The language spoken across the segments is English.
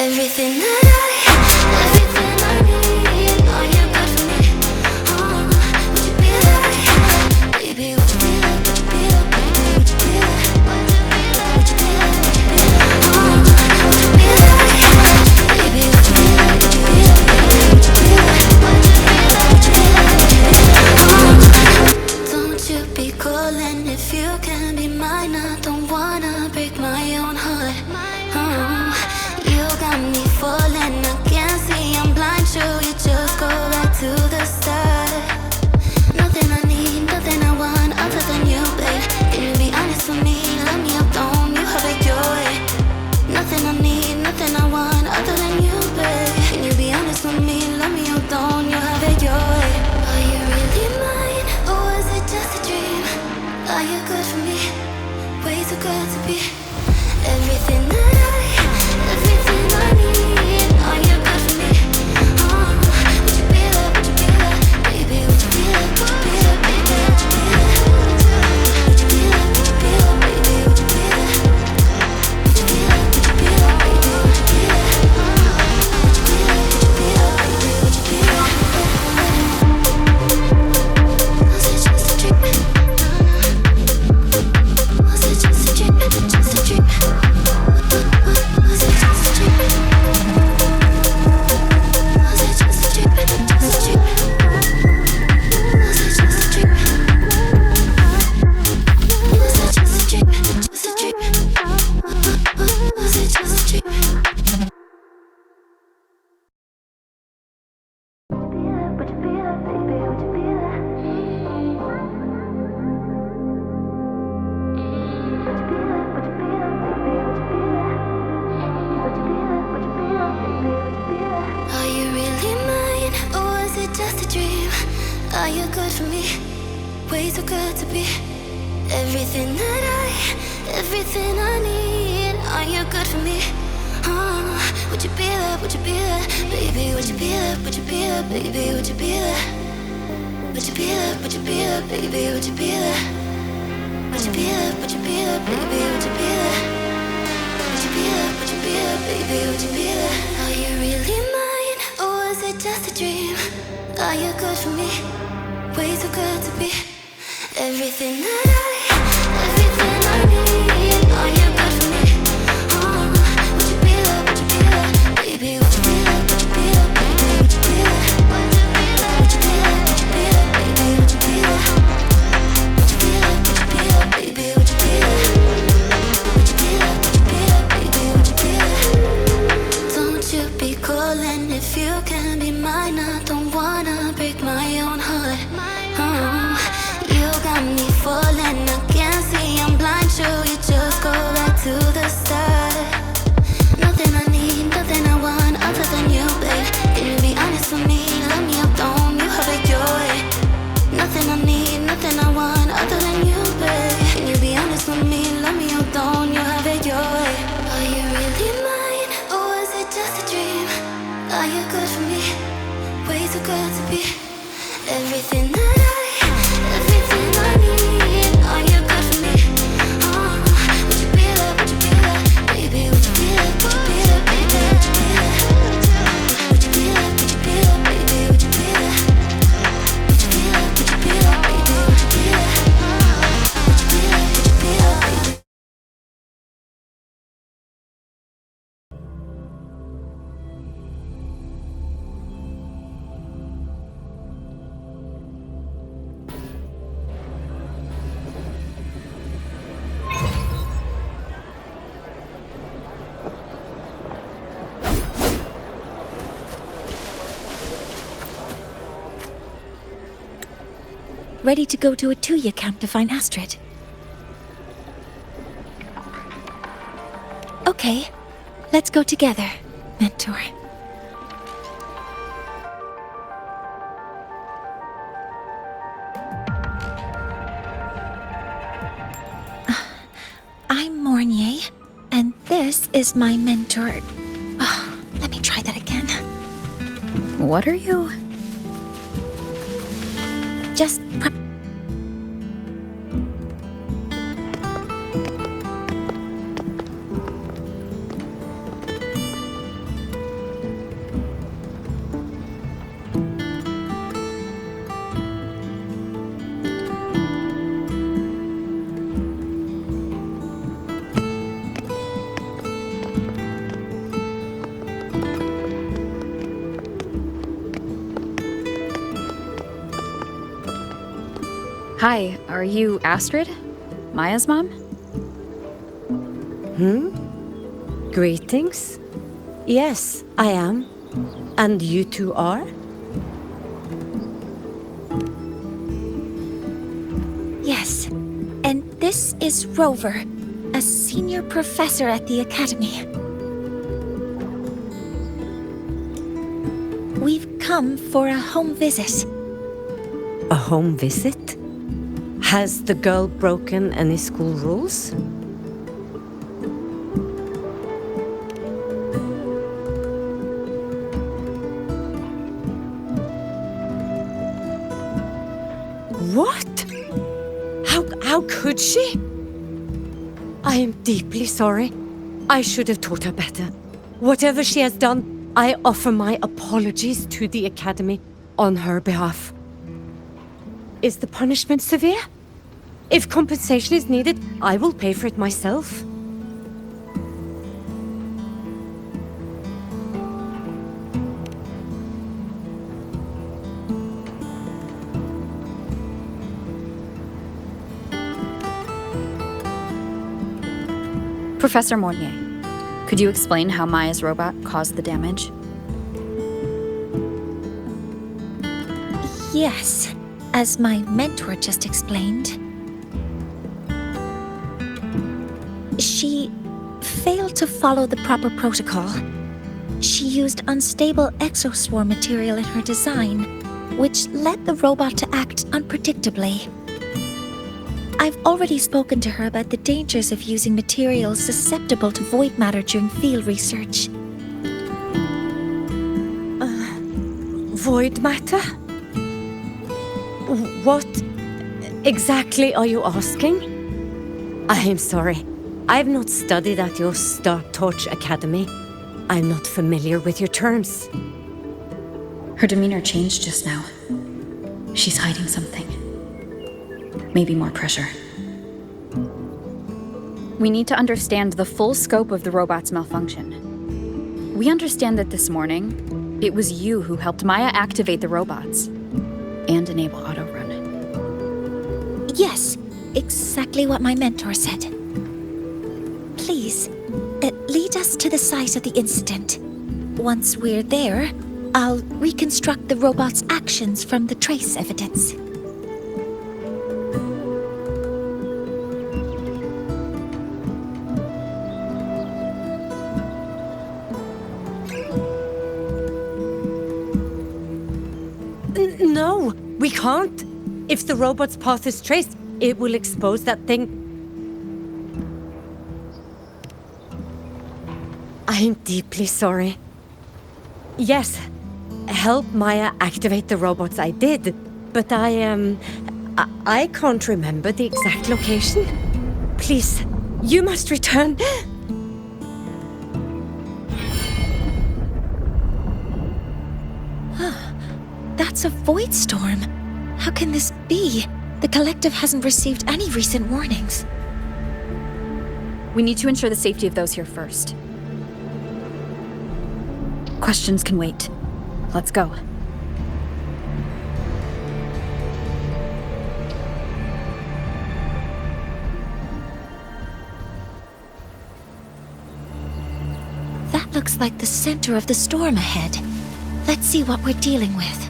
Everything everything I need. Are you good for me? Would you be like, baby? Would you be like? Would you be like? Baby, would you be like? Would you be like? Would you be like? Baby, would you be like? Would you be like? Would you be like? Don't you be calling if you can be mine. I don't wanna break my own heart. You got me falling, I can't see, I'm blind. Sure, you just go back to the start. Nothing I need, nothing I want other than you, babe. Can you be honest with me? Love me or don't, you have it your way. Nothing I need, nothing I want other than you, babe. Can you be honest with me? Love me or don't, you have it your way. Are you really mine, or is it just a dream? Are you good for me? Way too good to be. Everything everything I need. Are you good for me? Would you be like? Would you be like? Baby, would you be like? Would you be like? Baby, would you be like? Would you be like? Would you be like? Baby, would you be like? Would you be like? Would you be like? Baby, would you be like? Would you be like? Would you be like? Baby, would you be like? Was it just a dream? Was it just a dream? Just a dream? Was it just a dream? Was it just a dream? Just a dream? Was it just a dream? Was it just a dream? Just a dream? Was it just a dream? Would you be like, baby? Would you be like? Are you really mine, or is it just a dream? Are you good for me? Way too good to be. Everything everything I need. Are you good for me? Would you be there? Would you be there? Baby, would you be there? Would you be there? Baby, would you be there? Would you be there? Would you be there? Baby, would you be there? Would you be there? Would you be there? Baby, would you be there? Would you be there? Would you be there? Baby, would you be there? Are you really mine, or is it just a dream? Are you good for me? Way too good to be. Everything everything I need. Are you good for me? Would you be there? Would you be there? Baby, would you be there? Would you be there? Baby, would you be there? Would you be there? Would you be there? Baby, would you be there? Would you be there? Would you be there? Baby, would you be there? Would you be there? Would you be there? Baby, would you be there? Don't you be calling if you can be mine. I don't wanna break my own heart. You got me falling, I can't see, I'm blind. Sure, you just go back to the start. Nothing I need, nothing I want other than you, babe. Can you be honest with me? Love me or don't, you have it your way. Nothing I need, nothing I want other than you, babe. Can you be honest with me? Love me or don't, you have it your way. Are you really mine, or is it just a dream? Are you good for me? Way too good to be. Everything everything I need. Are you good for me? Would you be there? Would you be there? Baby, would you be there? Would you be there? Baby, would you be there? Would you be there? Would you be there? Baby, would you be there? Would you be there? Would you be there? Baby, would you be there? Would you be there? Would you be there? Baby? Ready to go to a Tuya camp to find Astrid. Okay, let's go together, Mentor. I'm Mornier, and this is my mentor. Let me try that again. What are you? Just Hi, are you Astrid? Maya's mom? Greetings. Yes, I am. And you two are? Yes. And this is Rover, a senior professor at the academy. We've come for a home visit. A home visit? Has the girl broken any school rules? What? How could she? I am deeply sorry. I should have taught her better. Whatever she has done, I offer my apologies to the Academy on her behalf. Is the punishment severe? If compensation is needed, I will pay for it myself. Professor Mornier, could you explain how Maya's robot caused the damage? Yes, as my mentor just explained. She failed to follow the proper protocol. She used unstable exoswarm material in her design, which led the robot to act unpredictably. I've already spoken to her about the dangers of using materials susceptible to void matter during field research. Void matter? What exactly are you asking? I am sorry. I have not studied at your Star Torch Academy. I'm not familiar with your terms. Her demeanor changed just now. She's hiding something. Maybe more pressure. We need to understand the full scope of the robot's malfunction. We understand that this morning, it was you who helped Maya activate the robots and enable auto-run. Yes, exactly what my mentor said. Please, lead us to the site of the incident. Once we're there, I'll reconstruct the robot's actions from the trace evidence. No, we can't. If the robot's path is traced, it will expose that thing. I am deeply sorry. Yes, help Maya activate the robots I did, but I can't remember the exact location. Please, you must return. That's a void storm. How can this be? The collective hasn't received any recent warnings. We need to ensure the safety of those here first. Questions can wait. Let's go. That looks like the center of the storm ahead. Let's see what we're dealing with.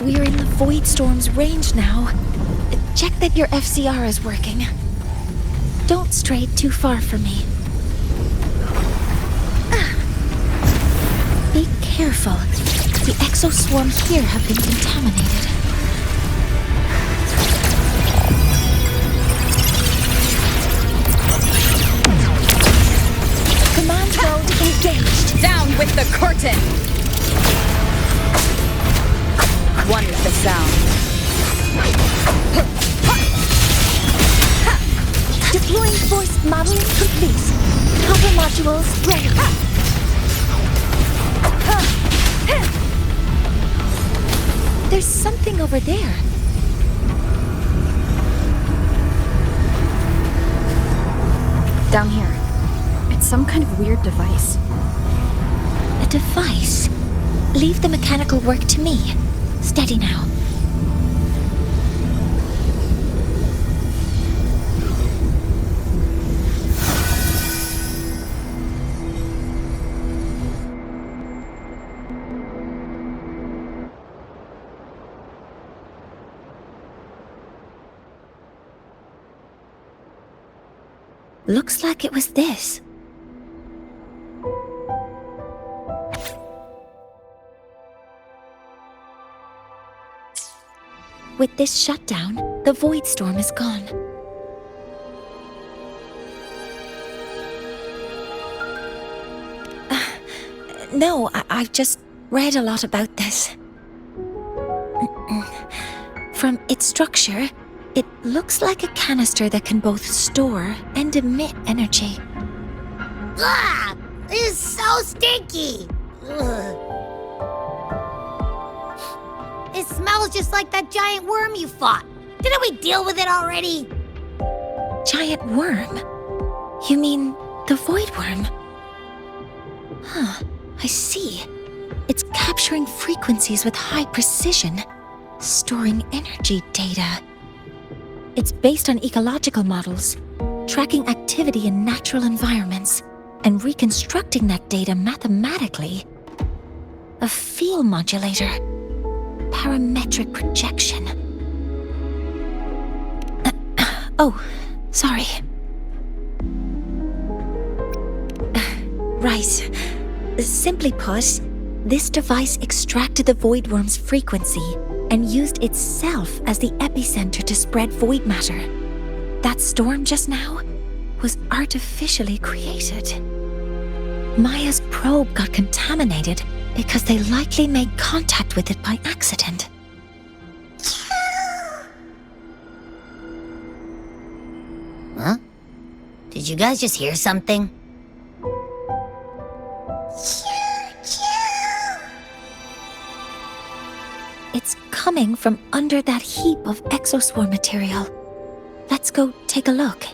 We're in the Void Storm's range now. Check that your FCR is working. Don't stray too far from me. Be careful. The exoswarm here have been contaminated. Command node engaged. Down with the curtain! One with the sound. Deploying force modeling complete. Copper modules ready. There's something over there. Down here. It's some kind of weird device. A device? Leave the mechanical work to me. Steady now. Looks like it was this. With this shutdown, the void storm is gone. No, I've just read a lot about this. From its structure, it looks like a canister that can both store and emit energy. Ugh! This is so stinky! Ugh. It smells just like that giant worm you fought. Didn't we deal with it already? Giant worm? You mean the void worm? Huh, I see. It's capturing frequencies with high precision, storing energy data. It's based on ecological models, tracking activity in natural environments, and reconstructing that data mathematically. A field modulator. Parametric projection. Oh, sorry. Right. Simply put, this device extracted the void worm's frequency and used itself as the epicenter to spread void matter. That storm just now was artificially created. Maya's probe got contaminated because they likely made contact with it by accident. Huh? Did you guys just hear something? It's coming from under that heap of exoswarm material. Let's go take a look.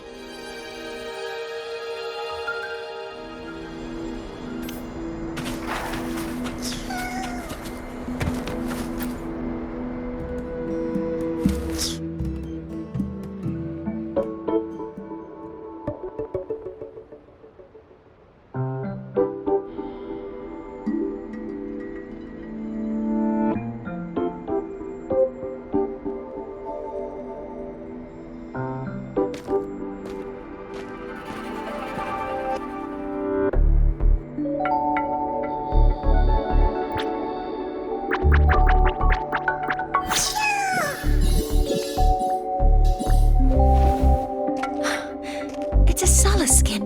It's a Solace skin.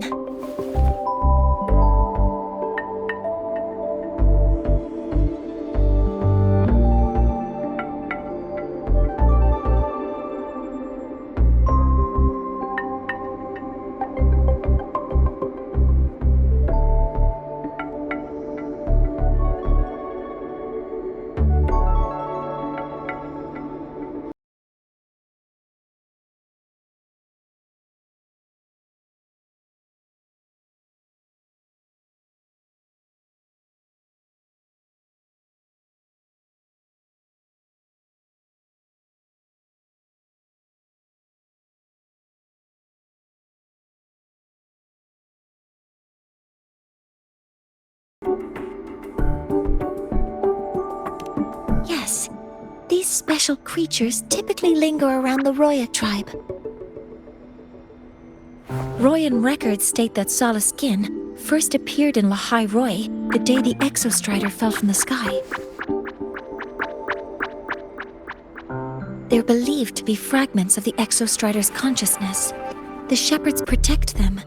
Yes, these special creatures typically linger around the Roya tribe. Royan records state that Solace skin first appeared in Lahai Roy the day the Exostrider fell from the sky. They're believed to be fragments of the Exostrider's consciousness. The shepherds protect them,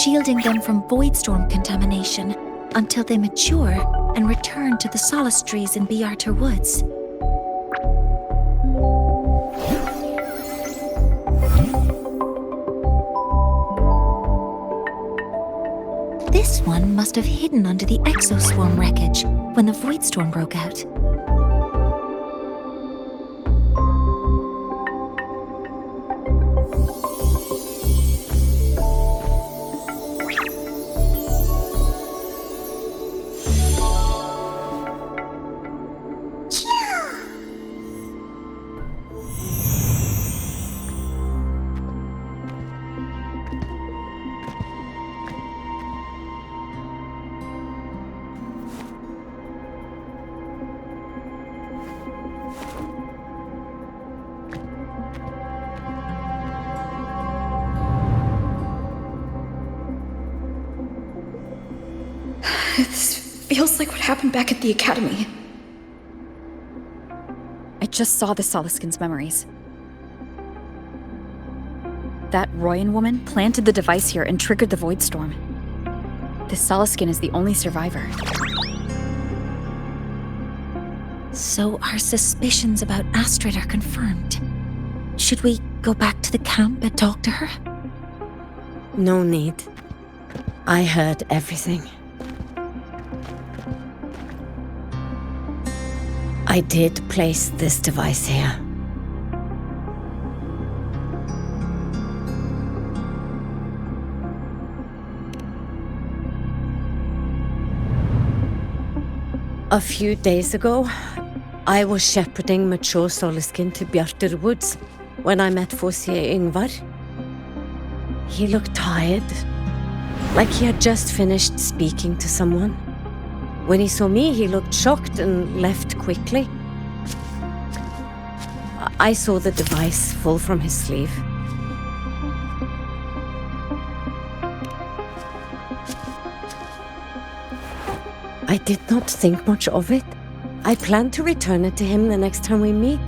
shielding them from void storm contamination until they mature and return to the Solace trees in Biarter Woods. This one must have hidden under the exoswarm wreckage when the void storm broke out. This feels like what happened back at the academy. I just saw the Soliskin's memories. That Royan woman planted the device here and triggered the Void Storm. This Soliskin is the only survivor. So our suspicions about Astrid are confirmed. Should we go back to the camp and talk to her? No need. I heard everything. I did place this device here. A few days ago, I was shepherding mature Soliskin to Bjartur Woods when I met Fosir Yngvar. He looked tired, like he had just finished speaking to someone. When he saw me, he looked shocked and left quickly. I saw the device fall from his sleeve. I did not think much of it. I plan to return it to him the next time we meet.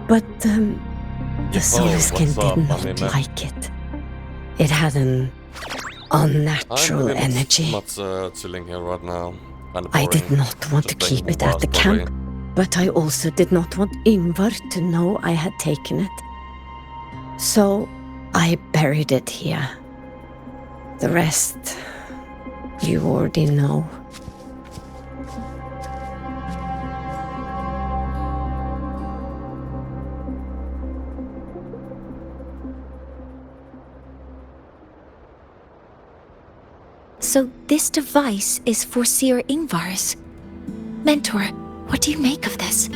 But, the Soliskin did not like it. It had an unnatural energy. Chilling here right now. I did not want to keep it at the camp, but I also did not want Yngvar to know I had taken it. So I buried it here. The rest, you already know. So this device is for Seer Yngvar's. Mentor, what do you make of this?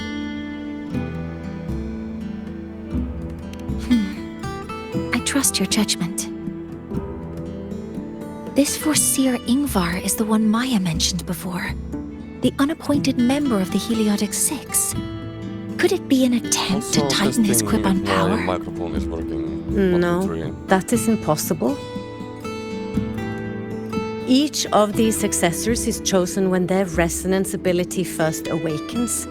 I trust your judgment. This Forseer Yngvar is the one Maya mentioned before. The unappointed member of the Heliotic Six. Could it be an attempt to tighten his grip on power? Microphone is working. No, that is impossible. Each of these successors is chosen when their resonance ability first awakens.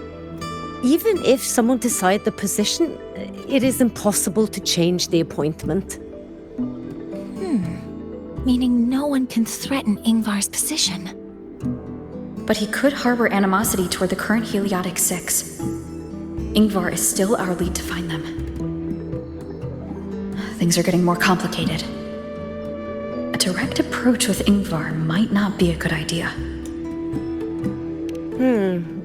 Even if someone decides the position, it is impossible to change the appointment. Meaning no one can threaten Yngvar's position. But he could harbor animosity toward the current Heliotic Six. Yngvar is still our lead to find them. Things are getting more complicated. A direct approach with Yngvar might not be a good idea.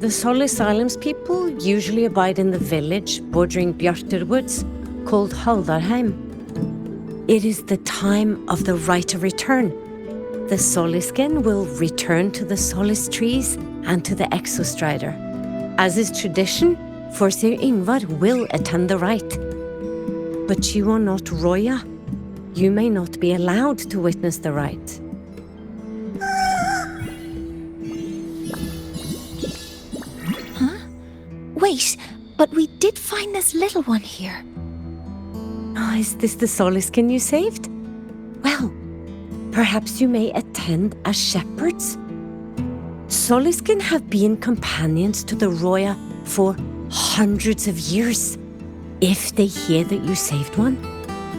The Solis Islands people usually abide in the village bordering Bjartur Woods, called Haldarheim. It is the time of the right of return. The Soliskin will return to the Solis trees and to the Exostrider. As is tradition, Forseer Yngvar will attend the rite. But you are not Roya. You may not be allowed to witness the rite. Wait, but we did find this little one here. Oh, is this the Soliskin you saved? Well, perhaps you may attend as shepherds. Soliskin have been companions to the Roya for hundreds of years. If they hear that you saved one,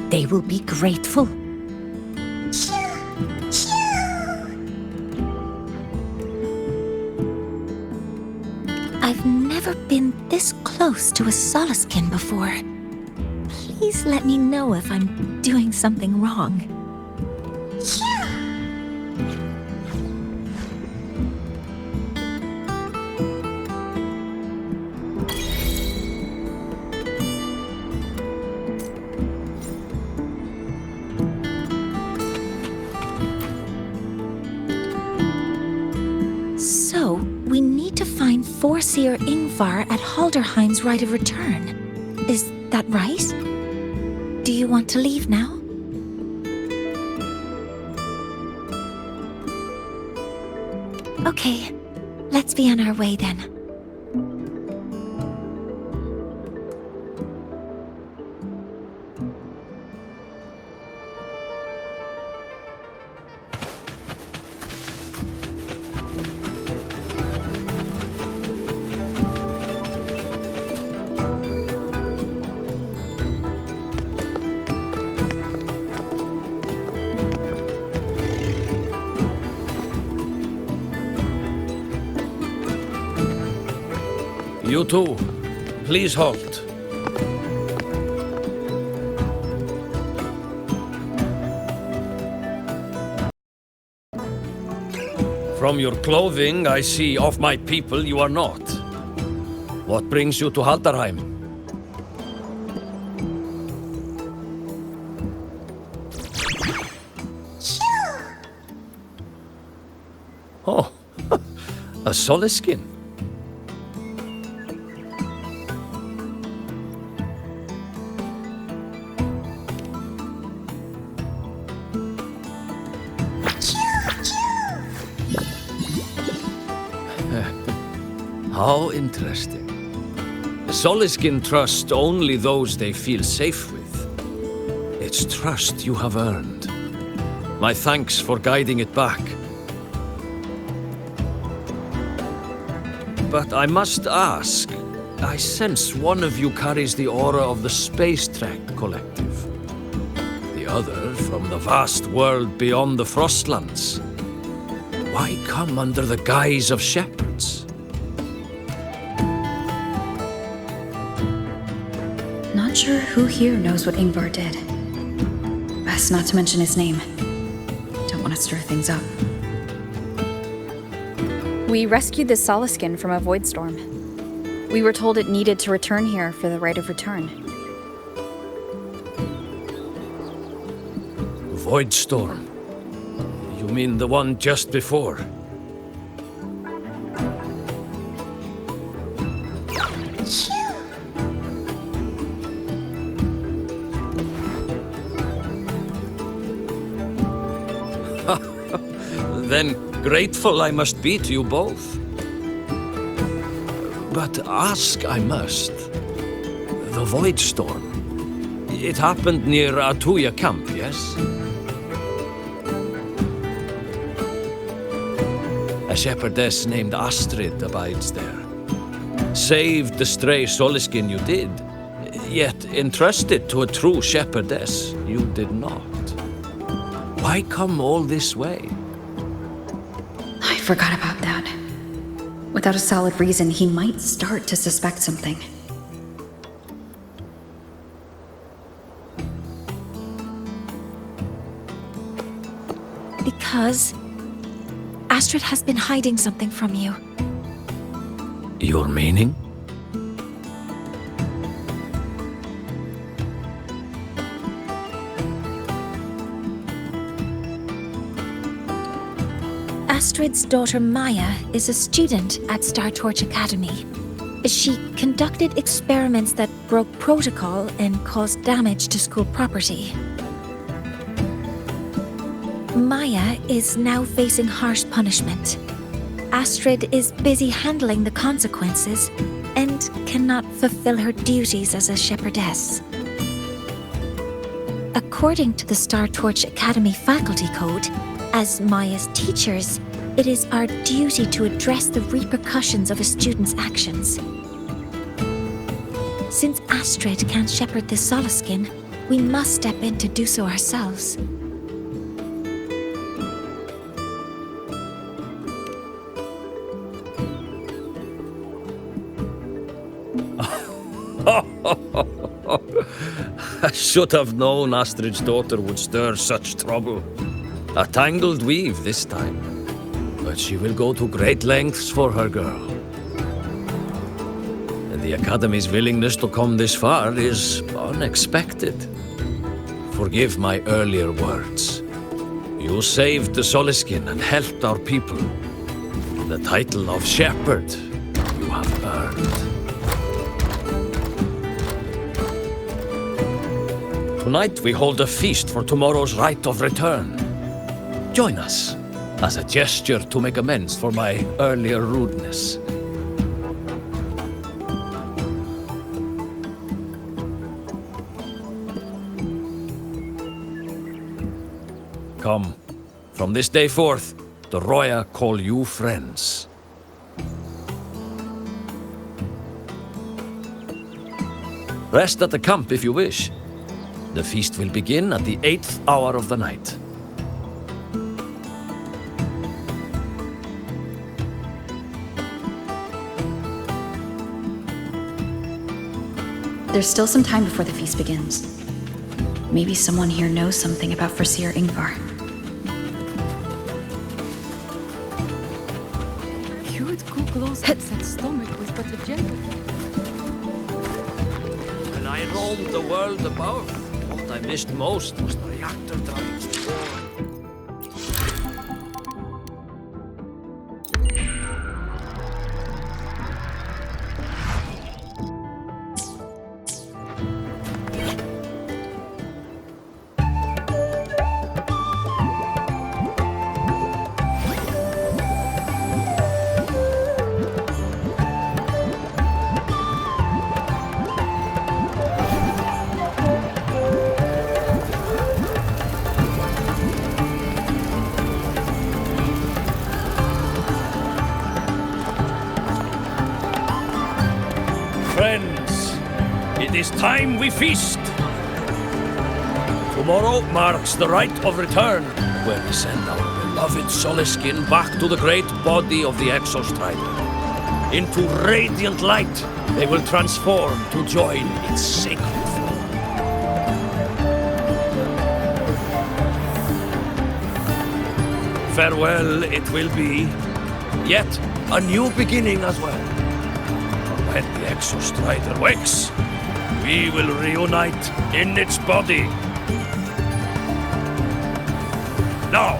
they will be grateful. I've never been this close to a Soliskin before. Please let me know if I'm doing something wrong. So, we need to find Forseer Yngvar at Halderheim's Rite of Return. Is that right? Do you want to leave now? Okay, let's be on our way then. You too. Please halt. From your clothing, I see of my people you are not. What brings you to Haldarheim? Oh, a Soliskin. How interesting. Soliskin trust only those they feel safe with. It's trust you have earned. My thanks for guiding it back. But I must ask, I sense one of you carries the aura of the Space Trek Collective. The other from the vast world beyond the Frostlands. Why come under the guise of shepherds? Not sure who here knows what Ingvar did. Best not to mention his name. Don't want to stir things up. We rescued the Soliskin from a void storm. We were told it needed to return here for the right of return. Void storm? You mean the one just before? Then grateful I must be to you both. But ask I must. The Void Storm. It happened near Atuya camp, yes? A shepherdess named Astrid abides there. Saved the stray Soliskin you did, yet entrusted to a true shepherdess you did not. Why come all this way? I forgot about that. Without a solid reason, he might start to suspect something. Because Astrid has been hiding something from you. Your meaning? Astrid's daughter Maya is a student at Star Torch Academy. She conducted experiments that broke protocol and caused damage to school property. Maya is now facing harsh punishment. Astrid is busy handling the consequences and cannot fulfill her duties as a shepherdess. According to the Star Torch Academy faculty code, as Maya's teachers, it is our duty to address the repercussions of a student's actions. Since Astrid can't shepherd the Soliskin, we must step in to do so ourselves. I should have known Astrid's daughter would stir such trouble. A tangled weave this time. But she will go to great lengths for her girl. And the Academy's willingness to come this far is unexpected. Forgive my earlier words. You saved the Soliskin and helped our people. The title of shepherd you have earned. Tonight we hold a feast for tomorrow's rite of return. Join us, as a gesture to make amends for my earlier rudeness. Come, from this day forth, the Roya call you friends. Rest at the camp if you wish. The feast will begin at the 8th hour of the night. There's still some time before the feast begins. Maybe someone here knows something about Foreseer Ingvar. You would cook those upset stomach with but a gentle. When I roamed the world above, what I missed most was the reactor drives. Friends, it is time we feast. Tomorrow marks the rite of return, where we send our beloved Soliskin back to the great body of the Exostrider. Into radiant light, they will transform to join its sacred flow. Farewell it will be, yet a new beginning as well. When the Exostrider wakes, we will reunite in its body. Now,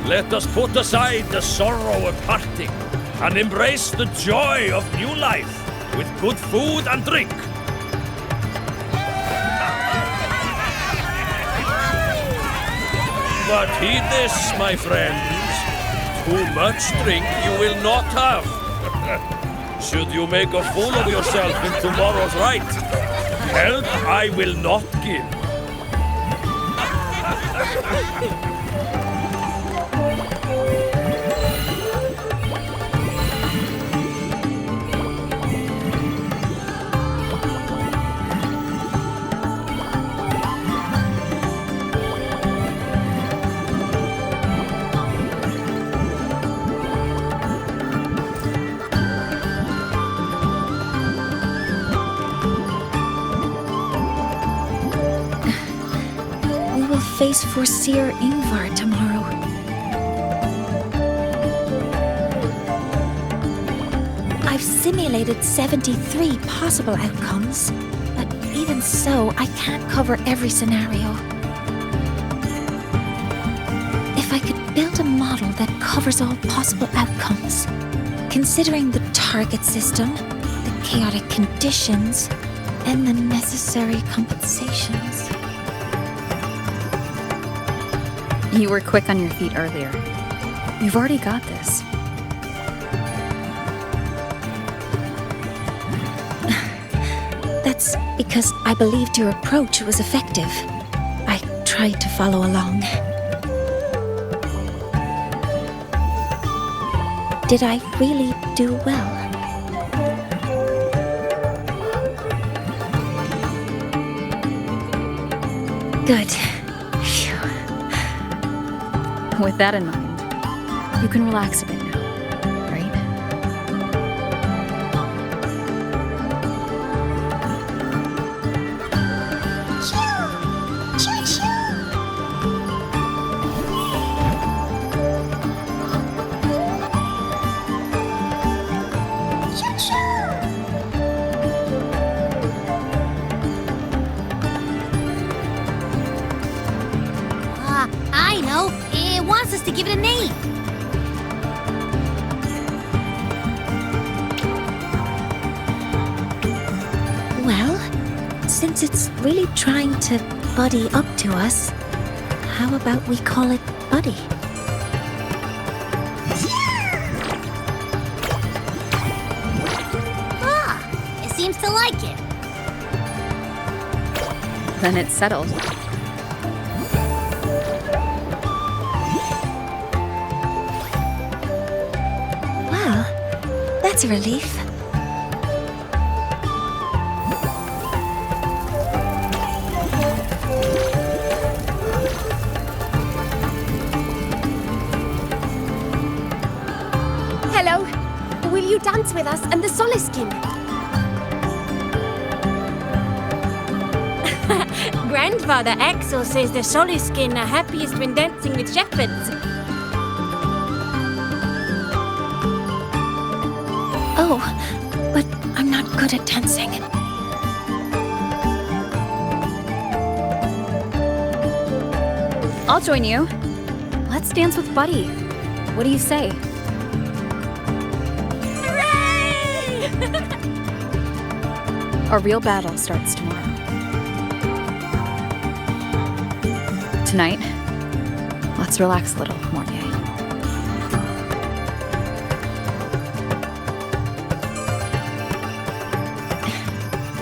let us put aside the sorrow of parting and embrace the joy of new life with good food and drink. But heed this, my friends. Too much drink you will not have. Should you make a fool of yourself in tomorrow's rite, help I will not give. Face Foreseer Ingvar tomorrow. I've simulated 73 possible outcomes, but even so, I can't cover every scenario. If I could build a model that covers all possible outcomes, considering the target system, the chaotic conditions, and the necessary compensations. You were quick on your feet earlier. You've already got this. That's because I believed your approach was effective. I tried to follow along. Did I really do well? Good. With that in mind, you can relax a bit now, right? I know. It wants us to give it a name. Well, since it's really trying to buddy up to us, how about we call it Buddy? It seems to like it. Then it's settled. Well, that's a relief. Hello. Will you dance with us and the Soliskin? grandfather Axel says the Soliskin are happiest when dancing with shepherds. Oh, but I'm not good at dancing. I'll join you. Let's dance with Buddy. What do you say? Hooray! Our real battle starts tomorrow. Tonight, let's relax a little, Mornier.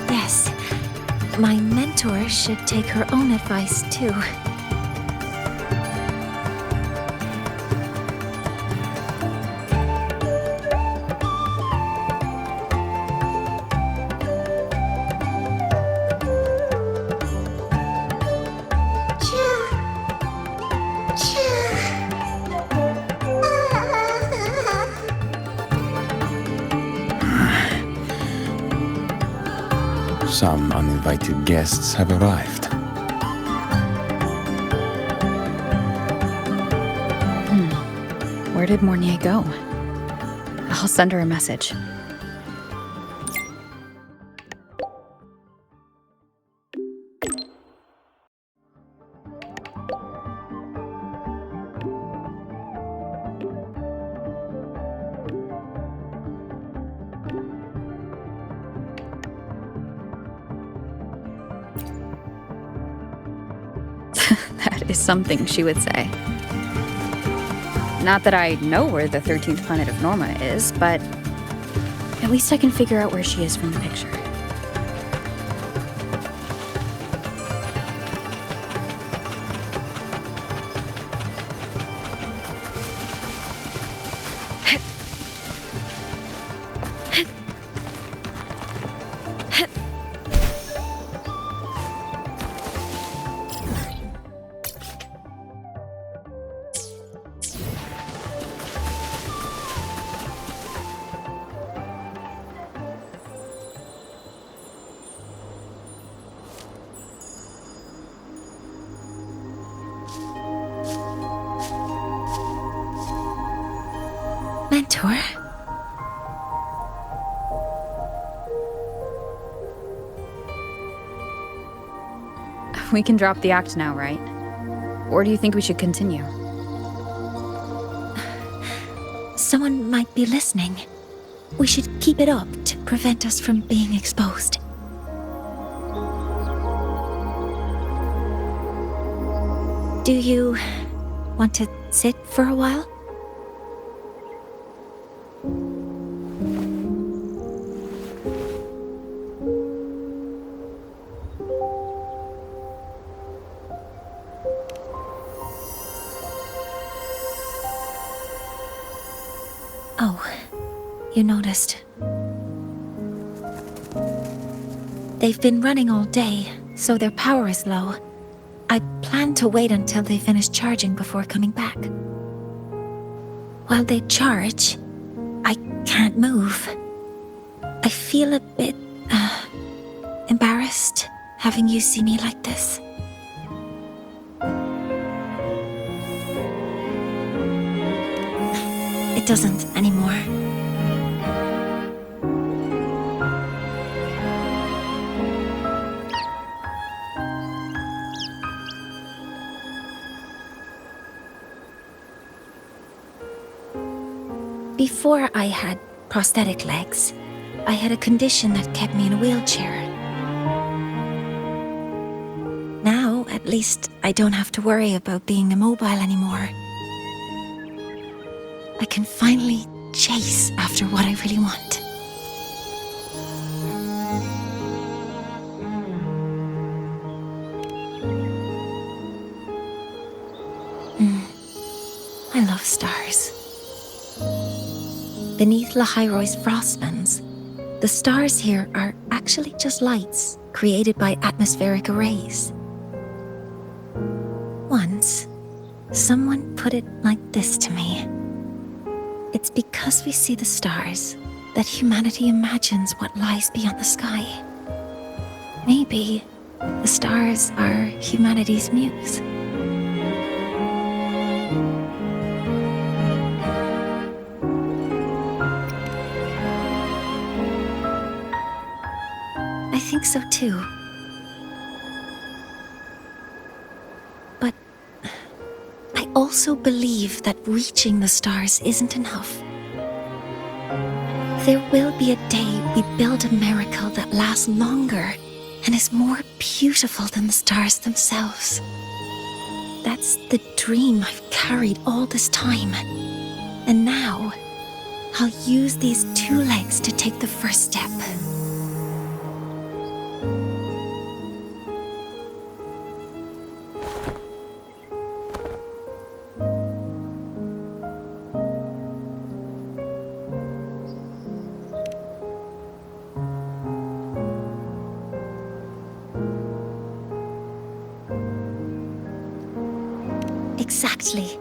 Yes, my mentor should take her own advice too. Some uninvited guests have arrived. Where did Mornier go? I'll send her a message. That is something she would say. Not that I know where the 13th planet of Norma is, but at least I can figure out where she is from the picture. Mentor? We can drop the act now, right? Or do you think we should continue? Someone might be listening. We should keep it up to prevent us from being exposed. Do you want to sit for a while? Oh, you noticed. They've been running all day, so their power is low. I plan to wait until they finish charging before coming back. While they charge, I can't move. I feel a bit, embarrassed having you see me like this. It doesn't anymore. Before I had prosthetic legs, I had a condition that kept me in a wheelchair. Now, at least, I don't have to worry about being immobile anymore. I can finally chase after what I really want. I love stars. Beneath Lahairoy's frostbands, the stars here are actually just lights created by atmospheric arrays. Once, someone put it like this to me. It's because we see the stars that humanity imagines what lies beyond the sky. Maybe The stars are humanity's muse. I think so too. But I also believe that reaching the stars isn't enough. There will be a day we build a miracle that lasts longer and is more beautiful than the stars themselves. That's the dream I've carried all this time. And now, I'll use these 2 legs to take the first step. Exactly.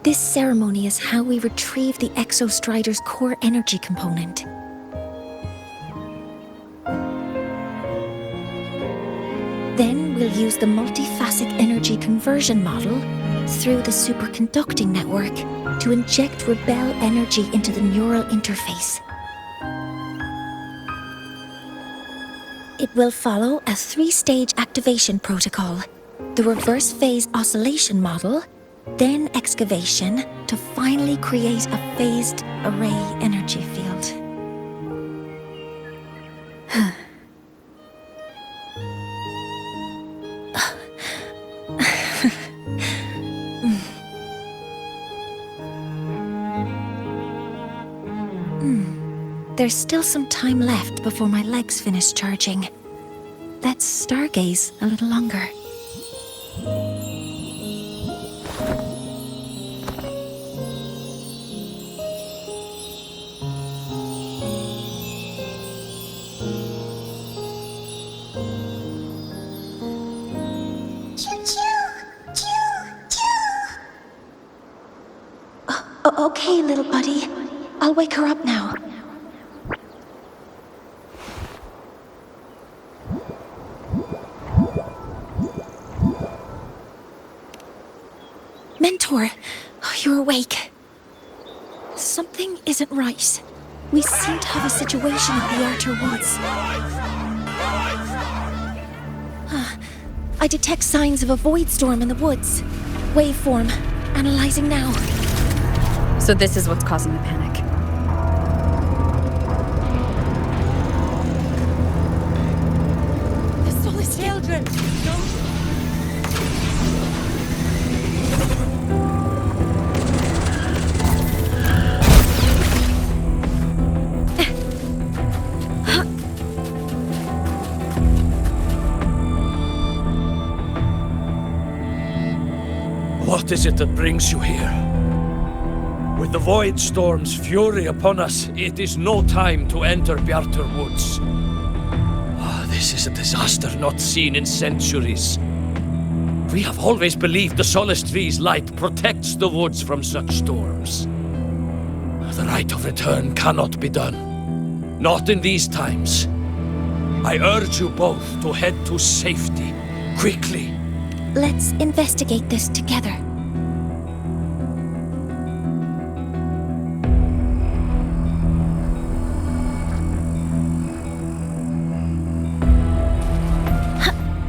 This ceremony is how we retrieve the Exostrider's core energy component. Then we'll use the multiphasic energy conversion model through the superconducting network to inject rebel energy into the neural interface. It will follow a 3-stage activation protocol: the reverse phase oscillation model, then excavation, to finally create a phased array energy field. There's still some time left before my legs finish charging. Let's stargaze a little longer. Okay, little buddy. I'll wake her up now. Mentor, you're awake. Something isn't right. We seem to have a situation in the outer woods. I detect signs of a void storm in the woods. Waveform. Analyzing now. So this is what's causing the panic. The Solis children! What is it that brings you here? With the Void Storm's fury upon us, it is no time to enter Bjartur Woods. This is a disaster not seen in centuries. We have always believed the Solace Tree's light protects the woods from such storms. The rite of return cannot be done. Not in these times. I urge you both to head to safety, quickly. Let's investigate this together.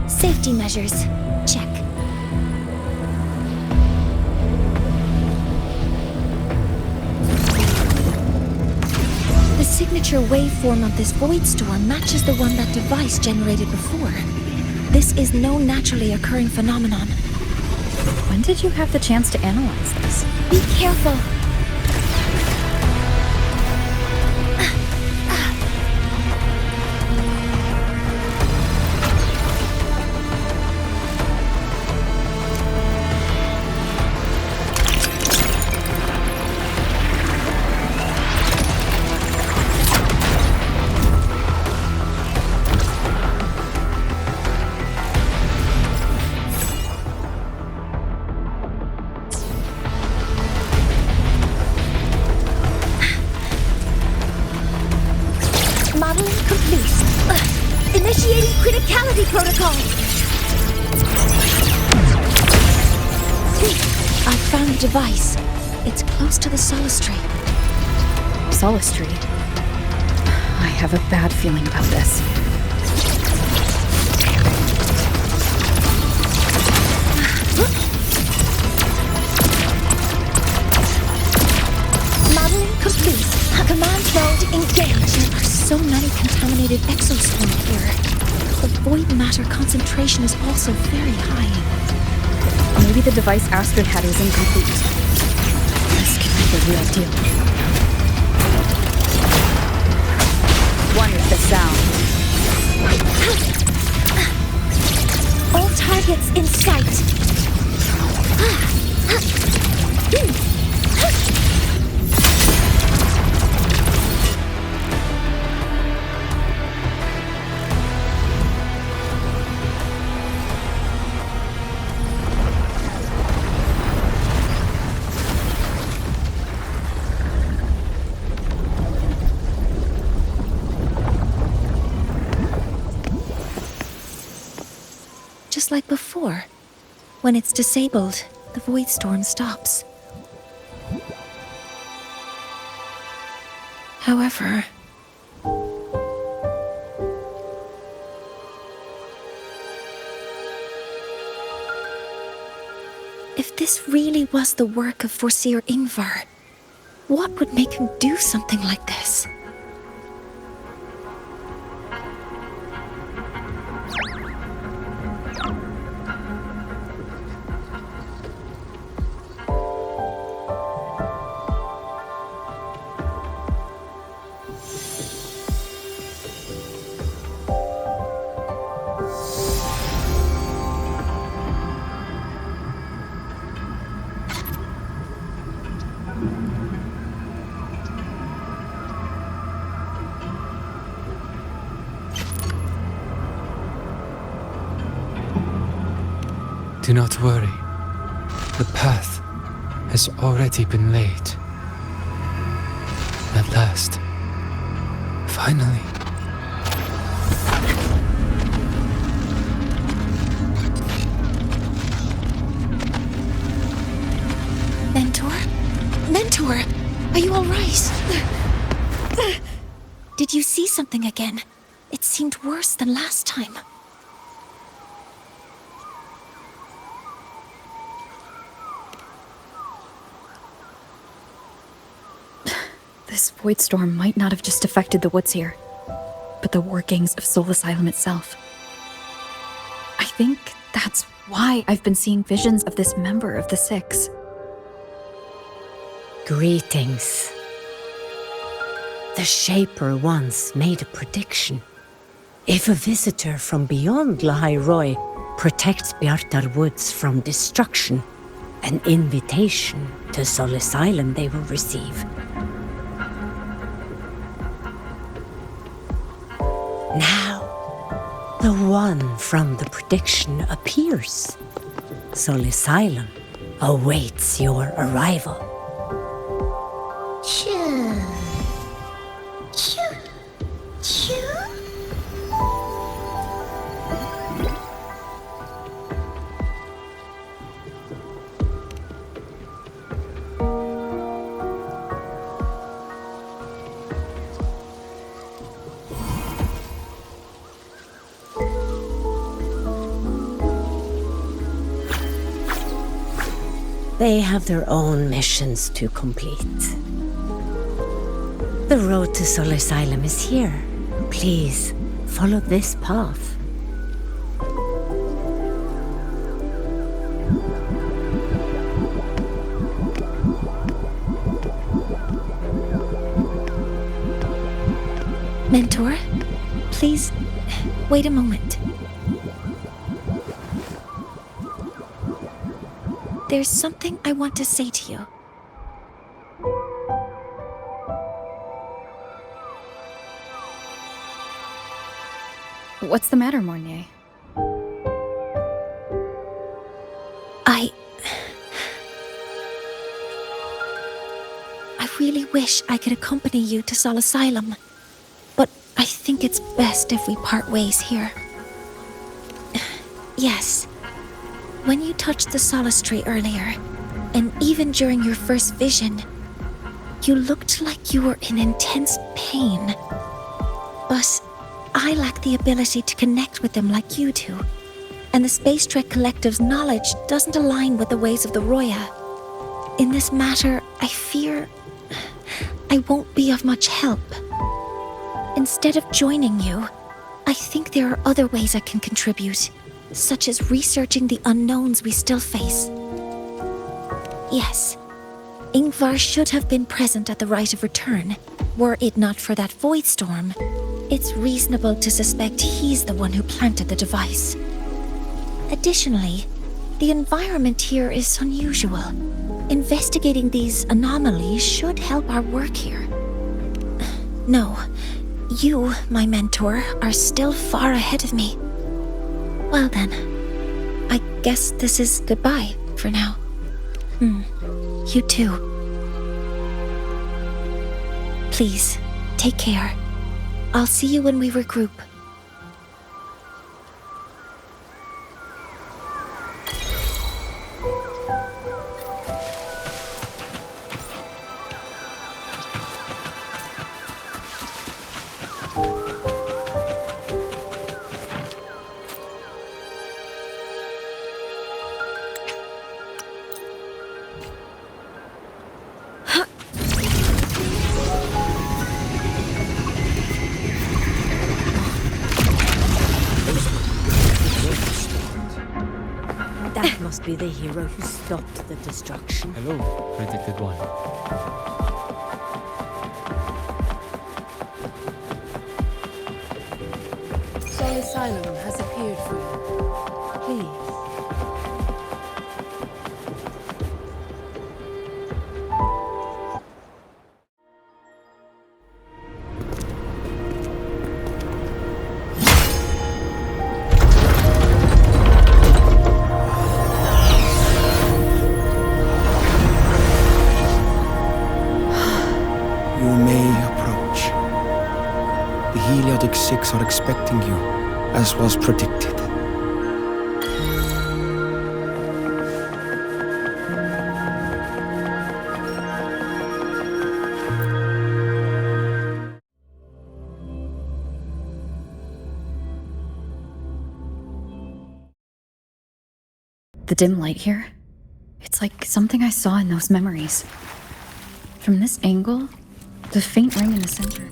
Safety measures. Check. The signature waveform of this void storm matches the one that device generated before. This is no naturally occurring phenomenon. When did you have the chance to analyze this? Be careful. Initiating criticality protocol. I found the device. It's close to the Solace Tree. Solace Tree? I have a bad feeling about this. Modeling complete. Command mode engaged. There are so many contaminated exoswarm here. The void matter concentration is also very high. Maybe the device Astrid had is incomplete. This could be the real deal. One with the sound. All targets in sight. Just like before. When it's disabled, the void storm stops. However, if this really was the work of Foreseer Ingvar, what would make him do something like this? Do not worry. The path has already been laid. At last. Finally. Mentor? Mentor! Are you alright? Did you see something again? It seemed worse than last time. This void storm might not have just affected the woods here, but the workings of Soul Asylum itself. I think that's why I've been seeing visions of this member of the Six. Greetings. The Shaper once made a prediction. If a visitor from beyond Lahairoi protects Bjartar Woods from destruction, an invitation to Soul Asylum they will receive. Now, the one from the prediction appears. Soul Asylum awaits your arrival. Choo. Choo. Choo. They have their own missions to complete. The road to Soul Asylum is here. Please, follow this path. Mentor, please, wait a moment. There's something I want to say to you. What's the matter, Mornier? I really wish I could accompany you to Soul Asylum, but I think it's best if we part ways here. Yes. When you touched the solace tree earlier, and even during your first vision, you looked like you were in intense pain. But I lack the ability to connect with them like you do, and the Space Trek Collective's knowledge doesn't align with the ways of the Roya. In this matter, I fear I won't be of much help. Instead of joining you, I think there are other ways I can contribute, such as researching the unknowns we still face. Yes, Ingvar should have been present at the rite of return. Were it not for that void storm, it's reasonable to suspect he's the one who planted the device. Additionally, the environment here is unusual. Investigating these anomalies should help our work here. No, you, my mentor, are still far ahead of me. Well then, I guess this is goodbye for now. You too. Please, take care. I'll see you when we regroup. That must be the hero who stopped the destruction. Hello, predicted one. Soul Asylum has appeared for you. Please. You may approach. The Heliotic Six are expecting you, as was predicted. The dim light here, it's like something I saw in those memories. From this angle, the faint ring in the center.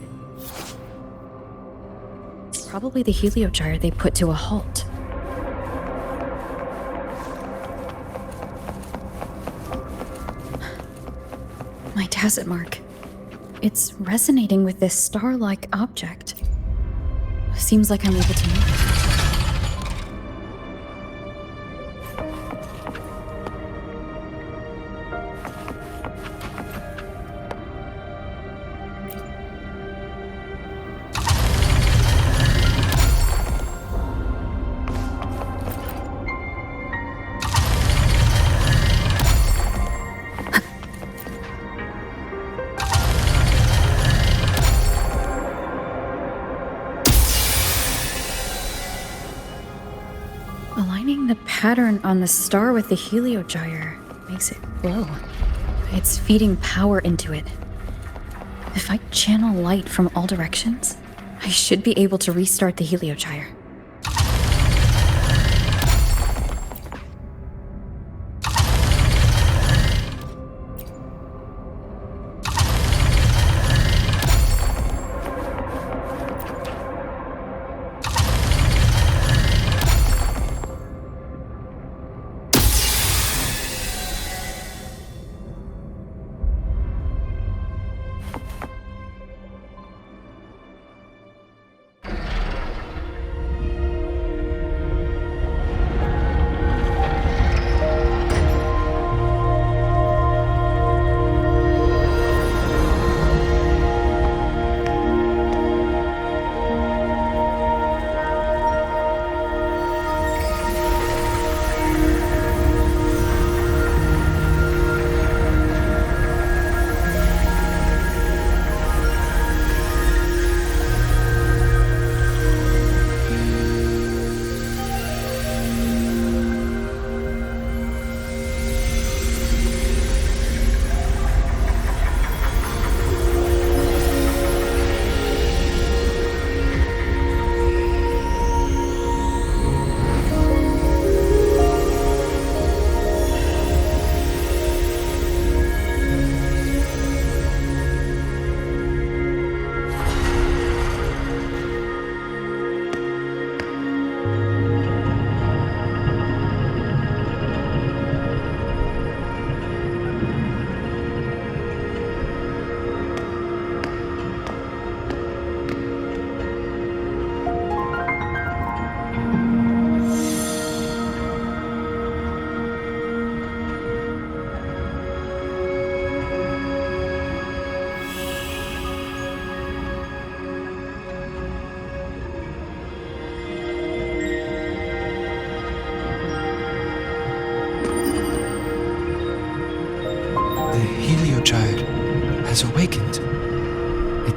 It's probably the heliogyre they put to a halt. My tacit mark. It's resonating with this star-like object. Seems like I'm able to move it. Aligning the pattern on the star with the heliogyre makes it glow. It's feeding power into it. If I channel light from all directions, I should be able to restart the heliogyre.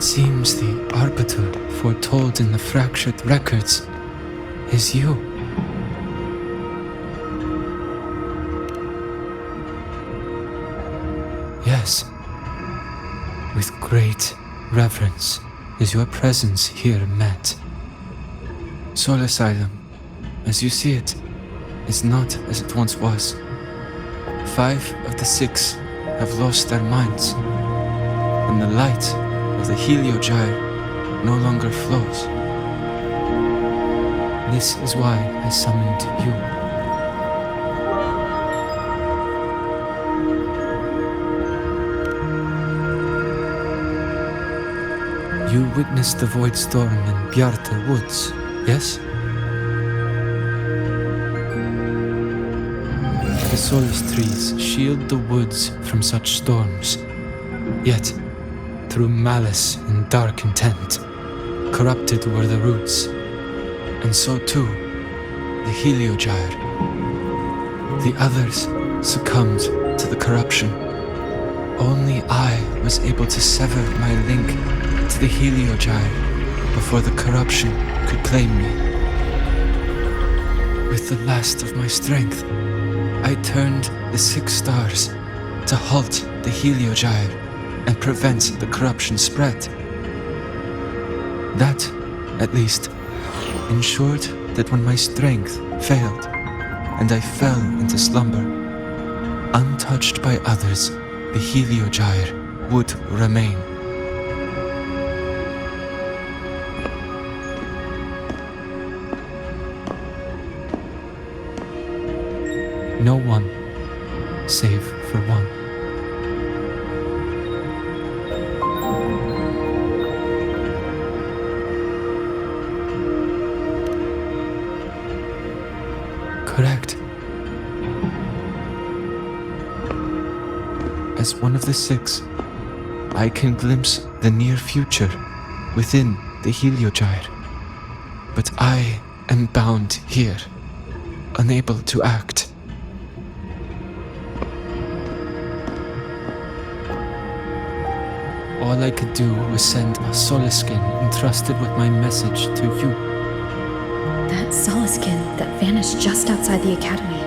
It seems the arbiter foretold in the fractured records is you. Yes, with great reverence is your presence here met. Soul Asylum, as you see it, is not as it once was. 5 of the 6 have lost their minds, and the light of the Heliogyre no longer flows. This is why I summoned you. You witnessed the void storm in Bjartar Woods, yes? The solace trees shield the woods from such storms, yet, through malice and dark intent, corrupted were the roots, and so too, the Heliogyre. The others succumbed to the corruption. Only I was able to sever my link to the Heliogyre before the corruption could claim me. With the last of my strength, I turned the 6 stars to halt the Heliogyre and prevent the corruption spread. That, at least, ensured that when my strength failed and I fell into slumber, untouched by others, the Heliogyre would remain. No one, save for one. Correct. As one of the 6, I can glimpse the near future within the Heliogyre. But I am bound here, unable to act. All I could do was send a Soliskin entrusted with my message to you. That Soliskin that vanished just outside the academy.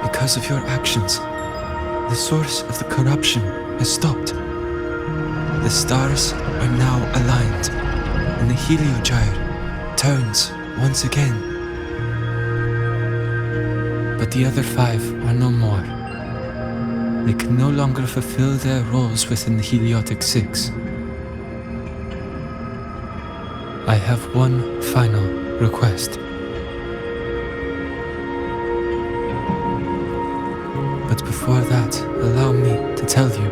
Because of your actions, the source of the corruption has stopped. The stars are now aligned, and the Heliogyre turns once again. But the other 5 are no more. They can no longer fulfill their roles within the Heliotic 6. I have one final request. But before that, allow me to tell you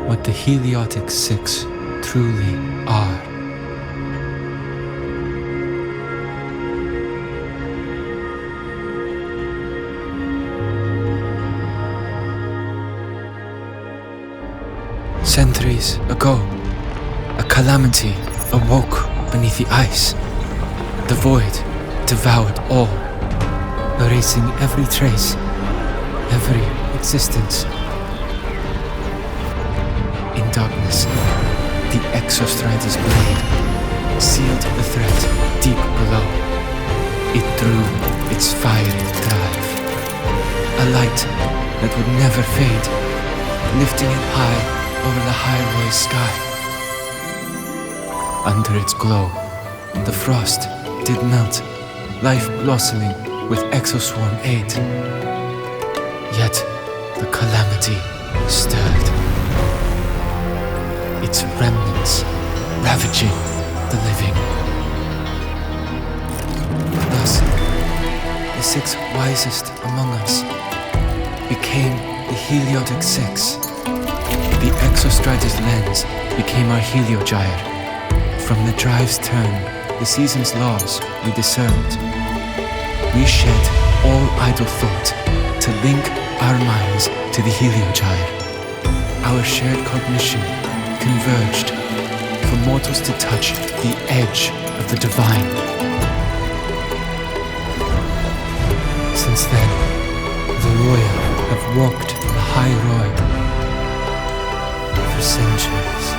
what the Heliotic 6 truly are. Centuries ago, a calamity awoke beneath the ice. The void devoured all, erasing every trace, every existence. In darkness, the Exostrider's blade sealed the threat deep below. It drew its fiery drive, a light that would never fade, lifting it high over the highway sky. Under its glow, the frost did melt, life blossoming with Exoswarm aid. Yet the calamity stirred, its remnants ravaging the living. Thus, the 6 wisest among us became the Heliotic 6. The Exostrider's lens became our Heliogyre. From the drive's turn, the season's laws we discerned. We shed all idle thought to link our minds to the Heliogyre. Our shared cognition converged for mortals to touch the edge of the divine. Since then, the Royal have walked the high road, for centuries.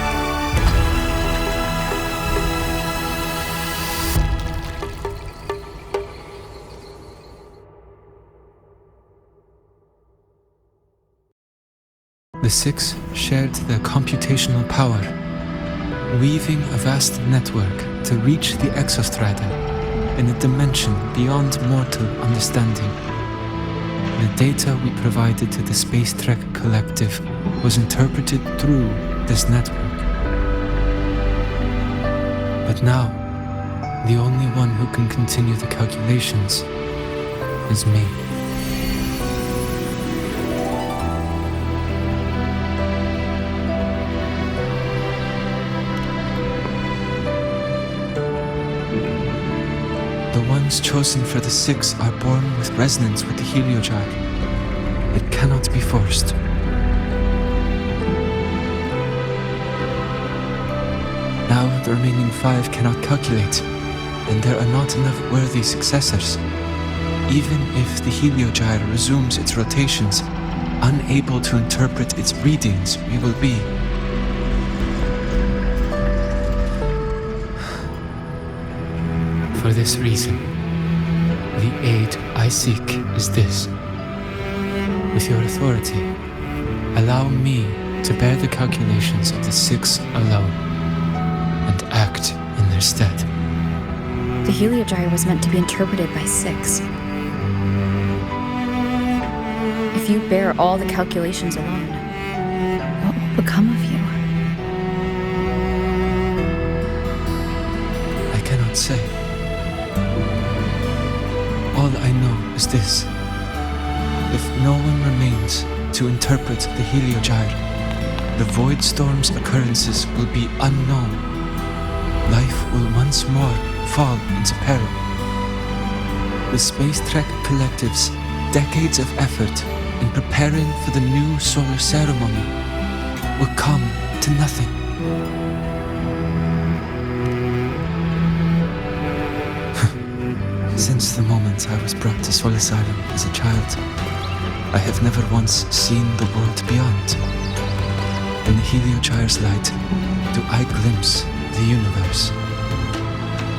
The six shared their computational power, weaving a vast network to reach the Exostratum in a dimension beyond mortal understanding. The data we provided to the Space Trek Collective was interpreted through this network. But now, the only one who can continue the calculations is me. The ones chosen for the six are born with resonance with the heliogyre. It cannot be forced. Now the remaining five cannot calculate, and there are not enough worthy successors. Even if the heliogyre resumes its rotations, unable to interpret its readings, we will be. For this reason, the aid I seek is this. With your authority, allow me to bear the calculations of the six alone, and act in their stead. The heliogyre was meant to be interpreted by six. If you bear all the calculations alone, what will become of you? I cannot say. All I know is this. If no one remains to interpret the heliogyre, the void storm's occurrences will be unknown. Life will once more fall into peril. The Space Trek Collective's decades of effort in preparing for the new solar ceremony will come to nothing. Since the moment I was brought to Sol Asylum as a child, I have never once seen the world beyond. In the heliogyre's light, do I glimpse the universe.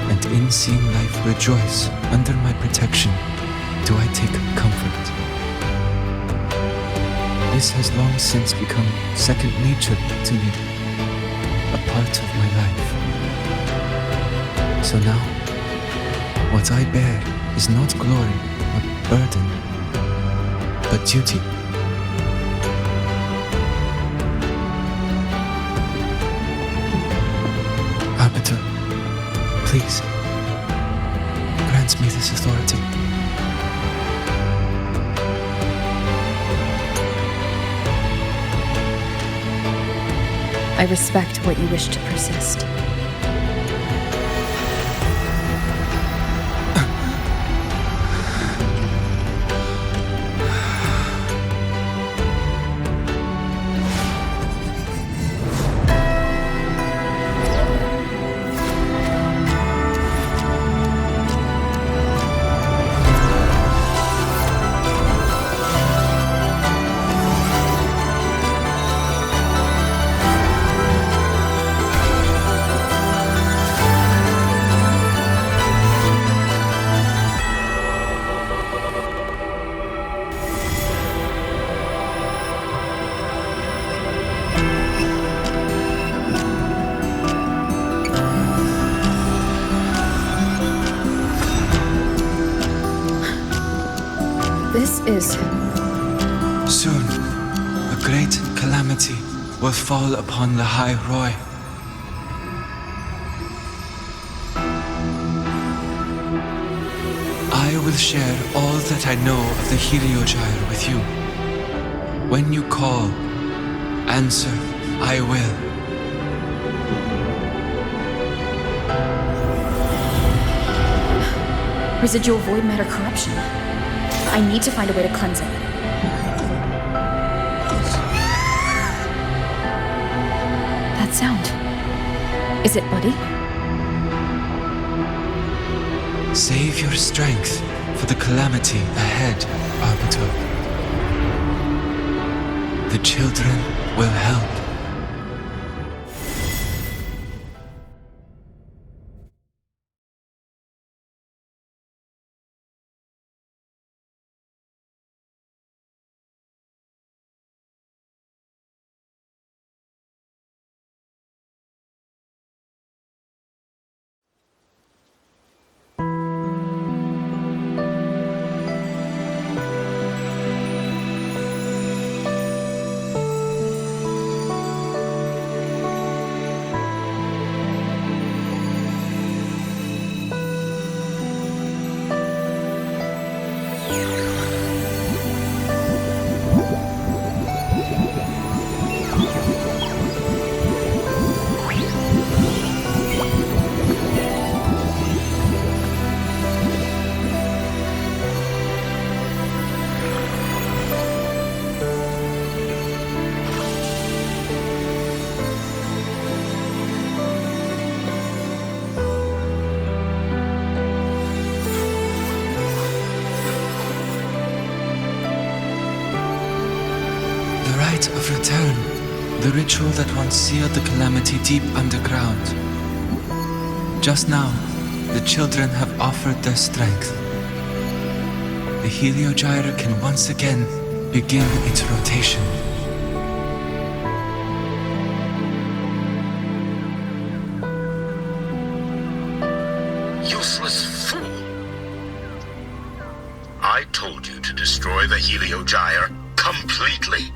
And in seeing life rejoice under my protection, do I take comfort. This has long since become second nature to me, a part of my life. So now, what I bear is not glory or burden, but duty. Arbiter, please, grant me this authority. I respect what you wish to persist. This is... Soon, a great calamity will fall upon the High Roy. I will share all that I know of the heliogyre with you. When you call, answer, I will. Residual void matter corruption. I need to find a way to cleanse it. That sound. Is it Buddy? Save your strength for the calamity ahead, Arbiter. The children will help. have returned. The ritual that once sealed the calamity deep underground. Just now, the children have offered their strength. The heliogyre can once again begin its rotation. Useless fool! I told you to destroy the heliogyre completely.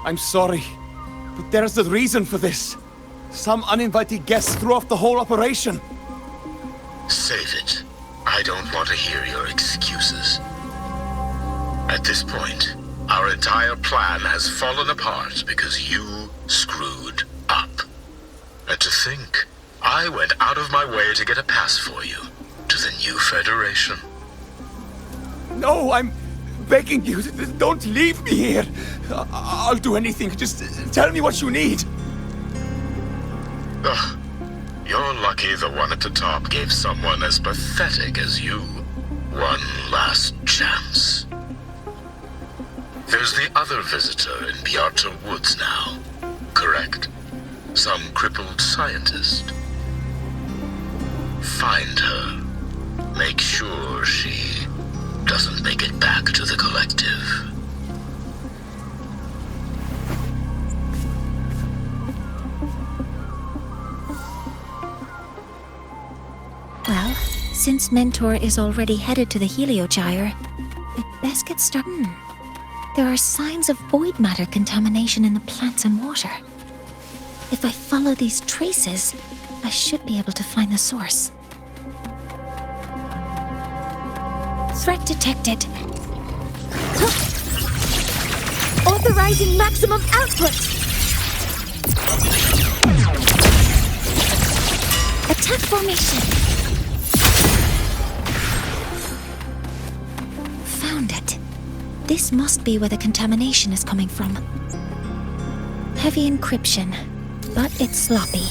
I'm sorry, but there's a reason for this. Some uninvited guests threw off the whole operation. Save it. I don't want to hear your excuses. At this point, our entire plan has fallen apart because you screwed up. And to think, I went out of my way to get a pass for you to the new Federation. No, I'm begging you, don't leave me here. I'll do anything, just tell me what you need. Ugh. You're lucky the one at the top gave someone as pathetic as you one last chance. There's the other visitor in Bjarta Woods now, correct? Some crippled scientist. Find her. Make sure she doesn't make it back to the collective. Well, since Mentor is already headed to the heliogyre, we'd best get started. There are signs of void matter contamination in the plants and water. If I follow these traces, I should be able to find the source. Threat detected. Authorizing maximum output! Attack formation! Found it. This must be where the contamination is coming from. Heavy encryption, but it's sloppy.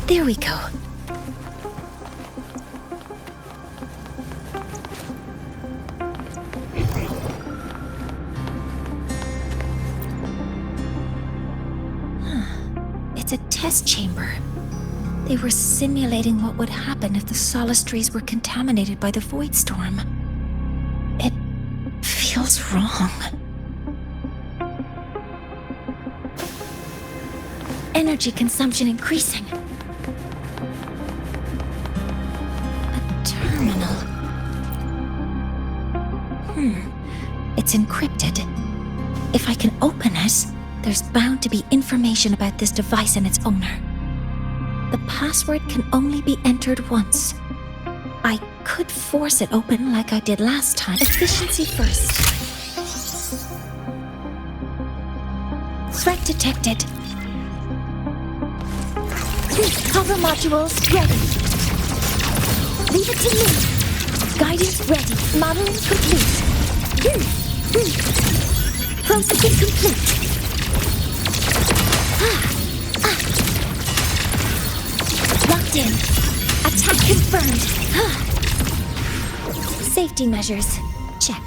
There we go. It's a test chamber. They were simulating what would happen if the Solace trees were contaminated by the Void Storm. It feels wrong. Energy consumption increasing. A terminal. It's encrypted. If I can open it, there's bound to be information about this device and its owner. The password can only be entered once. I could force it open like I did last time. Efficiency first. Threat detected. Cover modules ready. Leave it to me. Guidance ready. Modeling complete. Processing complete. Locked in. Attack confirmed. Safety measures. Check.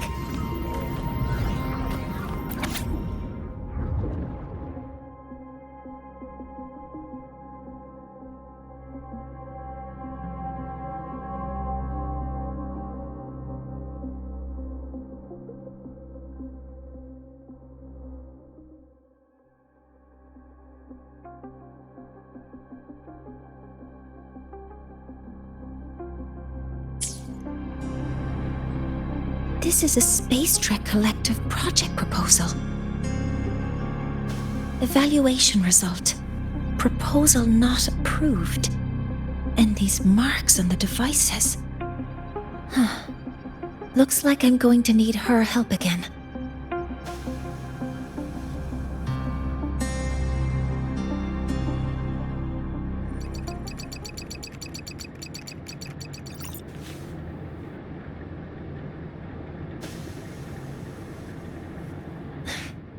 This is a Space Trek Collective project proposal. Evaluation result. Proposal not approved. And these marks on the devices. Looks like I'm going to need her help again.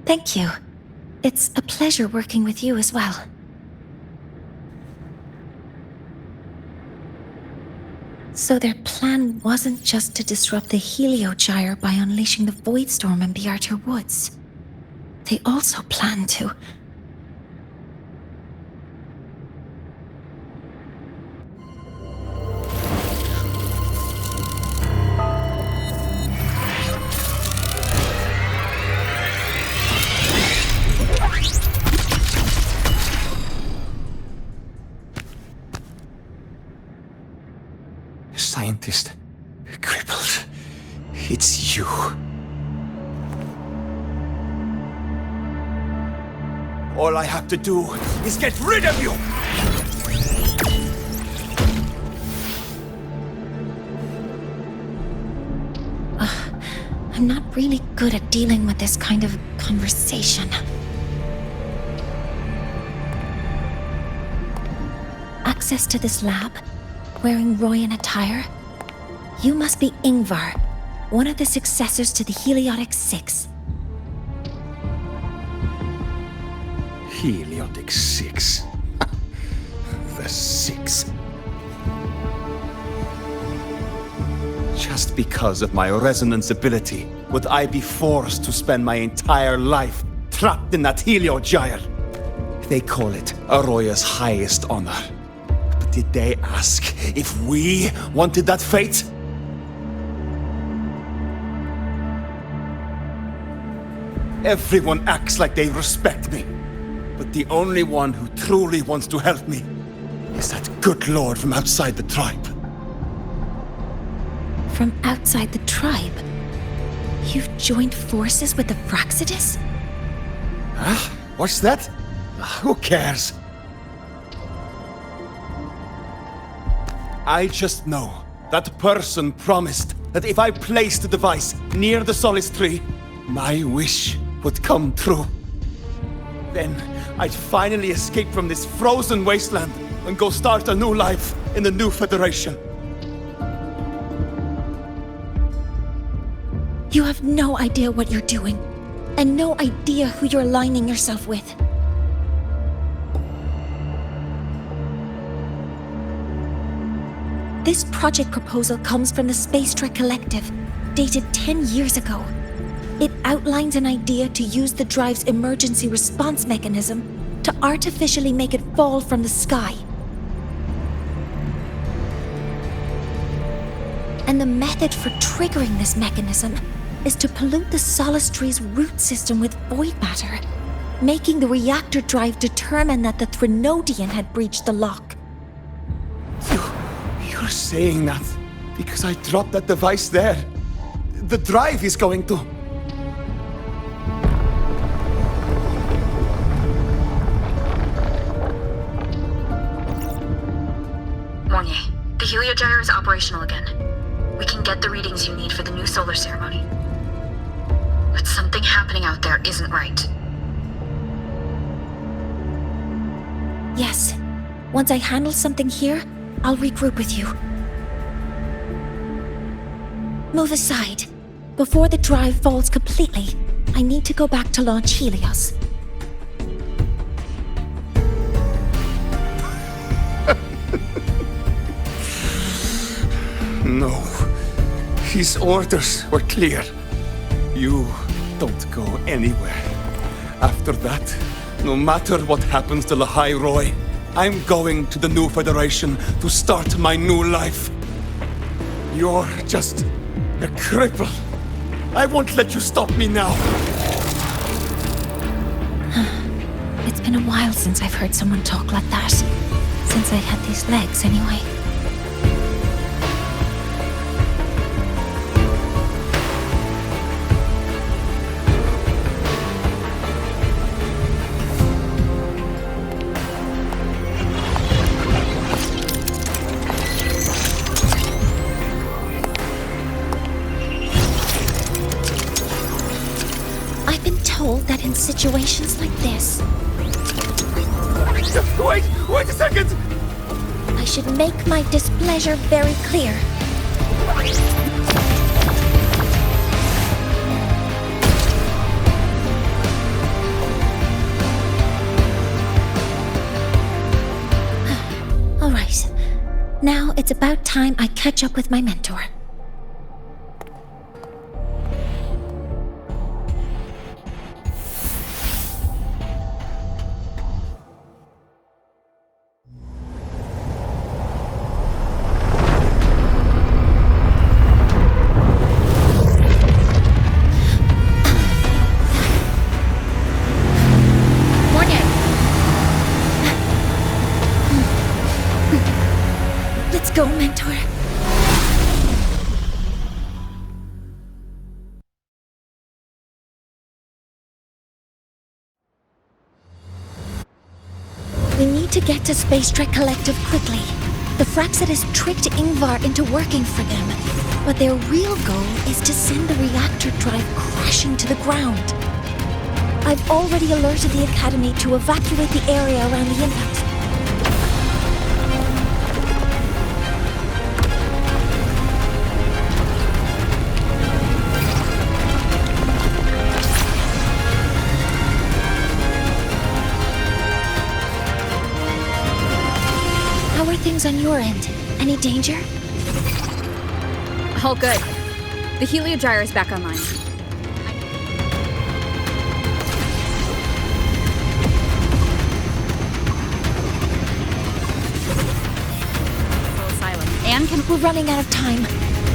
Thank you. It's a pleasure working with you as well. So their plan wasn't just to disrupt the Heliogyre by unleashing the Voidstorm in the Archer Woods. They also planned to... Scientist, crippled. It's you. All I have to do is get rid of you! I'm not really good at dealing with this kind of conversation. Access to this lab? Wearing Royan attire? You must be Ingvar, one of the successors to the Heliotic Six. Heliotic Six. The Six. Just because of my resonance ability, would I be forced to spend my entire life trapped in that Heliogyre? They call it Aroya's highest honor. But did they ask if we wanted that fate? Everyone acts like they respect me. But the only one who truly wants to help me is that good lord from outside the tribe. From outside the tribe? You've joined forces with the Fraxidus? Huh? What's that? Who cares? I just know that person promised that if I placed the device near the Solace Tree, my wish would come true. Then I'd finally escape from this frozen wasteland and go start a new life in the new Federation. You have no idea what you're doing, and no idea who you're aligning yourself with. This project proposal comes from the Space Trek Collective, dated 10 years ago. It outlines an idea to use the drive's emergency response mechanism to artificially make it fall from the sky. And the method for triggering this mechanism is to pollute the Solace Tree's root system with void matter, making the reactor drive determine that the Threnodian had breached the lock. You're saying that because I dropped that device there. The drive is going to... Mornier, the Heliogyre is operational again. We can get the readings you need for the new solar ceremony. But something happening out there isn't right. Yes. Once I handle something here, I'll regroup with you. Move aside. Before the drive falls completely, I need to go back to launch Helios. No. His orders were clear. You don't go anywhere. After that, no matter what happens to Lahai Roy, I'm going to the new Federation to start my new life. You're just a cripple. I won't let you stop me now. It's been a while since I've heard someone talk like that. Since I had these legs, anyway. That in situations like this... Wait a second! I should make my displeasure very clear. All right. Now it's about time I catch up with my mentor. Let's go, mentor. We need to get to Space Trek Collective quickly. The Fraxidus tricked Ingvar into working for them, but their real goal is to send the reactor drive crashing to the ground. I've already alerted the Academy to evacuate the area around the impact. How are things on your end? Any danger? All good. The heliogyre is back online. We're running out of time.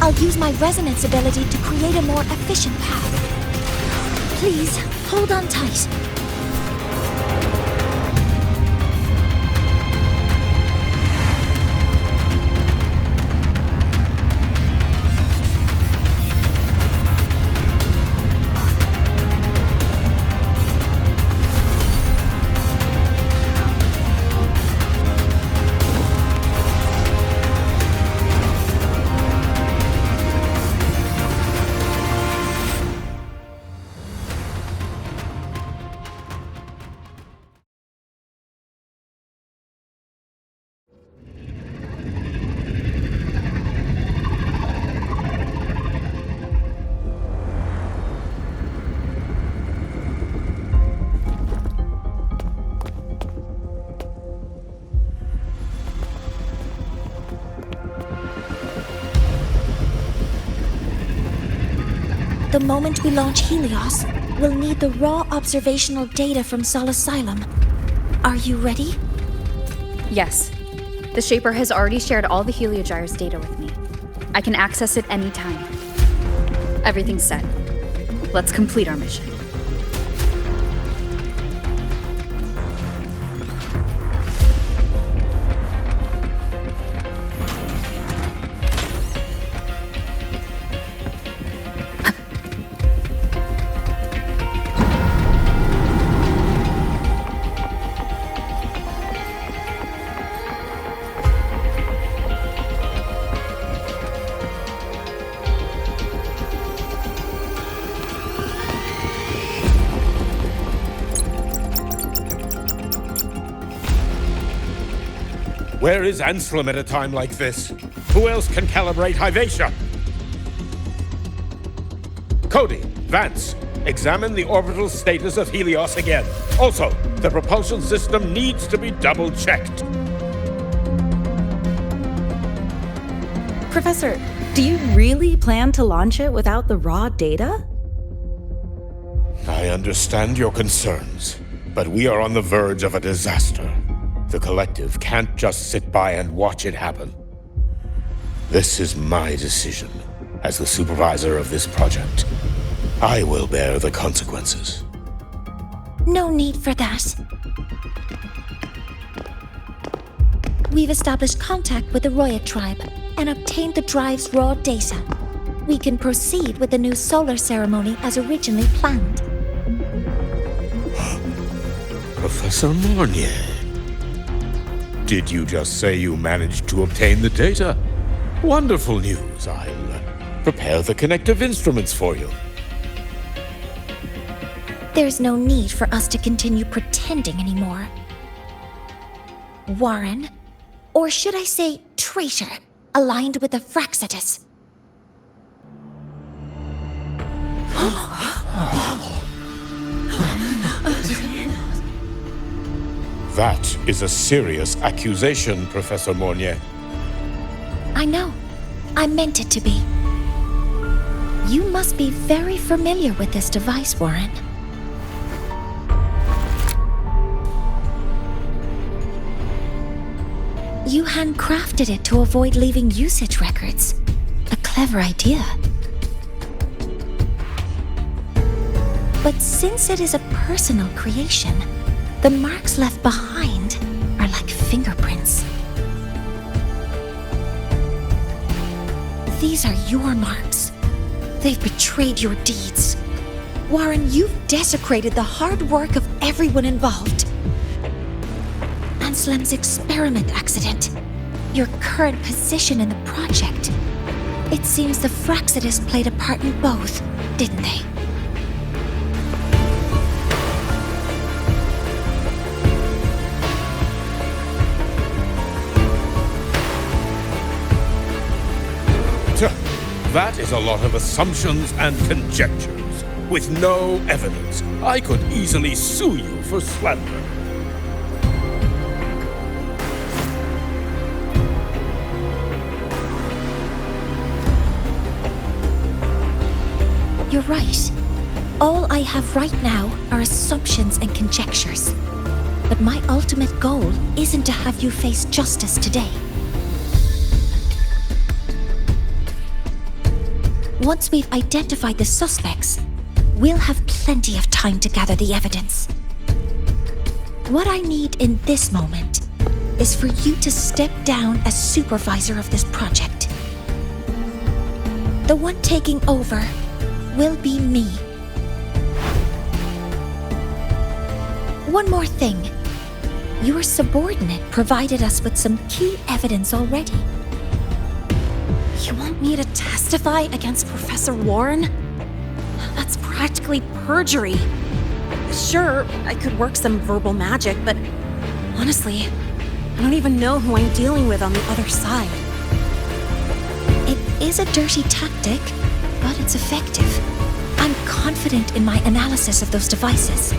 I'll use my resonance ability to create a more efficient path. Please, hold on tight. The moment we launch Helios, we'll need the raw observational data from Sol Asylum. Are you ready? Yes. The Shaper has already shared all the heliogyre's data with me. I can access it anytime. Everything's set. Let's complete our mission. Where is Anselm at a time like this? Who else can calibrate Hyvatia? Cody, Vance, examine the orbital status of Helios again. Also, the propulsion system needs to be double-checked. Professor, do you really plan to launch it without the raw data? I understand your concerns, but we are on the verge of a disaster. The Collective can't just sit by and watch it happen. This is my decision. As the supervisor of this project, I will bear the consequences. No need for that. We've established contact with the Roya tribe and obtained the drive's raw data. We can proceed with the new solar ceremony as originally planned. Professor Mornier. Did you just say you managed to obtain the data? Wonderful news. I'll prepare the connective instruments for you. There's no need for us to continue pretending anymore. Warren, or should I say traitor, aligned with the Fraxidus. That is a serious accusation, Professor Mornier. I know. I meant it to be. You must be very familiar with this device, Warren. You handcrafted it to avoid leaving usage records. A clever idea. But since it is a personal creation, the marks left behind are like fingerprints. These are your marks. They've betrayed your deeds. Warren, you've desecrated the hard work of everyone involved. Anslem's experiment accident, your current position in the project. It seems the Fraxidus played a part in both, didn't they? That is a lot of assumptions and conjectures, with no evidence. I could easily sue you for slander. You're right. All I have right now are assumptions and conjectures. But my ultimate goal isn't to have you face justice today. Once we've identified the suspects, we'll have plenty of time to gather the evidence. What I need in this moment is for you to step down as supervisor of this project. The one taking over will be me. One more thing. Your subordinate provided us with some key evidence already. You want me to testify against Professor Warren? That's practically perjury. Sure, I could work some verbal magic, but honestly, I don't even know who I'm dealing with on the other side. It is a dirty tactic, but it's effective. I'm confident in my analysis of those devices,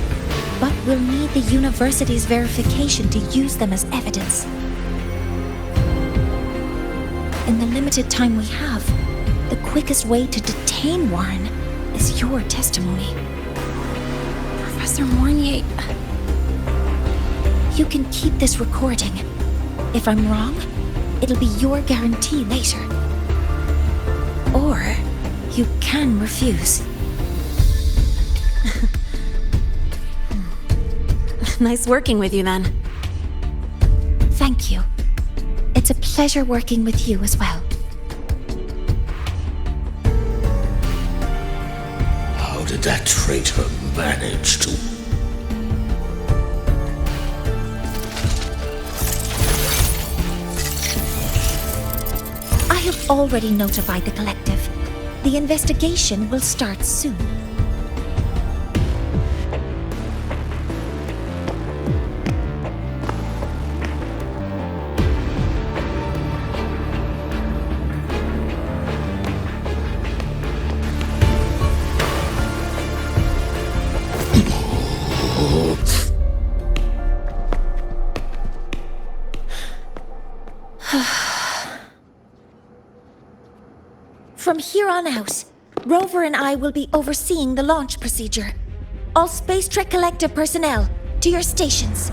but we'll need the university's verification to use them as evidence. In the limited time we have, the quickest way to detain Warren is your testimony. Professor Mornier... You can keep this recording. If I'm wrong, it'll be your guarantee later. Or you can refuse. Nice working with you, then. Thank you. It's a pleasure working with you as well. How did that traitor manage to... I have already notified the collective. The investigation will start soon. From here on out, Rover and I will be overseeing the launch procedure. All Space Trek Collective personnel, to your stations.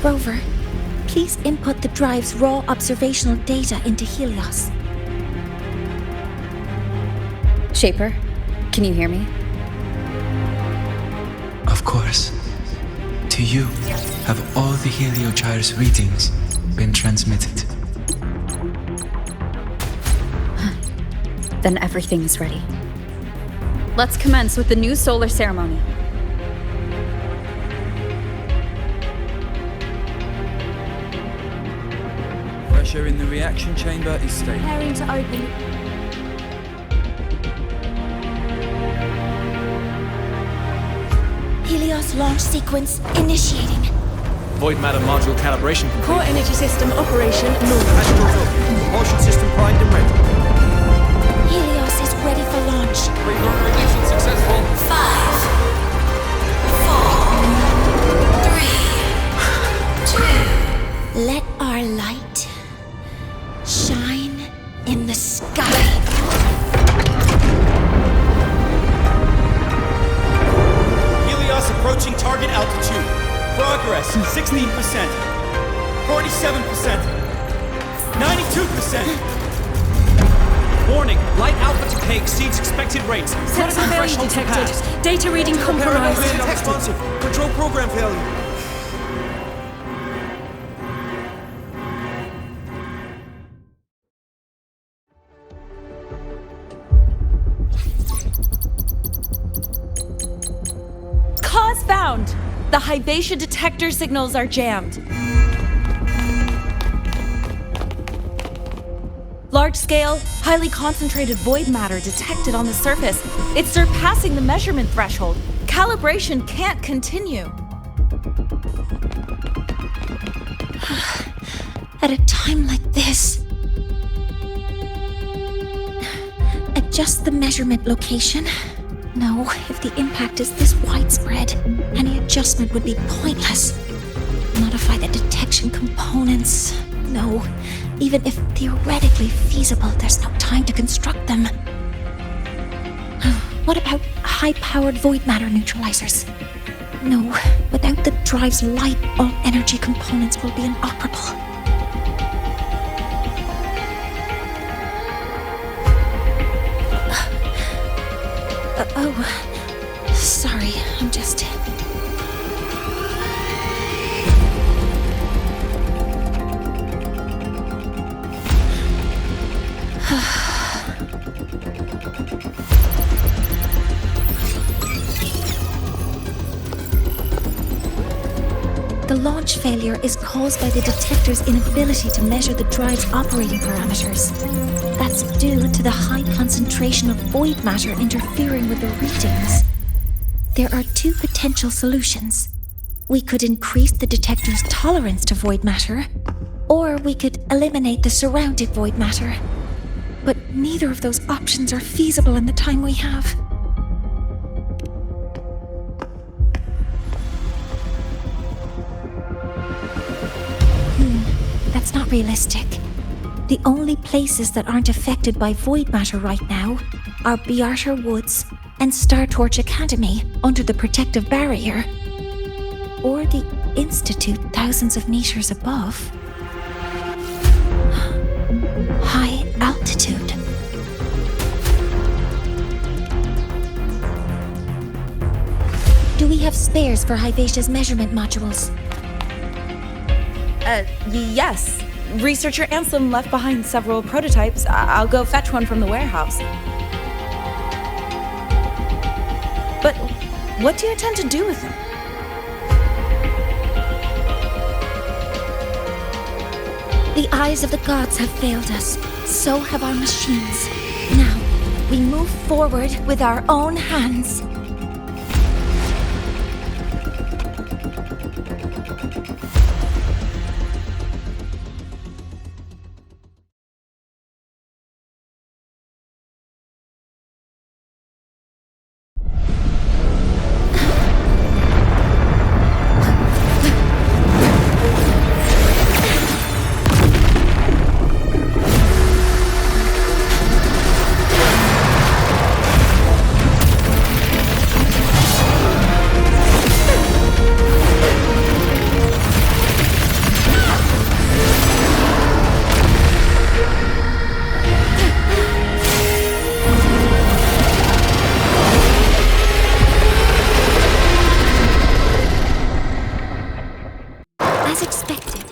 Rover, please input the drive's raw observational data into Helios. Shaper, can you hear me? Of course. To you, have all the heliogyre's readings been transmitted? Then everything is ready. Let's commence with the new solar ceremony. Pressure in the reaction chamber is stable. Preparing to open. Helios launch sequence initiating. Void matter module calibration complete. Core energy system operation normal. Propulsion system primed and ready. Helios is ready for launch. Pre-burner ignition successful. 5, 4, 3, 2. Let our light shine in the sky. Helios approaching target altitude. Progress 16%. 47%. 92%. Warning, light alpha decay exceeds expected rates. Sensor failure detected. Data reading compromised. Responsive. Control program failure. Cause found! The Hyvatia detector signals are jammed. Large-scale, highly concentrated void matter detected on the surface. It's surpassing the measurement threshold. Calibration can't continue. At a time like this, adjust the measurement location. No, if the impact is this widespread, any adjustment would be pointless. Modify the detection components. No, even if theoretically feasible, there's no time to construct them. What about high-powered void matter neutralizers? No, without the drive's light, all energy components will be inoperable. Oh, sorry, I'm just... The launch failure is caused by the detector's inability to measure the drive's operating parameters. That's due to the high concentration of void matter interfering with the readings. There are two potential solutions. We could increase the detector's tolerance to void matter, or we could eliminate the surrounding void matter. But neither of those options are feasible in the time we have. That's not realistic. The only places that aren't affected by void matter right now are Bearter Woods and Star Torch Academy under the protective barrier, or the Institute thousands of meters above. High altitude. Do we have spares for Hyvatia's measurement modules? Yes. Researcher Ansem left behind several prototypes. I'll go fetch one from the warehouse. But what do you intend to do with them? The eyes of the gods have failed us. So have our machines. Now, we move forward with our own hands. As expected.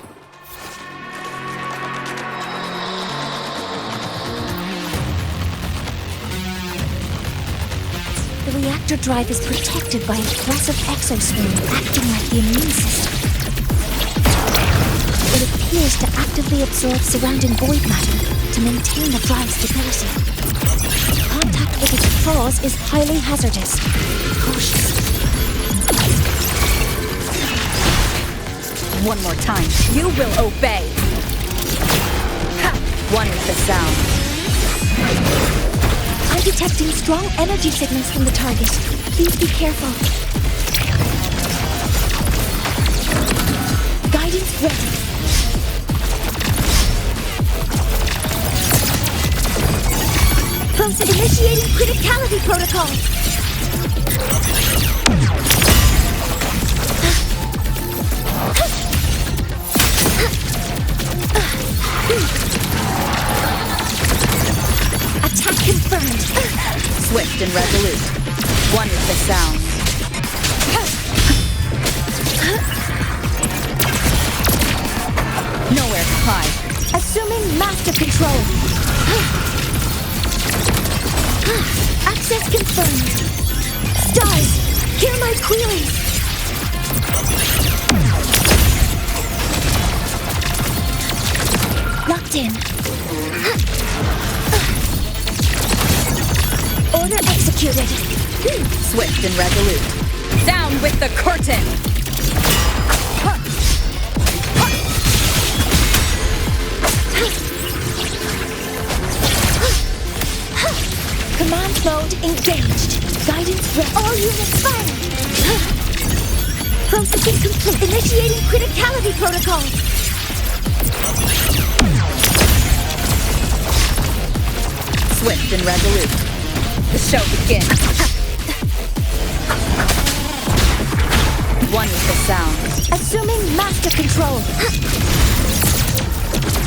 The reactor drive is protected by aggressive exosphere acting like the immune system. It appears to actively absorb surrounding void matter to maintain the drive's stability. Contact with its claws is highly hazardous. Cautious. One more time, you will obey. Ha! One is the sound. detecting strong energy signals from the target. Please be careful. Guidance ready. Process initiating criticality protocol. Attack confirmed. Swift and resolute. One is the sound. Nowhere to hide. Assuming master control. Access confirmed. Stars, hear my queries. Locked in. Order executed. Swift and resolute. Down with the curtain! Command mode engaged. Guidance ready. All units fire. Processing complete. Initiating criticality protocol. Swift and resolute. The show begins. One is the sound. Assuming master control.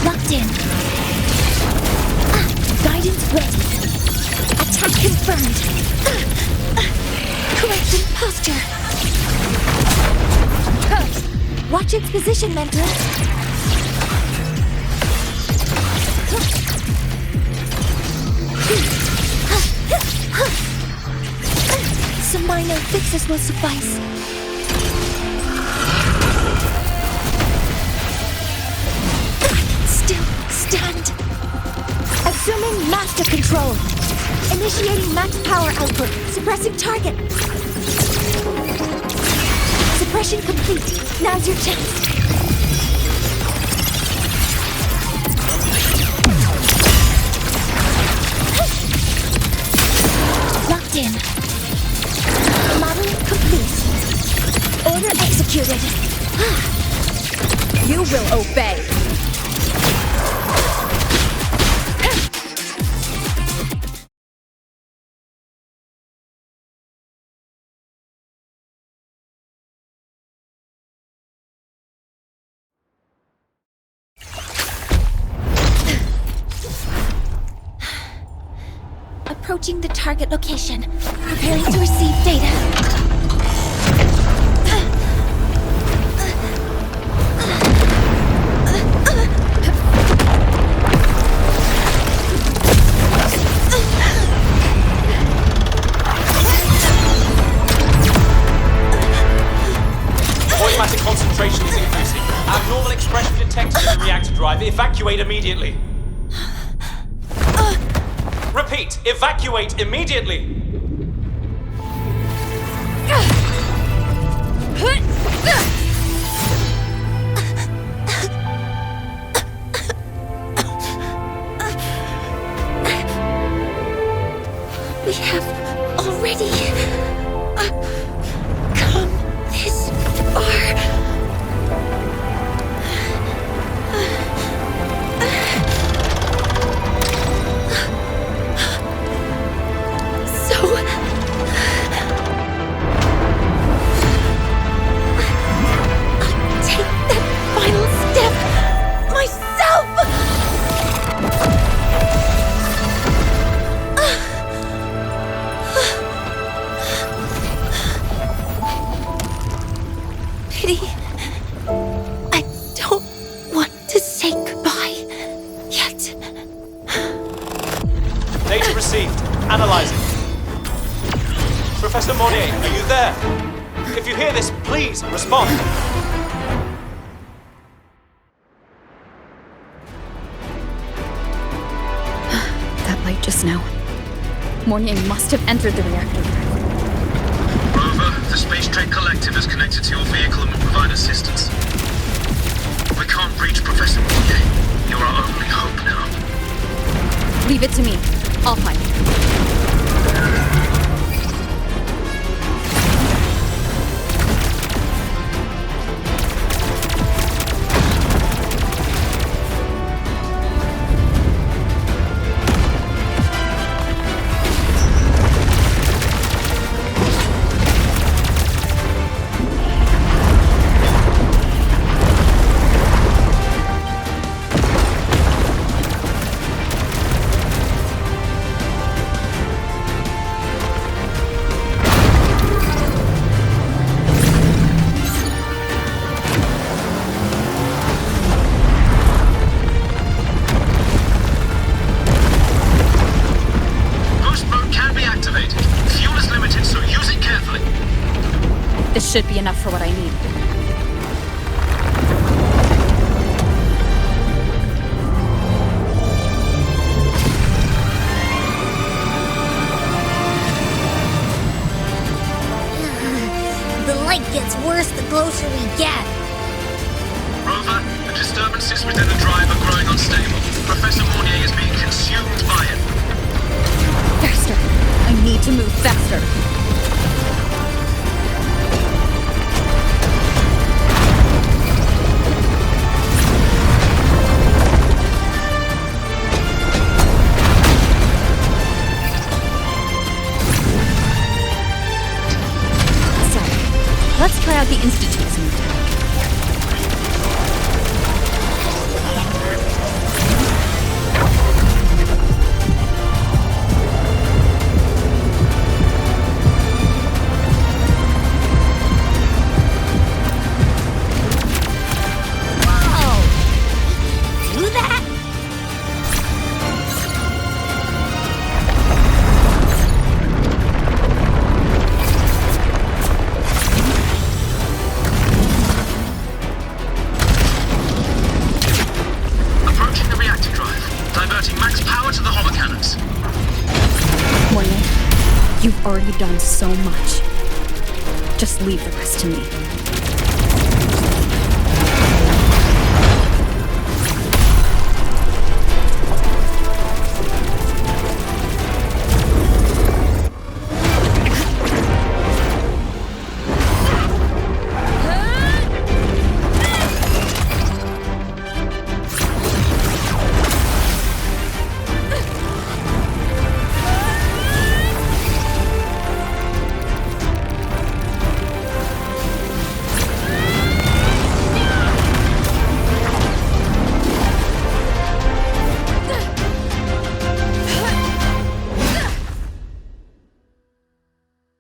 Locked in. Guidance ready. Attack confirmed. Correcting posture. Watch its position, Mentor. Some minor fixes will suffice. Still stand. Assuming master control. Initiating max power output. Suppressing target. Suppression complete. Now's your chance. Locked in. Model complete. Order executed. You will obey. Approaching the target location. Preparing to receive data. Automatic concentration is increasing. Abnormal expression detected in the reactor drive. Evacuate immediately. Repeat, evacuate immediately! We have already come this far. I don't want to say goodbye yet. Data received. Analyzing. Professor Monnier, are you there? If you hear this, please respond. That light just now. Mornier must have entered the reactor. Rover, the Space Trade Collective is connected to your vehicle and will provide assistance. We can't reach Professor Monnier. You're our only hope now. Leave it to me. I'll find him. should be enough for what I need. The light gets worse the closer we get. Rover, the disturbances within the drive are growing unstable. Professor Mornier is being consumed by it. Faster! I need to move faster! So, let's try out the Institute's new tech. You've already done so much. Just leave the rest to me.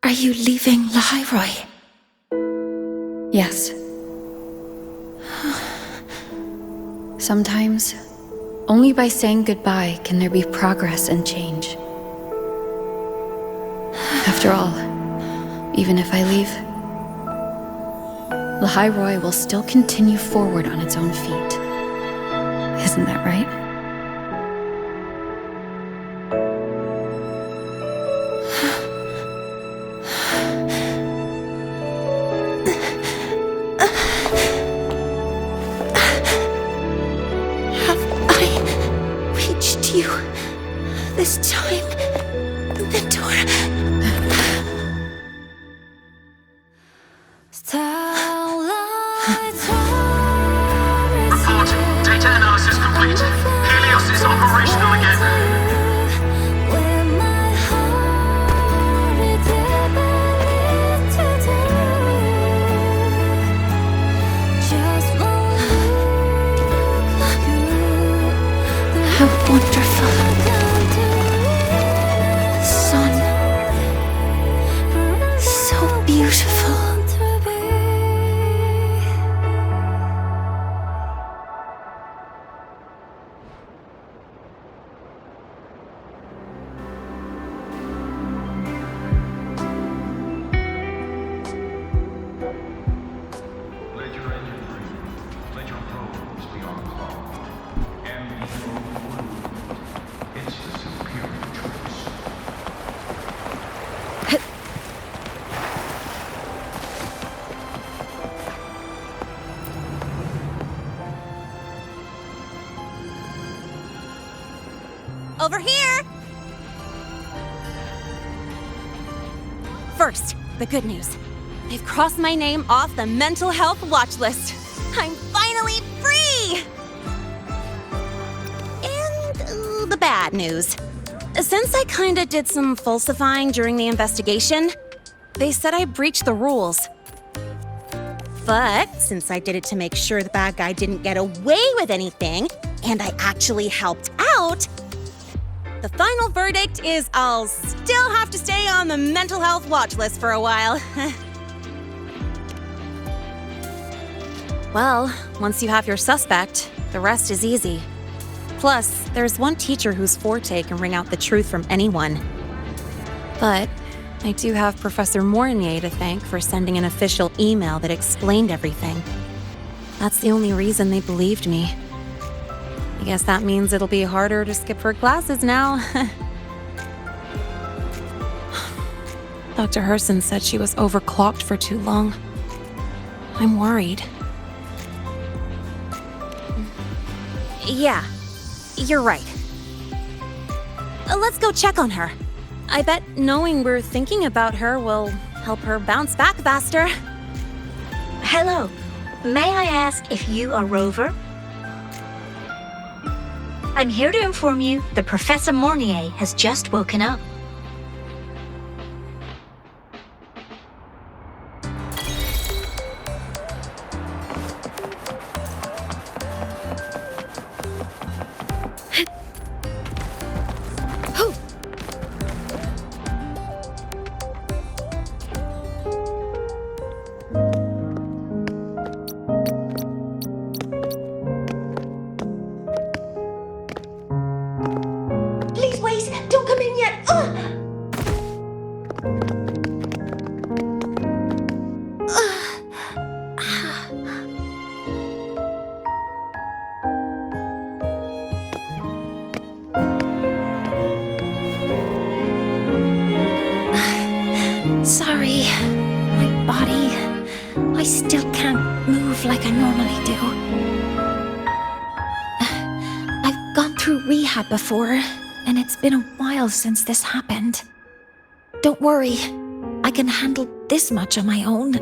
Are you leaving Lahairoi? Yes. Sometimes, only by saying goodbye can there be progress and change. After all, even if I leave, Lahairoi will still continue forward on its own feet. Isn't that right? You this time, Mentor. Report. Data analysis complete. Helios is operational again. How wonderful. Sun. So beautiful. Over here! First, the good news. They've crossed my name off the mental health watch list. I'm finally free! And the bad news. Since I kinda did some falsifying during the investigation, they said I breached the rules. But since I did it to make sure the bad guy didn't get away with anything, and I actually helped out, the final verdict is I'll still have to stay on the mental health watch list for a while. Well, once you have your suspect, the rest is easy. Plus, there's one teacher whose forte can wring out the truth from anyone. But I do have Professor Mornier to thank for sending an official email that explained everything. That's the only reason they believed me. I guess that means it'll be harder to skip her classes now. Dr. Herson said she was overclocked for too long. I'm worried. Yeah, you're right. Let's go check on her. I bet knowing we're thinking about her will help her bounce back faster. Hello. May I ask if you are Rover? I'm here to inform you that Professor Mornier has just woken up. Please wait! Don't come in yet! Sorry, my body. I still can't move like I normally do. I've gone through rehab before, and it's been a while since this happened. Don't worry, I can handle this much on my own.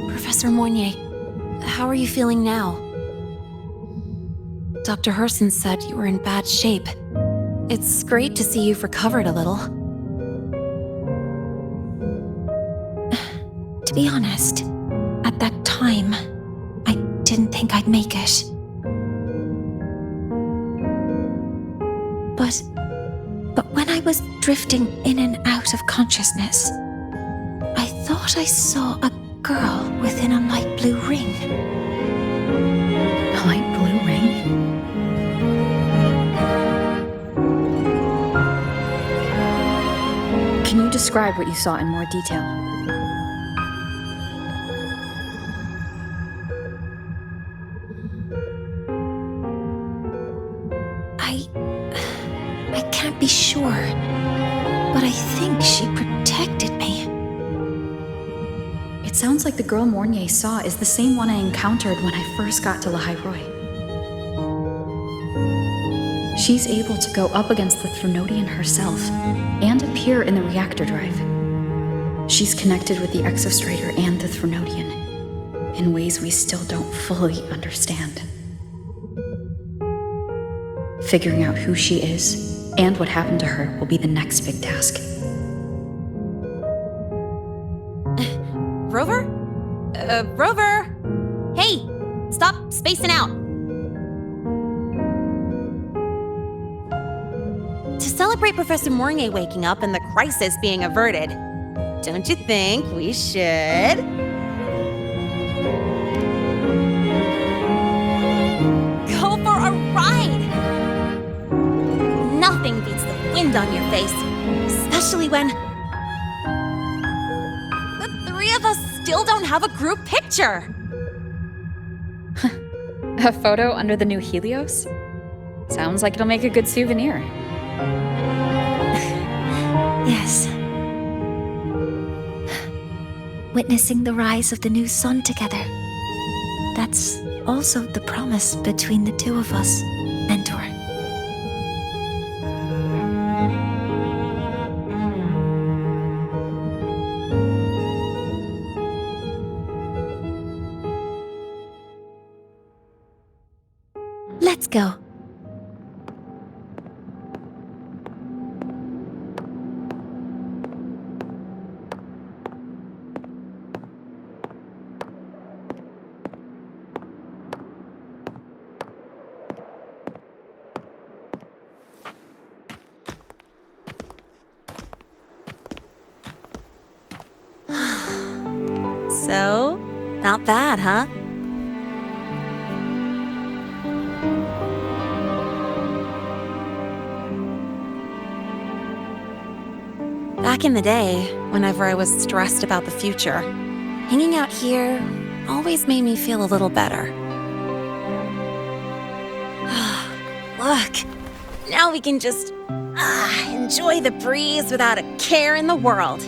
Professor Mornier, how are you feeling now? Dr. Herson said you were in bad shape. It's great to see you've recovered a little. To be honest, at that time, I didn't think I'd make it. But when I was drifting in and out of consciousness, I thought I saw a girl within a light blue ring. A light blue ring? Can you describe what you saw in more detail? I can't be sure, but I think she protected me. It sounds like the girl Mornier saw is the same one I encountered when I first got to Lahairoi. She's able to go up against the Threnodian herself and appear in the reactor drive. She's connected with the Exostrator and the Threnodian in ways we still don't fully understand. Figuring out who she is and what happened to her will be the next big task. Rover? Rover! Hey! Stop spacing out! To celebrate Professor Mornier waking up and the crisis being averted, don't you think we should? Go for a ride! Nothing beats the wind on your face, especially when the three of us still don't have a group picture. A photo under the new Helios? Sounds like it'll make a good souvenir. Yes. Witnessing the rise of the new sun together. That's also the promise between the two of us, Mentor. Let's go. So, not bad, huh? Back in the day, whenever I was stressed about the future, hanging out here always made me feel a little better. Look, now we can just enjoy the breeze without a care in the world.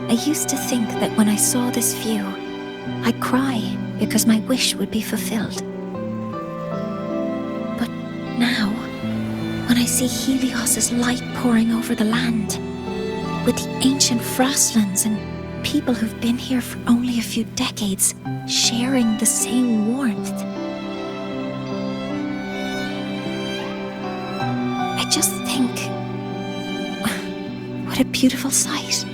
I used to think that when I saw this view, I'd cry because my wish would be fulfilled. But now, when I see Helios's light pouring over the land, with the ancient frostlands and people who've been here for only a few decades sharing the same warmth, I just think, what a beautiful sight.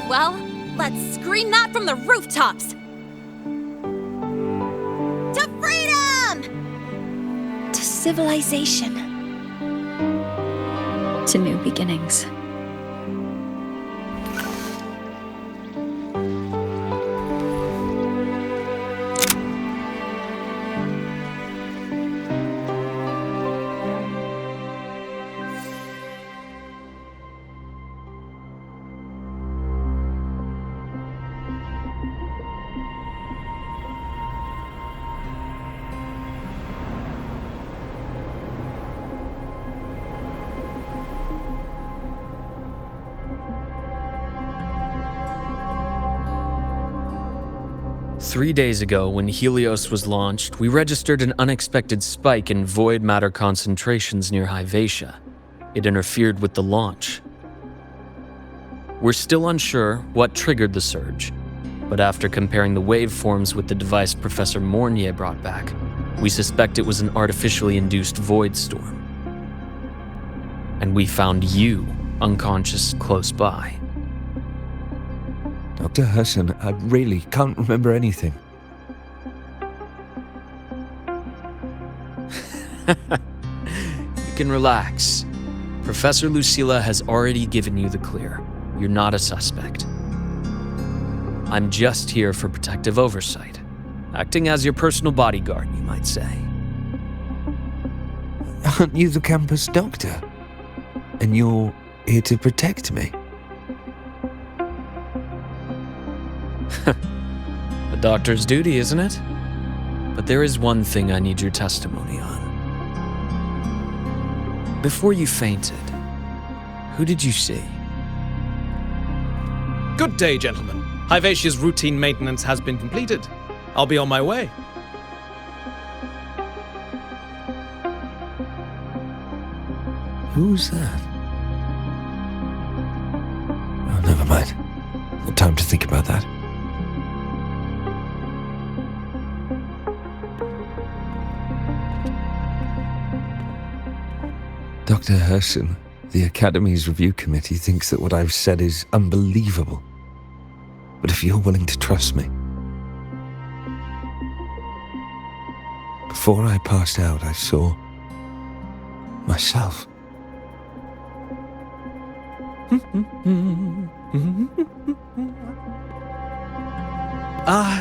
Well, let's scream that from the rooftops! To freedom! To civilization. To new beginnings. Three days ago, when Helios was launched, we registered an unexpected spike in void matter concentrations near Hyvatia. It interfered with the launch. We're still unsure what triggered the surge, but after comparing the waveforms with the device Professor Mornier brought back, we suspect it was an artificially induced void storm. And we found you unconscious close by. Dr. Herson, I really can't remember anything. You can relax. Professor Lucilla has already given you the clear. You're not a suspect. I'm just here for protective oversight, acting as your personal bodyguard, you might say. Aren't you the campus doctor? And you're here to protect me? A doctor's duty, isn't it? But there is one thing I need your testimony on. Before you fainted, who did you see? Good day, gentlemen. Hyvatia's routine maintenance has been completed. I'll be on my way. Who's that? Oh, never mind. No time to think about that. Dr. Herson, the Academy's review committee thinks that what I've said is unbelievable. But if you're willing to trust me... Before I passed out, I saw... myself.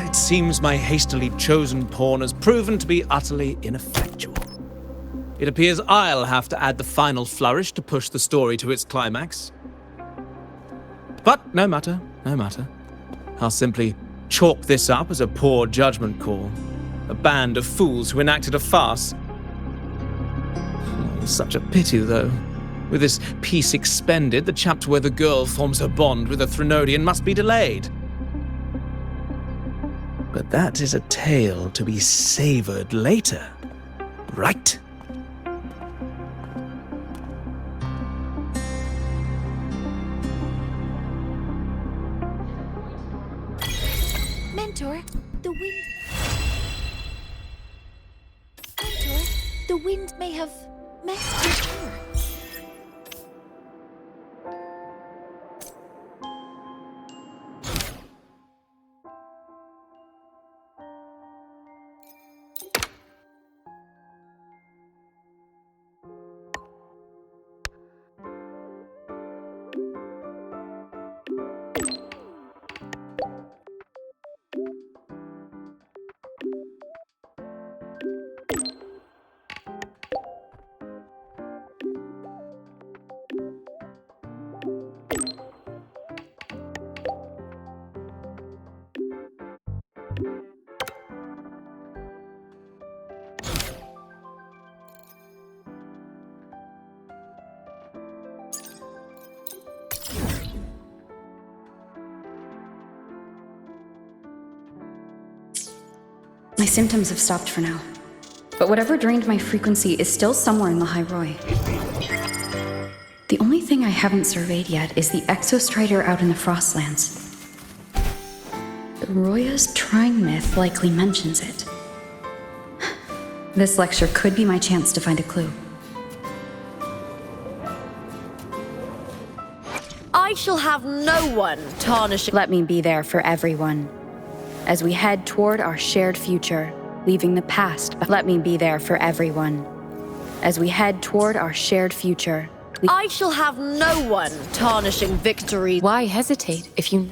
It seems my hastily chosen pawn has proven to be utterly ineffectual. It appears I'll have to add the final flourish to push the story to its climax. But no matter, no matter. I'll simply chalk this up as a poor judgment call. A band of fools who enacted a farce. Such a pity, though. With this piece expended, the chapter where the girl forms her bond with a Threnodian must be delayed. But that is a tale to be savored later, right? Mentor, the wind... Mentor, the wind may have messed your hair. My symptoms have stopped for now. But whatever drained my frequency is still somewhere in the High Roy. The only thing I haven't surveyed yet is the Exostrider out in the Frostlands. The Roya's Trine myth likely mentions it. This lecture could be my chance to find a clue. I shall have no one tarnishing. Let me be there for everyone. As we head toward our shared future, leaving the past. Let me be there for everyone. As we head toward our shared future. I shall have no one tarnishing victory. Why hesitate if you...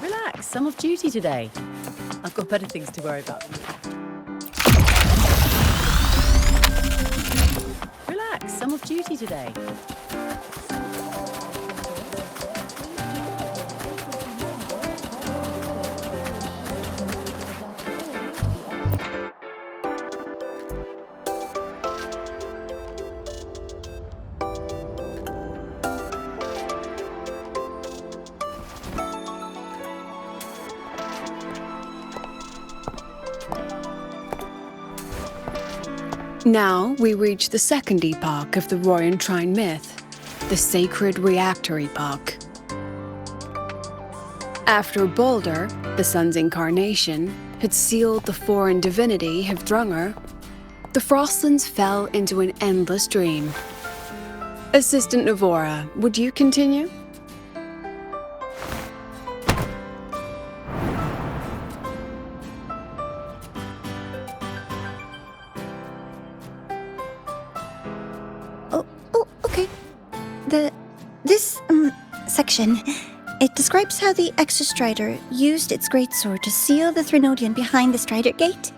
Relax, I'm off duty today. I've got better things to worry about. Relax, I'm off duty today. Now we reach the second epoch of the Royan Trine myth, the Sacred Reactor Epoch. After Baldur, the sun's incarnation, had sealed the foreign divinity Hivdrungr, the Frostlands fell into an endless dream. Assistant Navora, would you continue? This section, it describes how the Exostrider used its greatsword to seal the Threnodian behind the Strider Gate.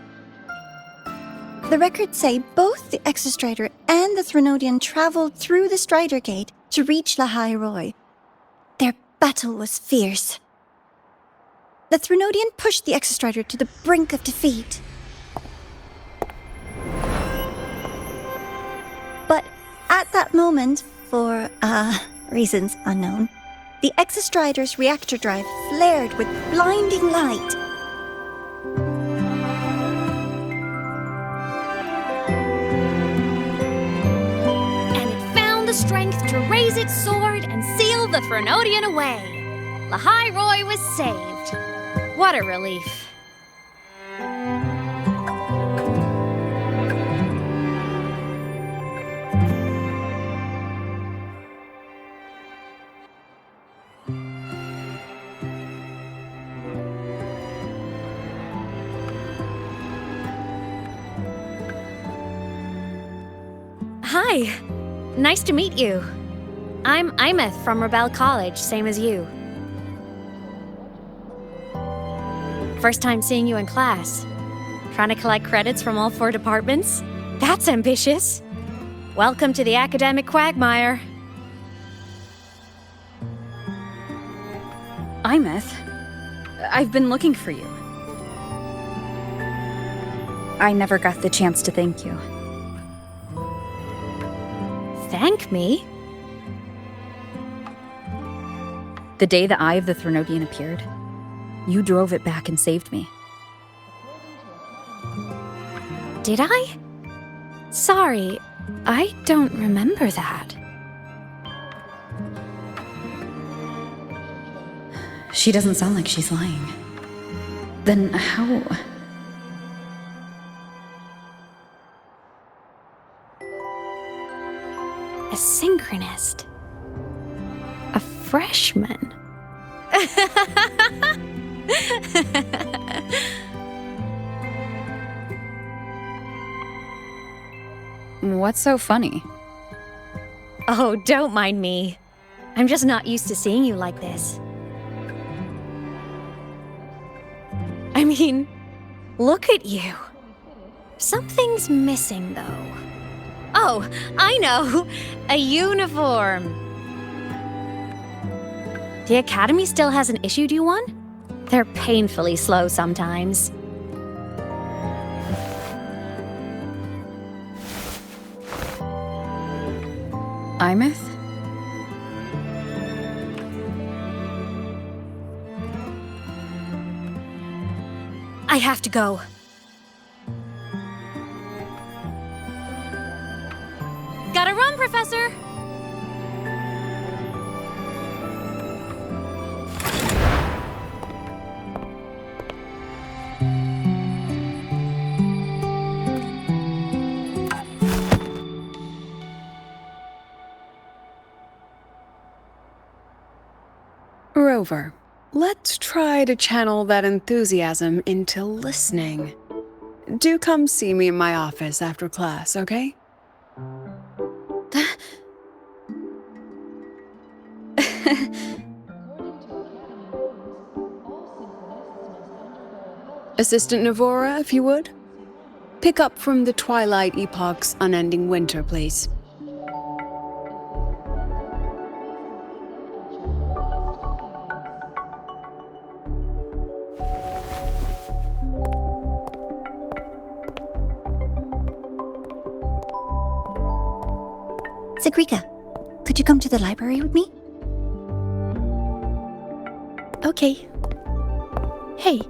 The records say both the Exostrider and the Threnodian traveled through the Strider Gate to reach La High Roy. Their battle was fierce. The Threnodian pushed the Exostrider to the brink of defeat. But at that moment, for, reasons unknown, the Exostrider's reactor drive flared with blinding light. And it found the strength to raise its sword and seal the Threnodian away. La High Roy was saved. What a relief. Hi. Nice to meet you. I'm Imeth from Rebel College, same as you. First time seeing you in class. Trying to collect credits from all 4 departments? That's ambitious. Welcome to the academic quagmire. Imeth, I've been looking for you. I never got the chance to thank you. Thank me? The day the Eye of the Threnodian appeared, you drove it back and saved me. Did I? Sorry, I don't remember that. She doesn't sound like she's lying. Then how... A synchronist. A freshman. What's so funny? Oh, don't mind me. I'm just not used to seeing you like this. I mean, look at you. Something's missing, though. Oh, I know! A uniform! The Academy still hasn't issued you one? They're painfully slow sometimes. Imeth? I have to go. Gotta run, Professor! Rover, let's try to channel that enthusiasm into listening. Do come see me in my office after class, okay? Assistant Navora, if you would. Pick up from the Twilight Epoch's Unending Winter, please. Sagrika, could you come to the library with me? Okay. Hey,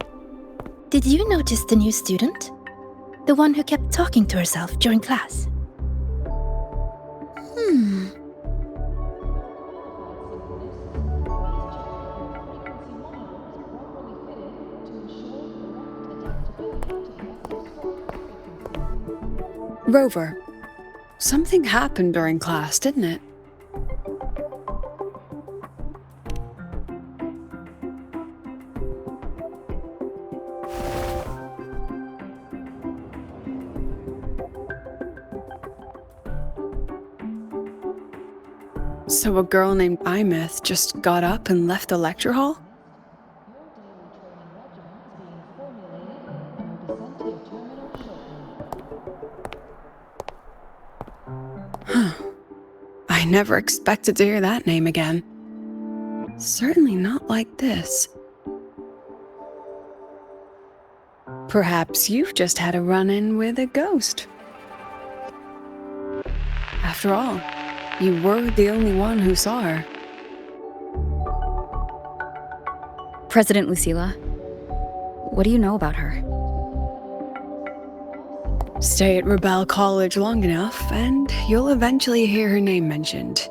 did you notice the new student? The one who kept talking to herself during class? Rover, something happened during class, didn't it? So a girl named Imith just got up and left the lecture hall? I never expected to hear that name again. Certainly not like this. Perhaps you've just had a run-in with a ghost. After all, you were the only one who saw her. President Lucilla, what do you know about her? Stay at Rebel College long enough, and you'll eventually hear her name mentioned.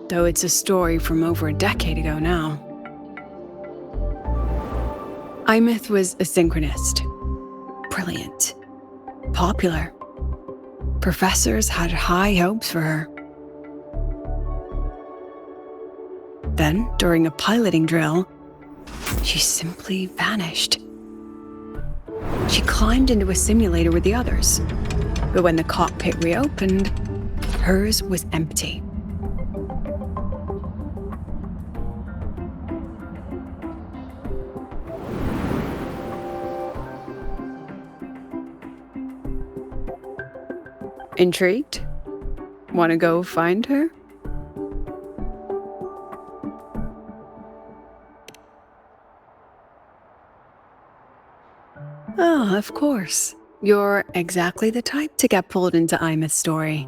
Though it's a story from over a decade ago now. Imith was a synchronist. Brilliant. Popular. Professors had high hopes for her. Then, during a piloting drill, she simply vanished. She climbed into a simulator with the others, but when the cockpit reopened, hers was empty. Intrigued? Want to go find her? Oh, of course. You're exactly the type to get pulled into Imith's story.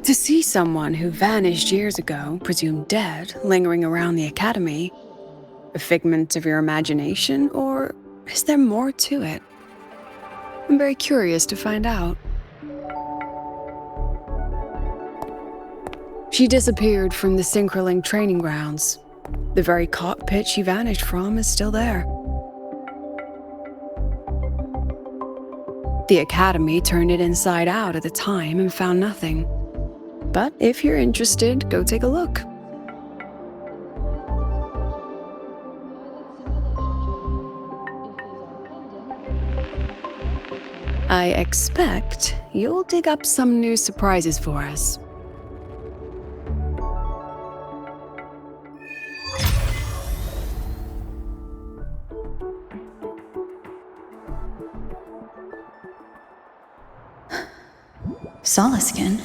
To see someone who vanished years ago, presumed dead, lingering around the academy, a figment of your imagination, or is there more to it? I'm very curious to find out. She disappeared from the Synchroling training grounds. The very cockpit she vanished from is still there. The Academy turned it inside out at the time and found nothing. But if you're interested, go take a look. I expect you'll dig up some new surprises for us. Soliskin?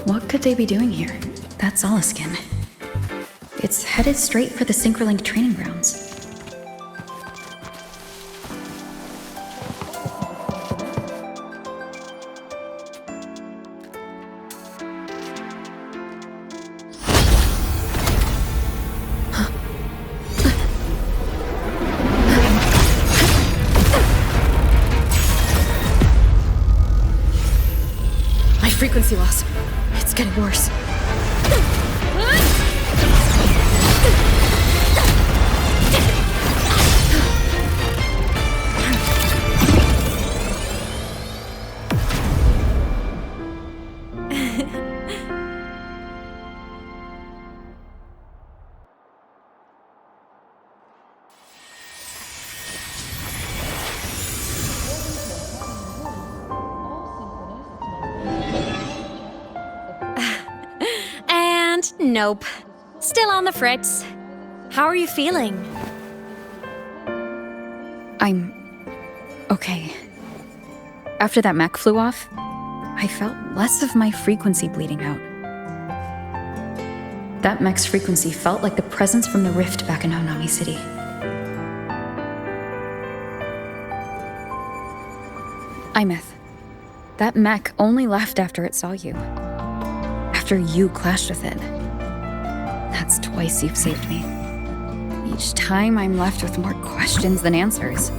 What could they be doing here? That Soliskin. It's headed straight for the Synchroling training grounds. frequency loss. It's getting worse. Nope. Still on the fritz. How are you feeling? I'm okay. After that mech flew off, I felt less of my frequency bleeding out. That mech's frequency felt like the presence from the rift back in Honami City. Imeth, that mech only left after it saw you. After you clashed with it. That's twice you've saved me. Each time I'm left with more questions than answers.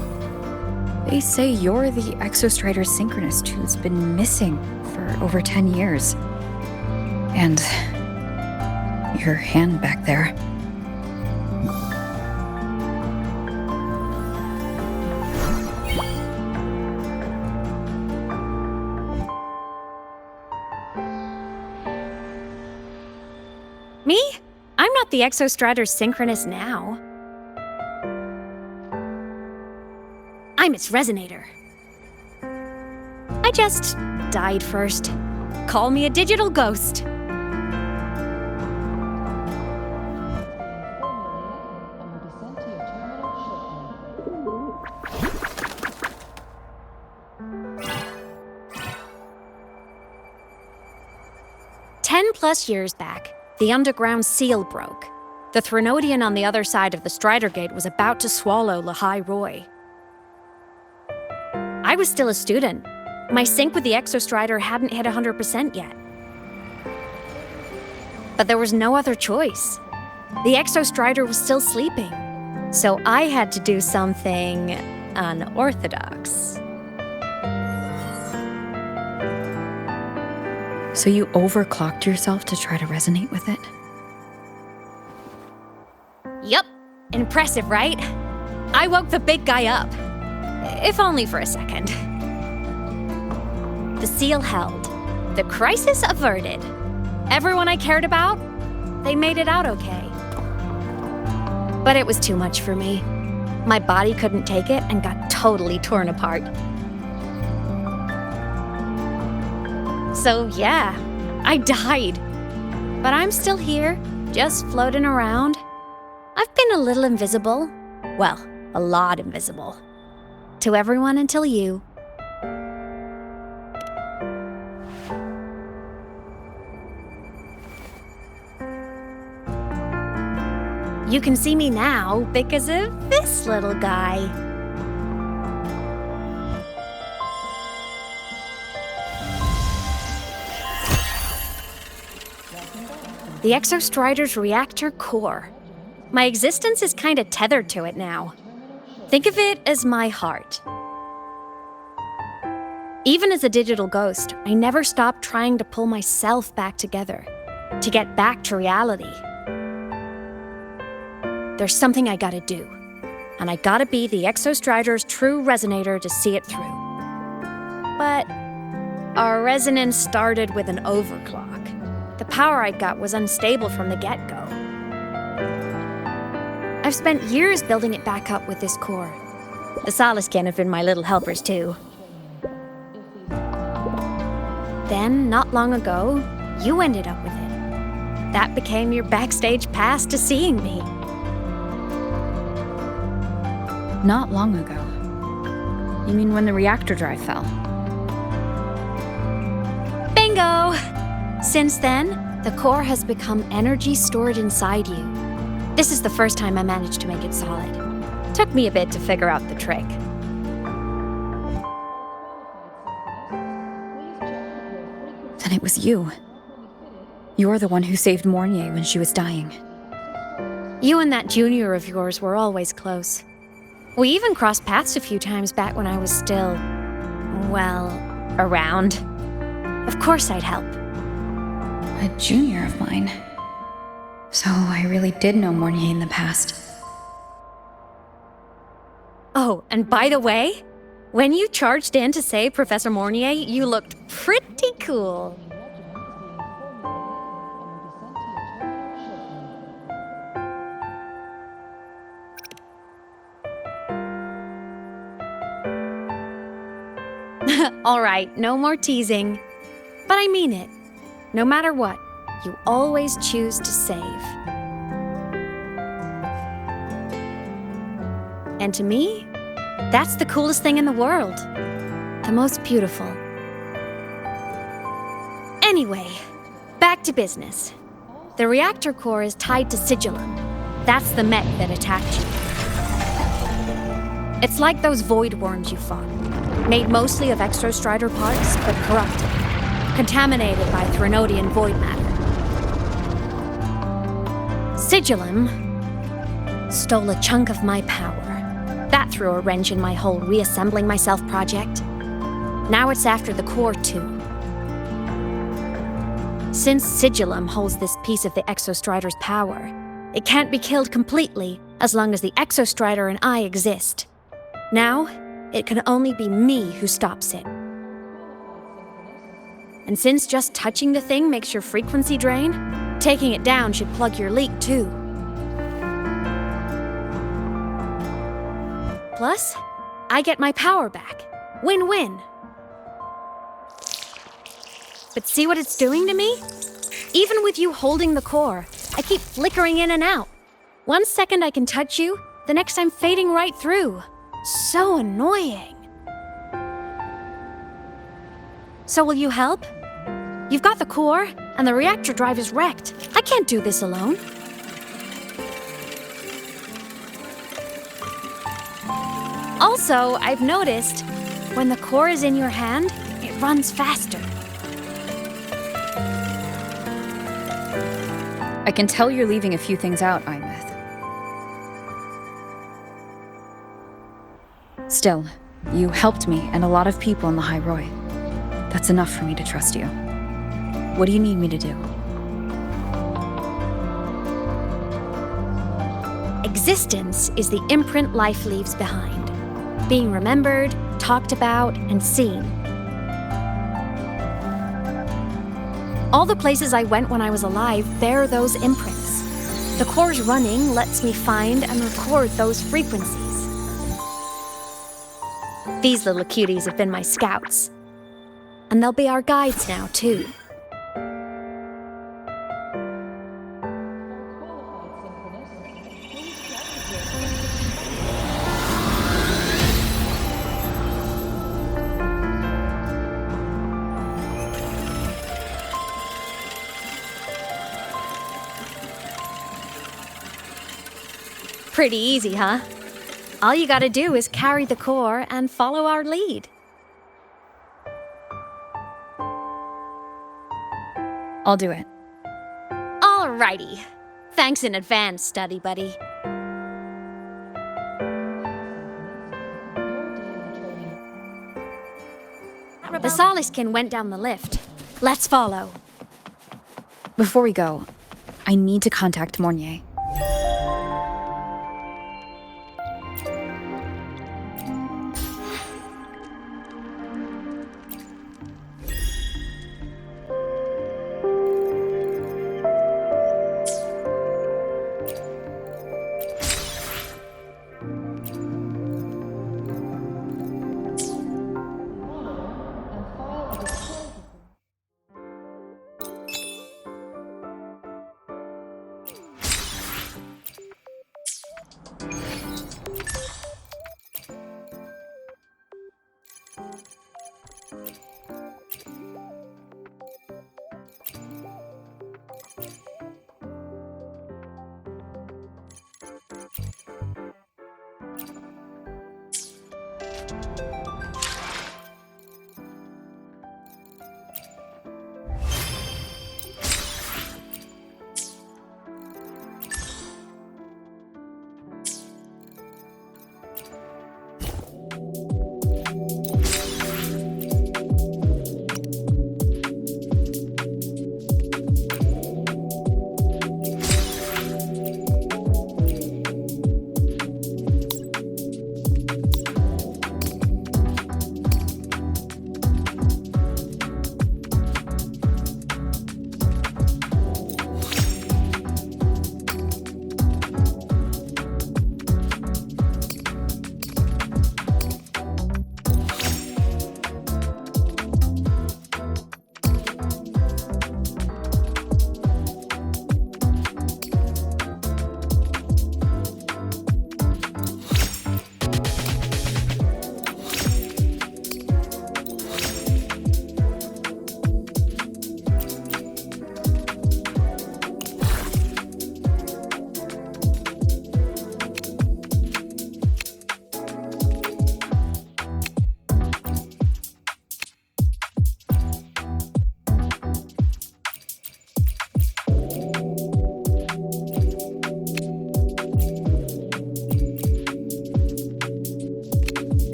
They say you're the Exostrider Synchronist who's been missing for over 10 years. And your hand back there. Me? I'm not the Exostrider Synchronist now. I'm its Resonator. I just died first. Call me a digital ghost. +10 years back, the underground seal broke. The Threnodian on the other side of the Strider Gate was about to swallow Lahai Roy. I was still a student. My sync with the Exostrider hadn't hit 100% yet. But there was no other choice. The Exostrider was still sleeping. So I had to do something unorthodox. So you overclocked yourself to try to resonate with it? Yup. Impressive, right? I woke the big guy up. If only for a second. The seal held. The crisis averted. Everyone I cared about, they made it out okay. But it was too much for me. My body couldn't take it and got totally torn apart. So yeah, I died. But I'm still here, just floating around. I've been a little invisible. Well, a lot invisible. To everyone until you. You can see me now because of this little guy. The Exostrider's reactor core. My existence is kinda tethered to it now. Think of it as my heart. Even as a digital ghost, I never stopped trying to pull myself back together, to get back to reality. There's something I gotta do, and I gotta be the Exostrider's true resonator to see it through. But our resonance started with an overclock. The power I got was unstable from the get-go. I've spent years building it back up with this core. The Soliskin have been my little helpers too. Then, not long ago, you ended up with it. That became your backstage pass to seeing me. Not long ago. You mean when the reactor drive fell? Bingo! Since then, the core has become energy stored inside you. This is the first time I managed to make it solid. Took me a bit to figure out the trick. Then it was you. You're the one who saved Mornier when she was dying. You and that junior of yours were always close. We even crossed paths a few times back when I was still, well, around. Of Of course I'd help. A junior of mine. So I really did know Mornier in the past. Oh, and by the way, when you charged in to save Professor Mornier, you looked pretty cool. All right, no more teasing. But I mean it. No matter what, you always choose to save. And to me, that's the coolest thing in the world. The most beautiful. Anyway, back to business. The reactor core is tied to Sigillum. That's the mech that attacked you. It's like those void worms you fought. Made mostly of Exostrider parts, but corrupted. Contaminated by Threnodian void matter. Sigillum stole a chunk of my power. That threw a wrench in my whole reassembling myself project. Now it's after the core too. Since Sigillum holds this piece of the Exostrider's power, it can't be killed completely as long as the Exostrider and I exist. Now, it can only be me who stops it. And since just touching the thing makes your frequency drain, taking it down should plug your leak too. Plus, I get my power back. Win-win. But see what it's doing to me? Even with you holding the core, I keep flickering in and out. 1 second I can touch you, the next I'm fading right through. So annoying. So will you help? You've got the core, and the reactor drive is wrecked. I can't do this alone. Also, I've noticed, when the core is in your hand, it runs faster. I can tell you're leaving a few things out, Imeth. Still, you helped me and a lot of people in the High Roy. That's enough for me to trust you. What do you need me to do? Existence is the imprint life leaves behind. Being remembered, talked about, and seen. All the places I went when I was alive bear those imprints. The core's running lets me find and record those frequencies. These little cuties have been my scouts. And they'll be our guides now, too. Pretty easy, huh? All you gotta do is carry the core and follow our lead. I'll do it. Alrighty. Thanks in advance, study buddy. The Soliskin went down the lift. Let's follow. Before we go, I need to contact Mornier.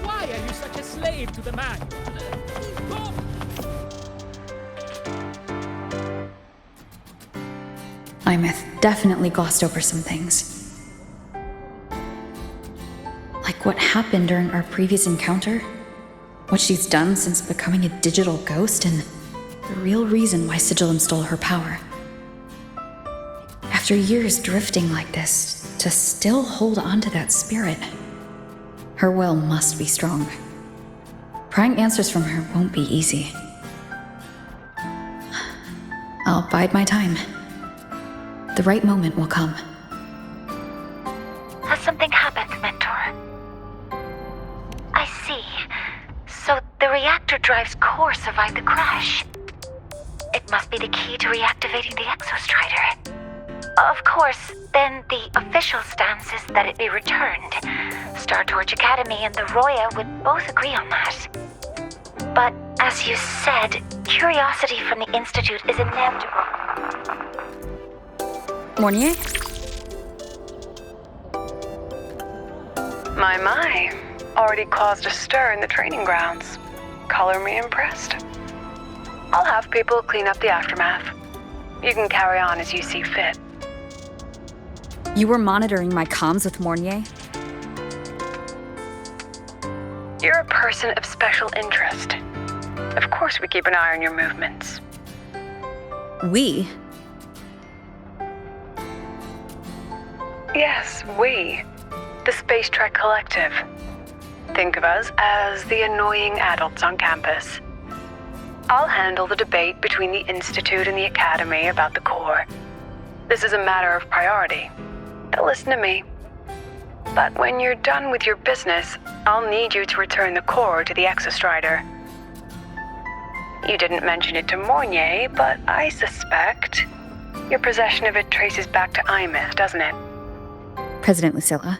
Why are you such a slave to the man? Imeth definitely glossed over some things. Like what happened during our previous encounter, what she's done since becoming a digital ghost, and the real reason why Sigillum stole her power. After years drifting like this, to still hold on to that spirit, her will must be strong. Prying answers from her won't be easy. I'll bide my time. The right moment will come. Has something happened, Mentor? I see. So the reactor drive's core survived the crash. It must be the key to reactivating the Exostrider. Of course, then the official stance is that it be returned. Star Torch Academy and the Roya would both agree on that. But as you said, curiosity from the Institute is inevitable. Mornier? My. Already caused a stir in the training grounds. Color me impressed. I'll have people clean up the aftermath. You can carry on as you see fit. You were monitoring my comms with Mornier? You're a person of special interest. Of course we keep an eye on your movements. We? Yes, we. The Space Trek Collective. Think of us as the annoying adults on campus. I'll handle the debate between the Institute and the Academy about the core. This is a matter of priority. They'll listen to me. But when you're done with your business, I'll need you to return the core to the Exostrider. You didn't mention it to Mornier, but I suspect your possession of it traces back to Imeth, doesn't it? President Lucilla,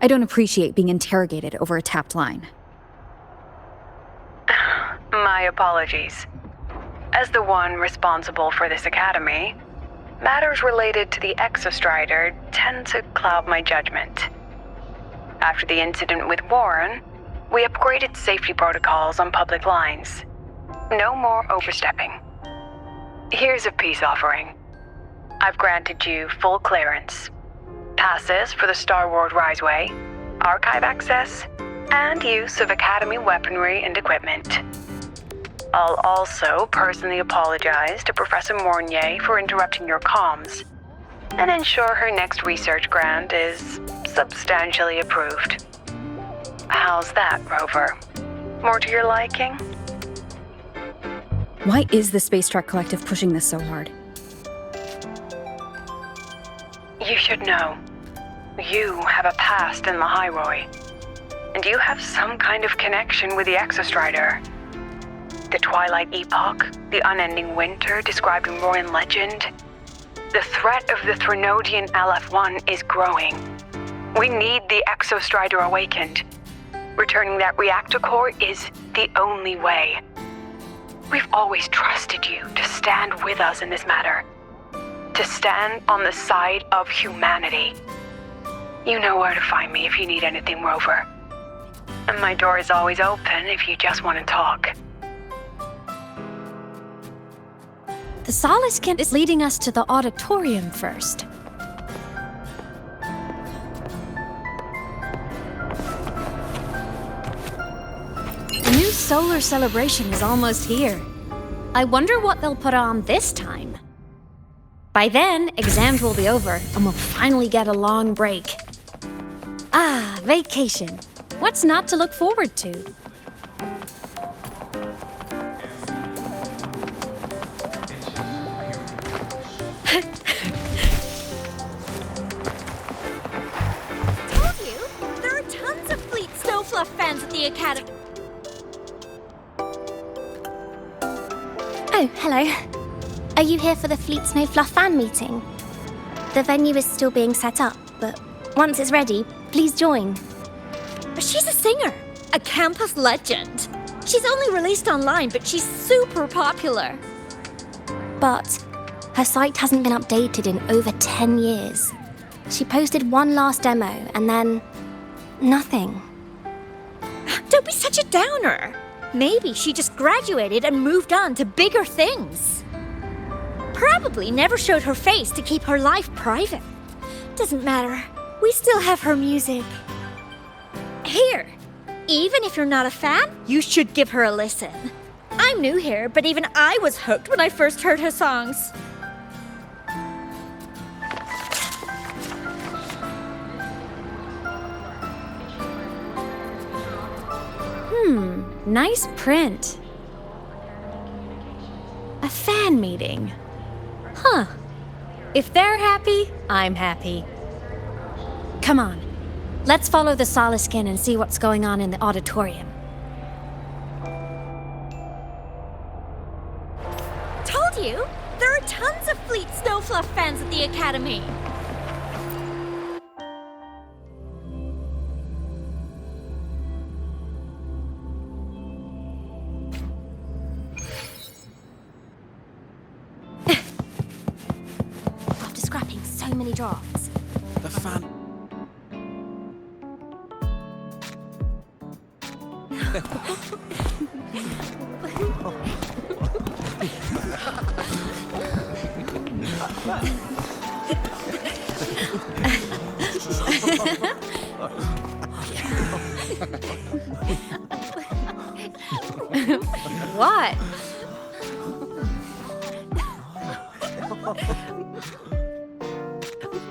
I don't appreciate being interrogated over a tapped line. My apologies. As the one responsible for this academy, matters related to the Exostrider tend to cloud my judgment. After the incident with Warren, we upgraded safety protocols on public lines. No more overstepping. Here's a peace offering. I've granted you full clearance. Passes for the Star Ward Riseway, archive access, and use of Academy weaponry and equipment. I'll also personally apologize to Professor Mornier for interrupting your comms, and ensure her next research grant is substantially approved. How's that, Rover? More to your liking? Why is the Space Trek Collective pushing this so hard? You should know. You have a past in the Hyroi, and you have some kind of connection with the Exostrider. The Twilight Epoch, the unending winter described in Royan legend. The threat of the Threnodian LF-1 is growing. We need the Exostrider awakened. Returning that reactor core is the only way. We've always trusted you to stand with us in this matter. To stand on the side of humanity. You know where to find me if you need anything, Rover. And my door is always open if you just want to talk. The Soliskin is leading us to the auditorium first. The new solar celebration is almost here. I wonder what they'll put on this time. By then, exams will be over, and we'll finally get a long break. Ah, vacation. What's not to look forward to? Told you, there are tons of Fleet Snowfluff fans at the Academy. Oh, hello. Are you here for the Fleet Snow Fluff fan meeting? The venue is still being set up, but once it's ready, please join. She's a singer, a campus legend. She's only released online, but she's super popular. But her site hasn't been updated in over 10 years. She posted one last demo and then nothing. Don't be such a downer. Maybe she just graduated and moved on to bigger things. Probably never showed her face to keep her life private. Doesn't matter. We still have her music. Here, even if you're not a fan, you should give her a listen. I'm new here, but even I was hooked when I first heard her songs. Nice print. A fan meeting. Huh. If they're happy, I'm happy. Come on. Let's follow the Soliskin and see what's going on in the auditorium. Told you! There are tons of Fleet Snowfluff fans at the Academy! After scrapping so many drafts. The fan. What?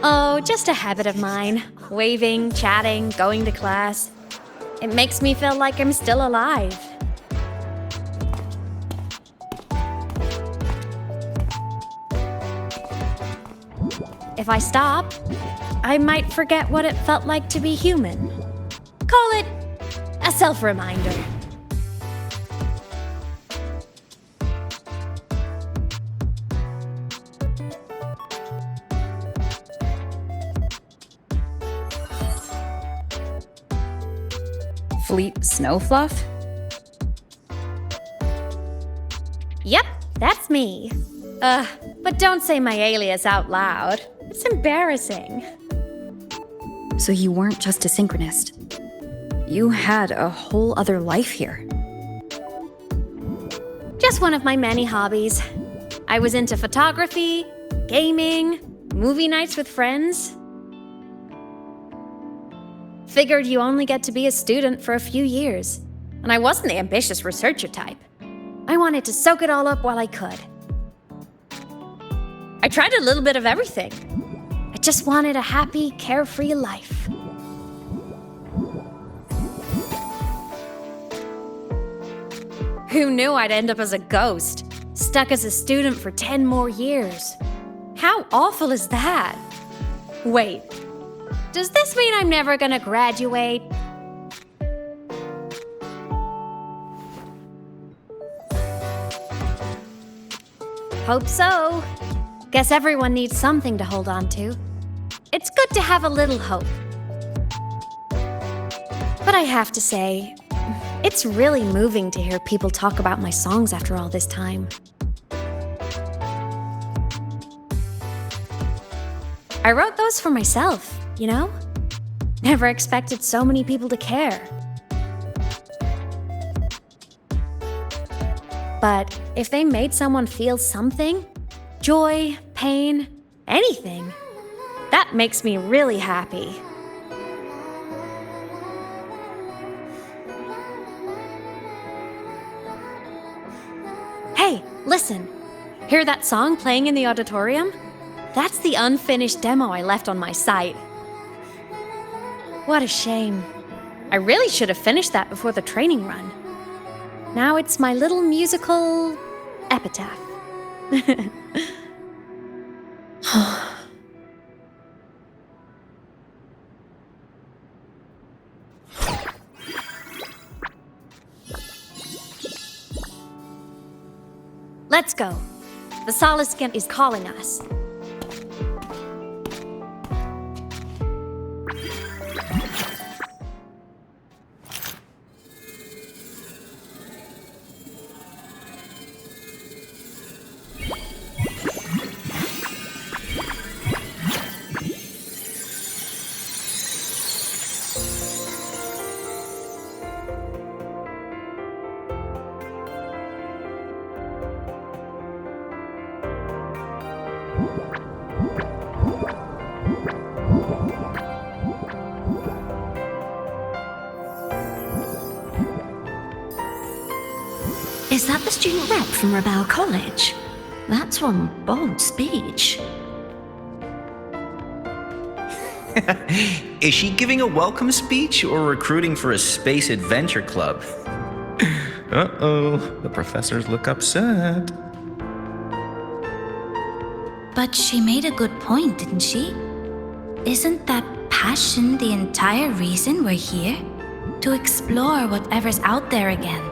Oh, just a habit of mine. Waving, chatting, going to class. It makes me feel like I'm still alive. If I stop, I might forget what it felt like to be human. Call it a self-reminder. Fleet Snowfluff? Yep, that's me. But don't say my alias out loud. It's embarrassing. So you weren't just a synchronist. You had a whole other life here. Just one of my many hobbies. I was into photography, gaming, movie nights with friends. Figured you only get to be a student for a few years. And I wasn't the ambitious researcher type. I wanted to soak it all up while I could. I tried a little bit of everything. I just wanted a happy, carefree life. Who knew I'd end up as a ghost, stuck as a student for 10 more years? How awful is that? Wait, does this mean I'm never gonna graduate? Hope so. Guess everyone needs something to hold on to. It's good to have a little hope. But I have to say, it's really moving to hear people talk about my songs after all this time. I wrote those for myself, you know? Never expected so many people to care. But if they made someone feel something, joy, pain, anything, that makes me really happy. Hey, listen. Hear that song playing in the auditorium? That's the unfinished demo I left on my site. What a shame. I really should have finished that before the training run. Now it's my little musical epitaph. Let's go. The Soliskin is calling us. Is that the student rep from Rebel College? That's one bold speech. Is she giving a welcome speech or recruiting for a space adventure club? Uh-oh, the professors look upset. But she made a good point, didn't she? Isn't that passion the entire reason we're here? To explore whatever's out there again.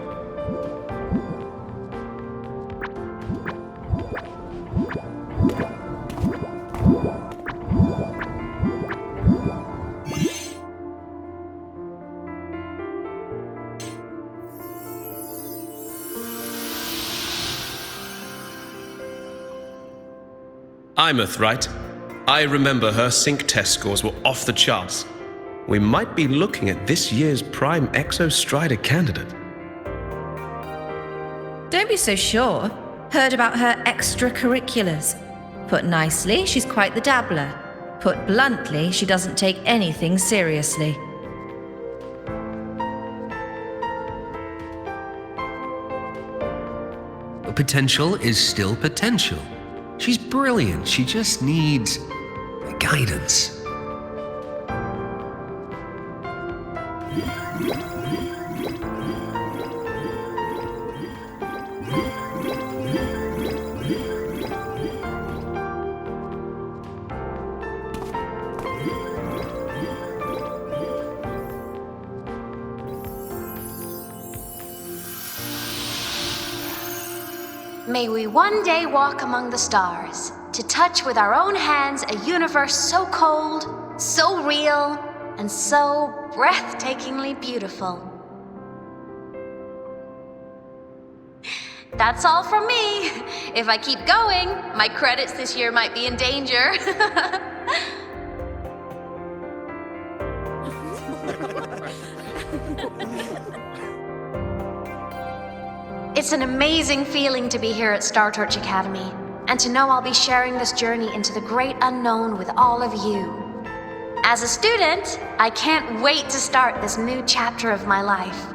Imeth, right? I remember her sync test scores were off the charts. We might be looking at this year's prime Exostrider candidate. Don't be so sure. Heard about her extracurriculars. Put nicely, she's quite the dabbler. Put bluntly, she doesn't take anything seriously. Potential is still potential. She's brilliant. She just needs guidance. May we one day walk among the stars, to touch with our own hands a universe so cold, so real, and so breathtakingly beautiful. That's all from me. If I keep going, my credits this year might be in danger. It's an amazing feeling to be here at Star Torch Academy, and to know I'll be sharing this journey into the great unknown with all of you. As a student, I can't wait to start this new chapter of my life.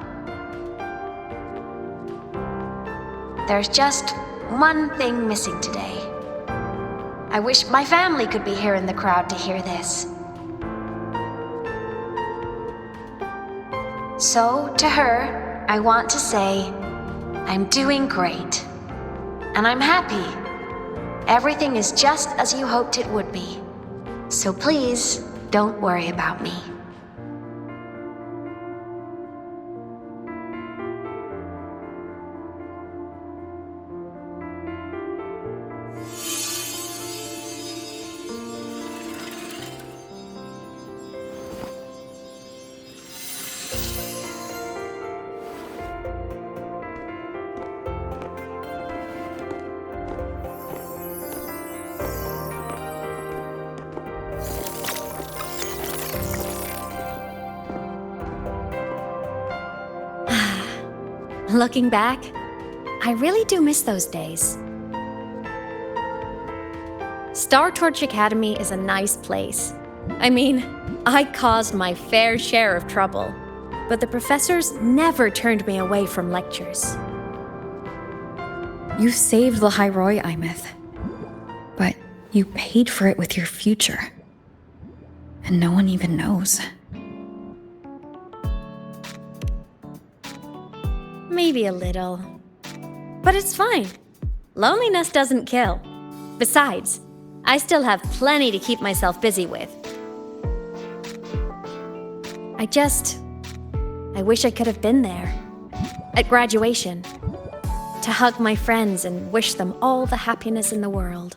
There's just one thing missing today. I wish my family could be here in the crowd to hear this. So, to her, I want to say, I'm doing great. And I'm happy. Everything is just as you hoped it would be. So please, don't worry about me. Looking back, I really do miss those days. Star Torch Academy is a nice place. I mean, I caused my fair share of trouble, but the professors never turned me away from lectures. You saved the Hyroi, Imeth. But you paid for it with your future. And no one even knows. Maybe a little. But it's fine. Loneliness doesn't kill. Besides, I still have plenty to keep myself busy with. I wish I could have been there. At graduation. to hug my friends and wish them all the happiness in the world.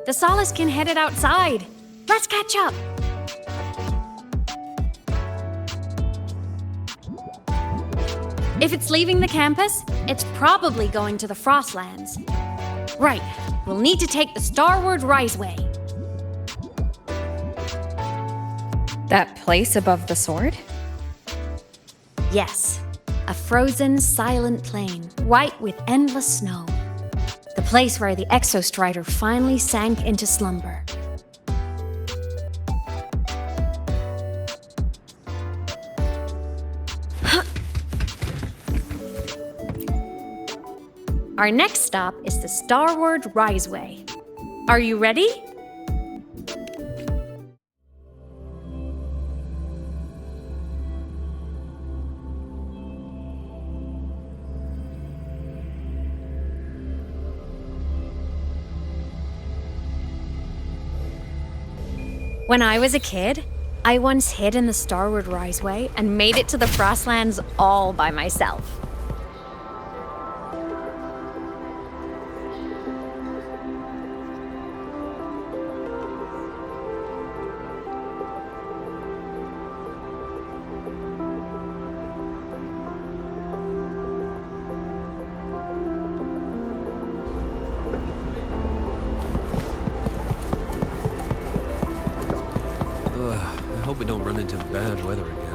The Solaskin headed outside. Let's catch up. If it's leaving the campus, it's probably going to the Frostlands. Right, we'll need to take the Starward Riseway. That place above the sword? Yes, a frozen, silent plain, white with endless snow. The place where the Exostrider finally sank into slumber. Our next stop is the Starward Riseway. Are you ready? When I was a kid, I once hid in the Starward Riseway and made it to the Frostlands all by myself. I hope we don't run into bad weather again.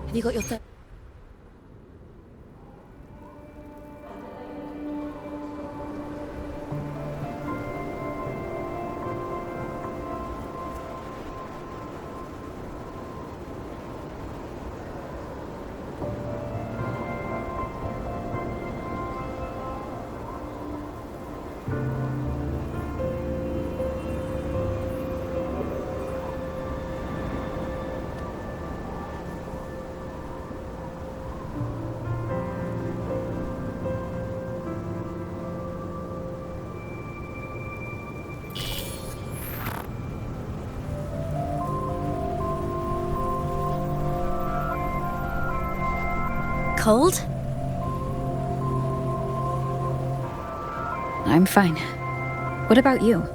Have you got your Cold? I'm fine. What about you?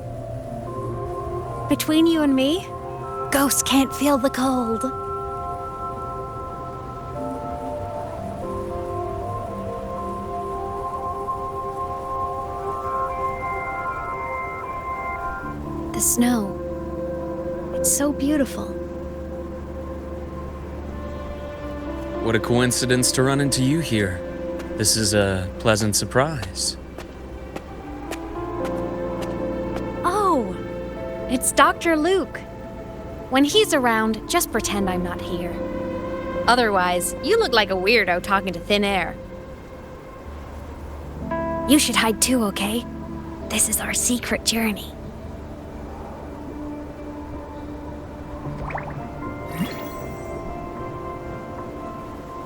Between you and me, ghosts can't feel the cold. The snow. It's so beautiful. What a coincidence to run into you here. This is a pleasant surprise. Oh, it's Dr. Luke. When he's around, just pretend I'm not here. Otherwise, you look like a weirdo talking to thin air. You should hide too, okay? This is our secret journey.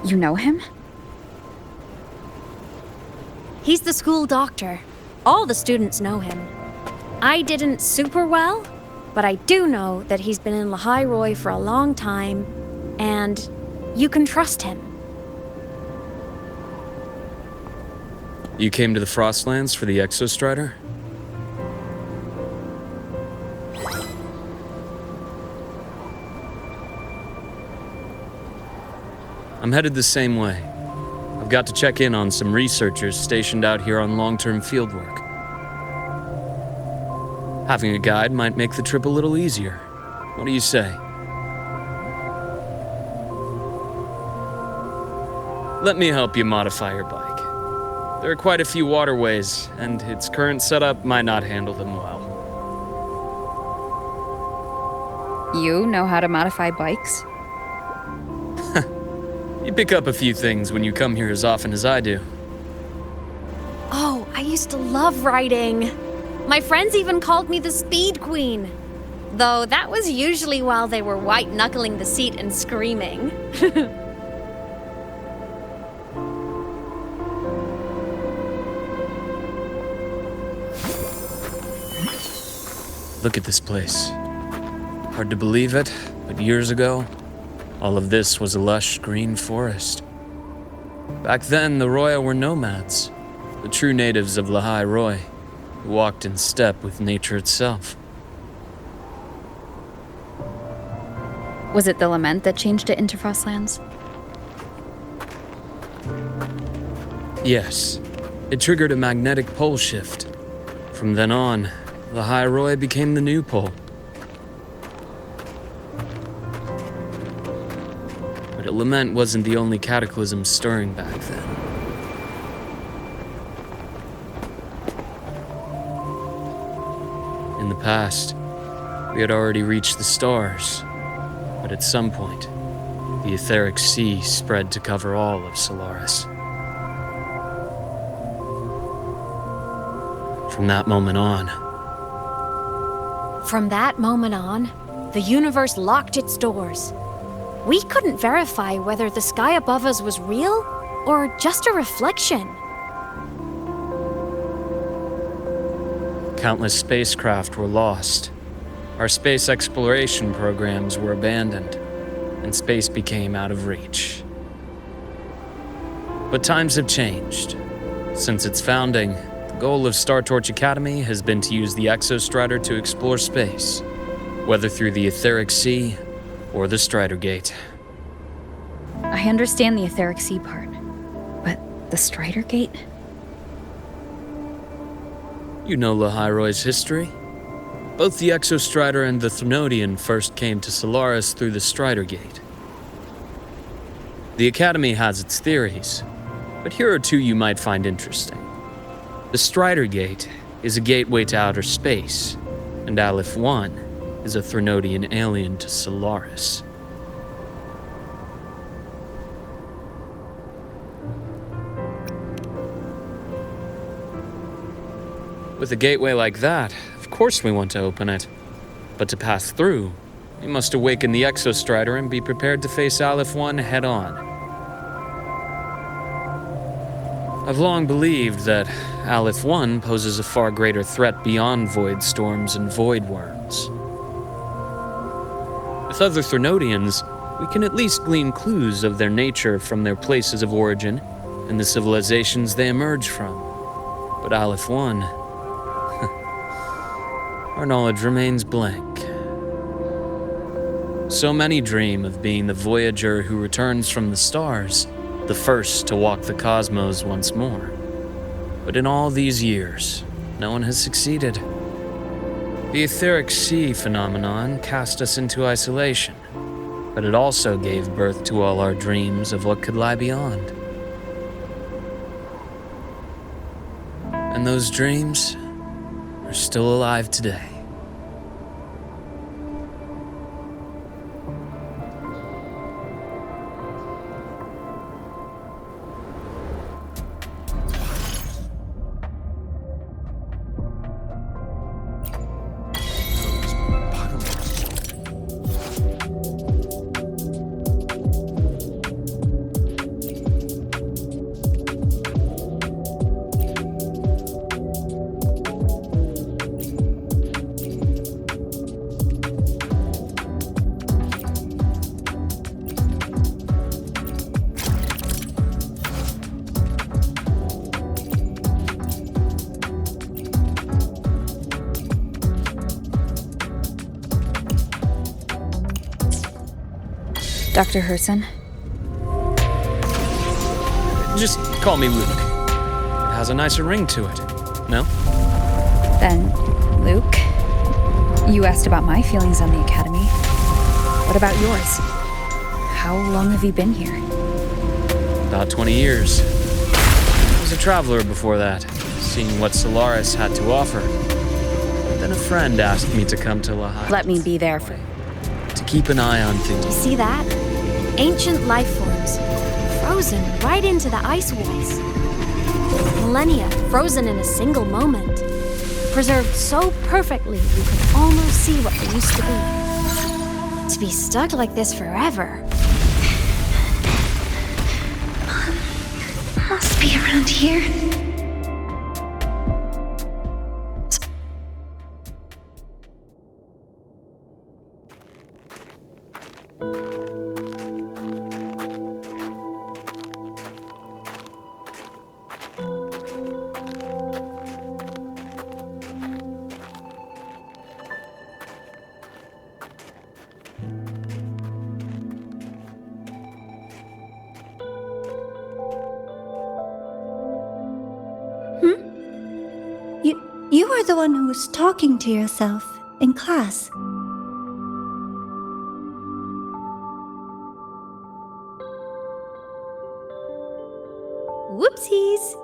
You know him? He's the school doctor. All the students know him. I didn't super well, but I do know that he's been in Lahai for a long time, and you can trust him. You came to the Frostlands for the Exostrider? I'm headed the same way. I've got to check in on some researchers stationed out here on long-term fieldwork. Having a guide might make the trip a little easier. What do you say? Let me help you modify your bike. There are quite a few waterways, and its current setup might not handle them well. You know how to modify bikes? You pick up a few things when you come here as often as I do. Oh, I used to love riding. My friends even called me the Speed Queen. Though that was usually while they were white-knuckling the seat and screaming. Look at this place. Hard to believe it, but years ago, all of this was a lush green forest. Back then, the Roya were nomads, the true natives of Lahai Roy, who walked in step with nature itself. Was it the lament that changed it into Frostlands? Yes, it triggered a magnetic pole shift. From then on, Lahai Roy became the new pole. But lament wasn't the only cataclysm stirring back then. In the past, we had already reached the stars, but at some point, the etheric sea spread to cover all of Solaris. From that moment on, the universe locked its doors. We couldn't verify whether the sky above us was real or just a reflection. Countless spacecraft were lost. Our space exploration programs were abandoned, and space became out of reach. But times have changed. Since its founding, the goal of Star Torch Academy has been to use the Exostrider to explore space, whether through the etheric sea or the Strider Gate. I understand the etheric sea part, but the Strider Gate? You know Lahai Roy's history. Both the Exostrider and the Thrunodian first came to Solaris through the Strider Gate. The Academy has its theories, but here are two you might find interesting. The Strider Gate is a gateway to outer space, and Aleph 1 is a Thrunodian alien to Solaris. With a gateway like that, of course we want to open it. But to pass through, we must awaken the Exostrider and be prepared to face Aleph 1 head-on. I've long believed that Aleph 1 poses a far greater threat beyond void storms and void worms. With other Thrunodians, we can at least glean clues of their nature from their places of origin and the civilizations they emerge from. But Aleph 1... our knowledge remains blank. So many dream of being the voyager who returns from the stars, the first to walk the cosmos once more. But in all these years, no one has succeeded. The etheric sea phenomenon cast us into isolation, but it also gave birth to all our dreams of what could lie beyond. And those dreams are still alive today. Dr. Herson? Just call me Luke. It has a nicer ring to it, no? Then, Luke, you asked about my feelings on the Academy. What about yours? How long have you been here? About 20 years. I was a traveler before that, seeing what Solaris had to offer. Then a friend asked me to come to Lahai. Let me be there for. To keep an eye on things. You see that? Ancient life forms, frozen right into the ice walls. Millennia frozen in a single moment. Preserved so perfectly you could almost see what they used to be. To be stuck like this forever. Must be around here. You are the one who was talking to yourself in class. Whoopsies!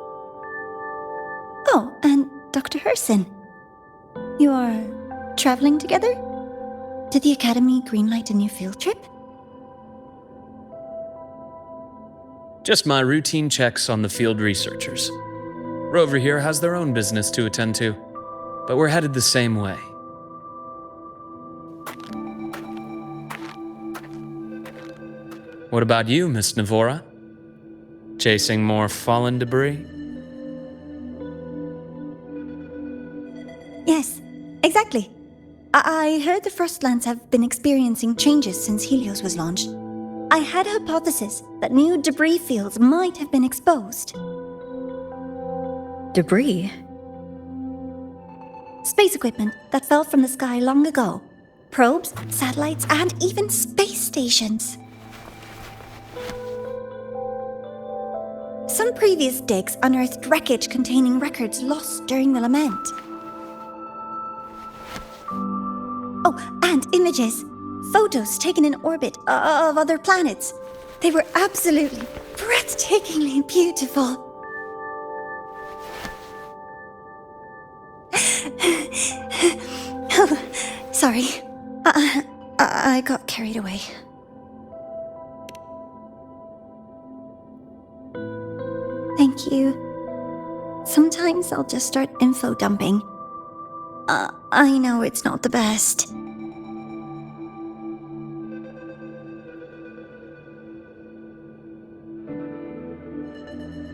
Oh, and Dr. Herson. You are traveling together? Did the Academy greenlight a new field trip? Just my routine checks on the field researchers. Rover here has their own business to attend to, but we're headed the same way. What about you, Miss Navora? Chasing more fallen debris? Yes, exactly. I heard the Frostlands have been experiencing changes since Helios was launched. I had a hypothesis that new debris fields might have been exposed. Debris? Space equipment that fell from the sky long ago. Probes, satellites, and even space stations. Some previous digs unearthed wreckage containing records lost during the lament. Oh, and images. Photos taken in orbit of other planets. They were absolutely breathtakingly beautiful. Oh, sorry. I got carried away. Thank you. Sometimes I'll just start info dumping. I know it's not the best.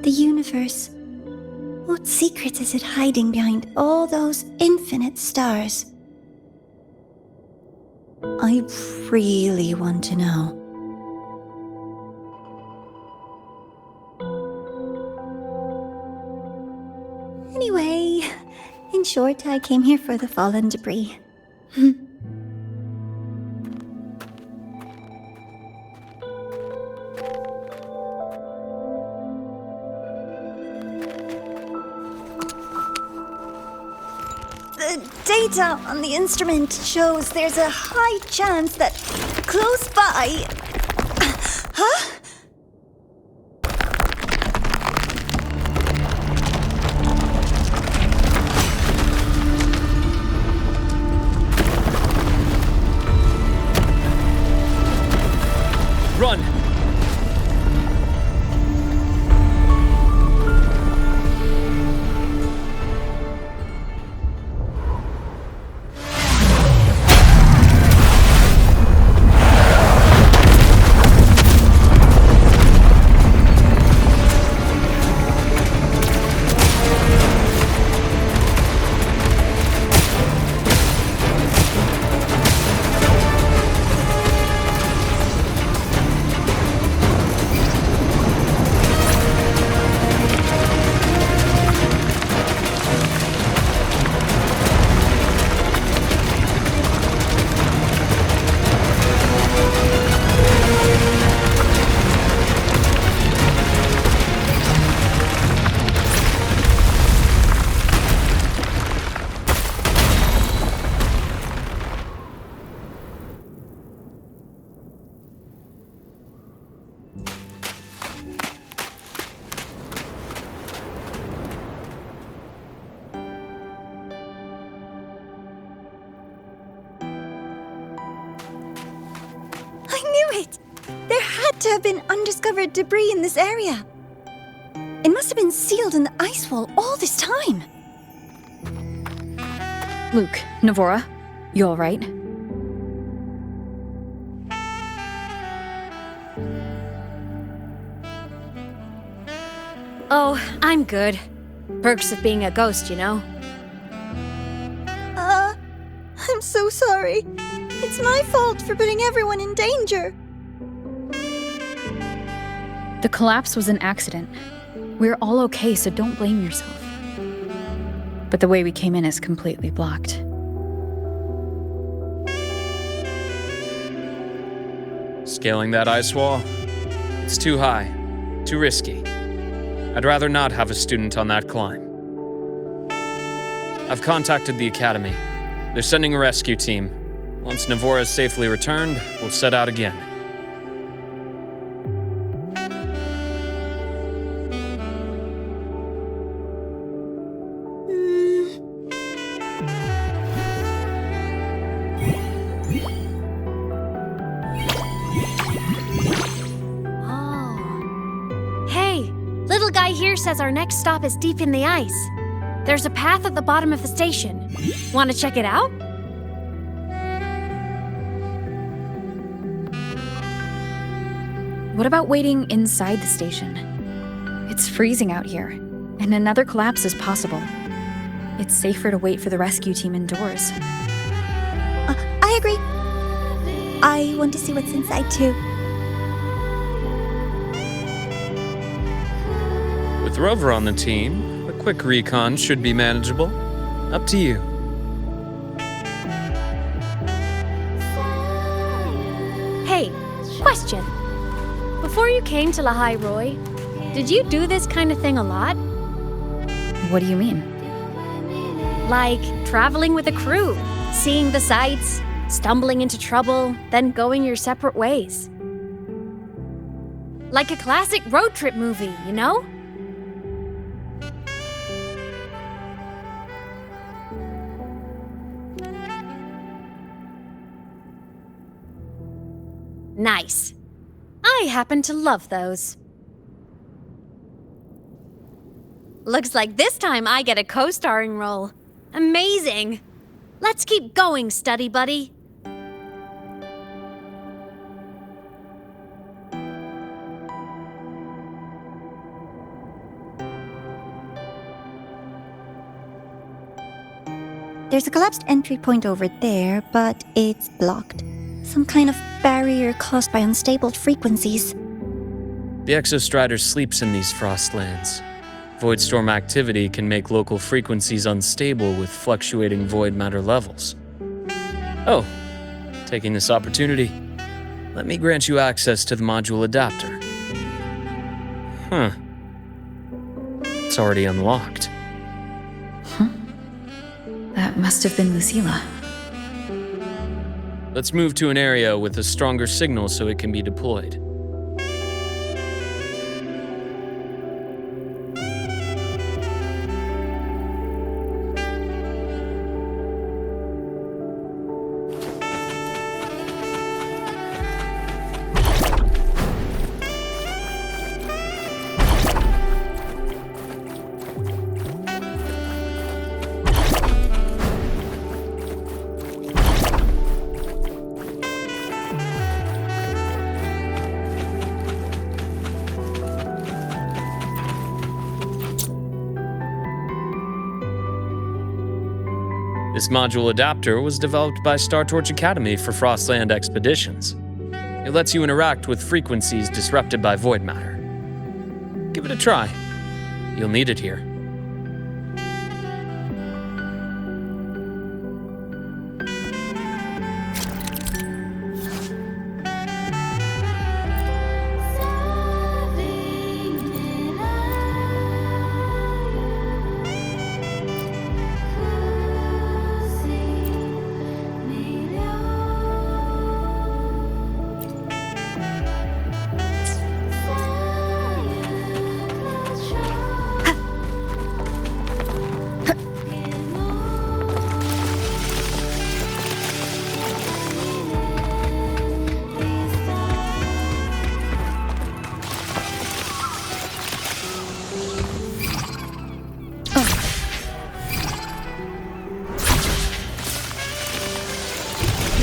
The universe. What secrets is it hiding behind all those infinite stars? I really want to know. Anyway, in short, I came here for the fallen debris. The data on the instrument shows there's a high chance that close by... Huh? Run! knew it! There had to have been undiscovered debris in this area. It must have been sealed in the ice wall all this time. Luke, Navora, you alright? Oh, I'm good. Perks of being a ghost, you know? I'm so sorry. It's my fault for putting everyone in danger. The collapse was an accident. We're all okay, so don't blame yourself. But the way we came in is completely blocked. Scaling that ice wall? It's too high, too risky. I'd rather not have a student on that climb. I've contacted the Academy. They're sending a rescue team. Once Navora is safely returned, we'll set out again. Little guy here says our next stop is deep in the ice. There's a path at the bottom of the station. Want to check it out? What about waiting inside the station? It's freezing out here, and another collapse is possible. It's safer to wait for the rescue team indoors. I agree. I want to see what's inside too. With Rover on the team, a quick recon should be manageable. Up to you. Hey, question. Before you came to Lahai Roy, did you do this kind of thing a lot? What do you mean? Like traveling with a crew, seeing the sights, stumbling into trouble, then going your separate ways. Like a classic road trip movie, you know? Nice. I happen to love those. Looks like this time I get a co-starring role. Amazing! Let's keep going, study buddy. There's a collapsed entry point over there, but it's blocked. Some kind of barrier caused by unstable frequencies. The Exostrider sleeps in these frostlands. Void storm activity can make local frequencies unstable with fluctuating void matter levels. Oh, taking this opportunity, let me grant you access to the module adapter. Huh. It's already unlocked. That must have been Lucilla. Let's move to an area with a stronger signal so it can be deployed. This module adapter was developed by Star Torch Academy for Frostland expeditions. It lets you interact with frequencies disrupted by void matter. Give it a try. You'll need it here.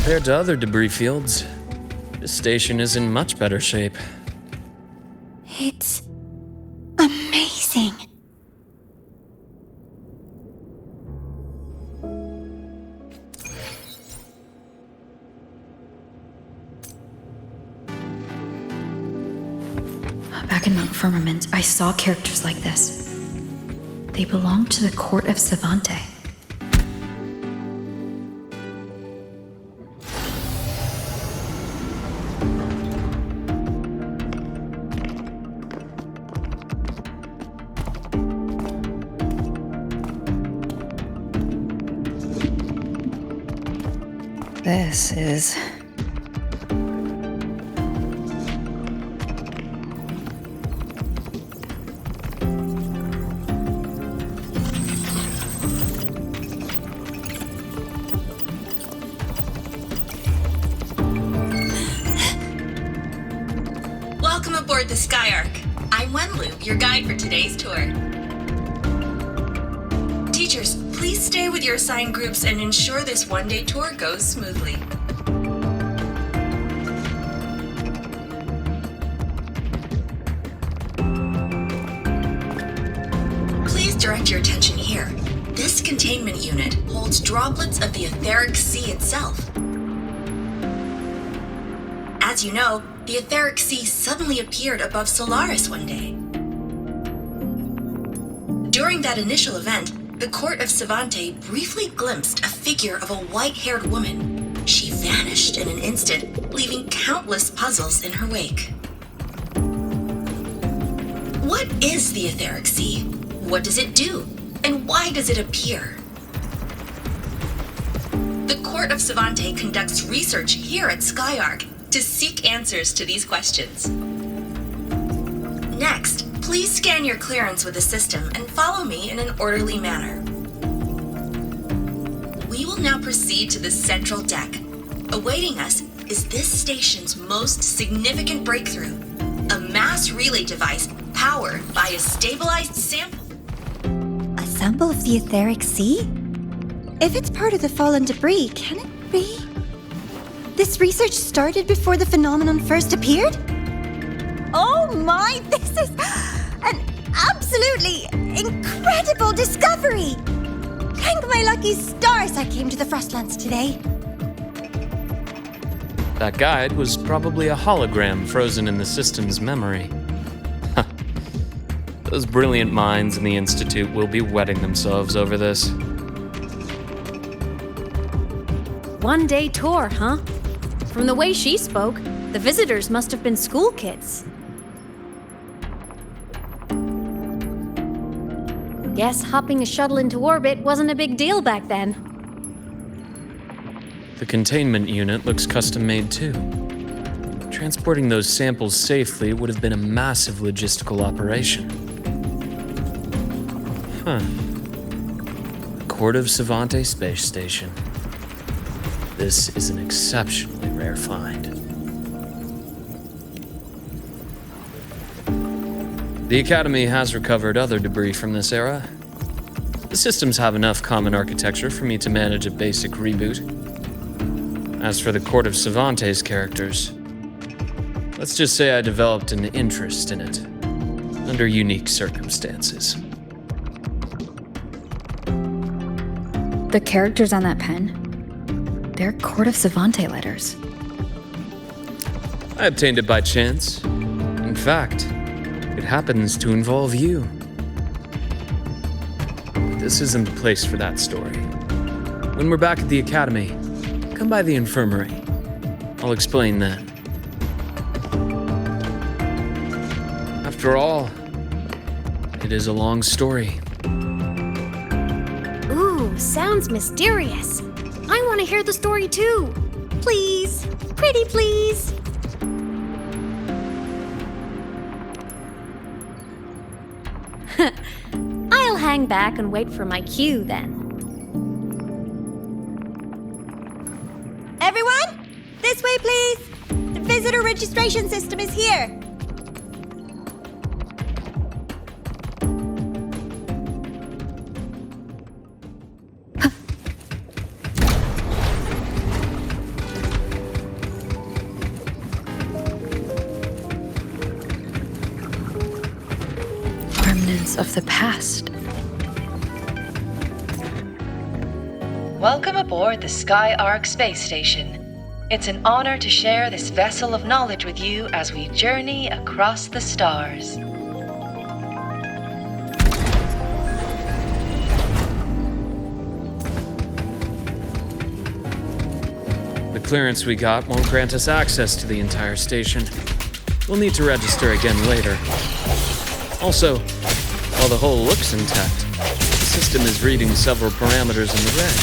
Compared to other debris fields, this station is in much better shape. It's amazing. Back in Mount Firmament, I saw characters like this. They belonged to the court of Savante. This is... Welcome aboard the Skyark. I'm Wenlu, your guide for today's tour. Teachers, please stay with your assigned groups and ensure this one-day tour goes smoothly. Please direct your attention here. This containment unit holds droplets of the etheric sea itself. As you know, the etheric sea suddenly appeared above Solaris one day. During that initial event, the court of Savante briefly glimpsed a figure of a white-haired woman. She vanished in an instant, leaving countless puzzles in her wake. What is the etheric sea? What does it do? And why does it appear? The court of Savante conducts research here at Skyark to seek answers to these questions. Next, please scan your clearance with the system and follow me in an orderly manner. We will now proceed to the central deck. Awaiting us is this station's most significant breakthrough, a mass relay device powered by a stabilized sample. A sample of the etheric sea? If it's part of the fallen debris, can it be? This research started before the phenomenon first appeared? Oh my, this is an absolutely incredible discovery! Thank my lucky stars I came to the Frostlands today. That guide was probably a hologram frozen in the system's memory. Those brilliant minds in the Institute will be wetting themselves over this. One-day tour, huh? From the way she spoke, the visitors must have been school kids. Guess hopping a shuttle into orbit wasn't a big deal back then. The containment unit looks custom-made too. Transporting those samples safely would have been a massive logistical operation. The Court of Savante Space Station. This is an exceptionally rare find. The Academy has recovered other debris from this era. The systems have enough common architecture for me to manage a basic reboot. As for the Court of Savante's characters, let's just say I developed an interest in it, under unique circumstances. The characters on that pen, they're Court of Savante letters. I obtained it by chance. In fact, it happens to involve you. This isn't the place for that story. When we're back at the Academy, come by the infirmary. I'll explain then. After all, it is a long story. Ooh, sounds mysterious. I want to hear the story too. Please, pretty please. I'll hang back and wait for my cue then. Everyone, this way please. The visitor registration system is here. Visions of the past. Welcome aboard the Sky Arc space station. It's an honor to share this vessel of knowledge with you as we journey across the stars. The clearance we got won't grant us access to the entire station. We'll need to register again later. Also, while the hull looks intact, the system is reading several parameters in the red.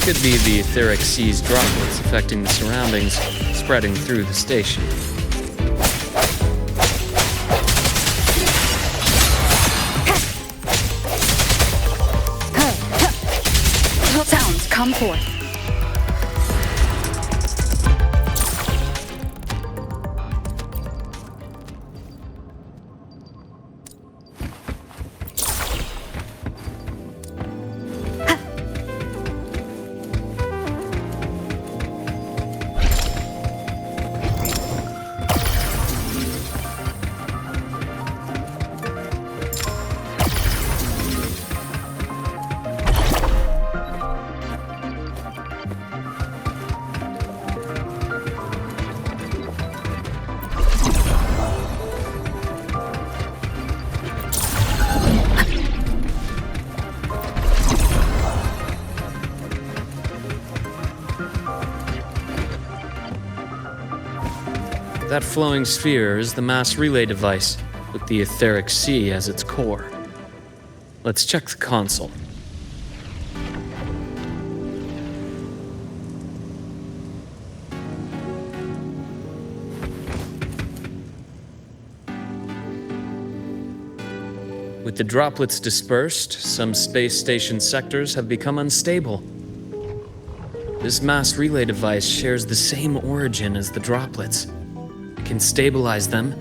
Could be the etheric sea's droplets affecting the surroundings, spreading through the station. Sounds come forth. That flowing sphere is the mass relay device, with the etheric sea as its core. Let's check the console. With the droplets dispersed, some space station sectors have become unstable. This mass relay device shares the same origin as the droplets. It can stabilize them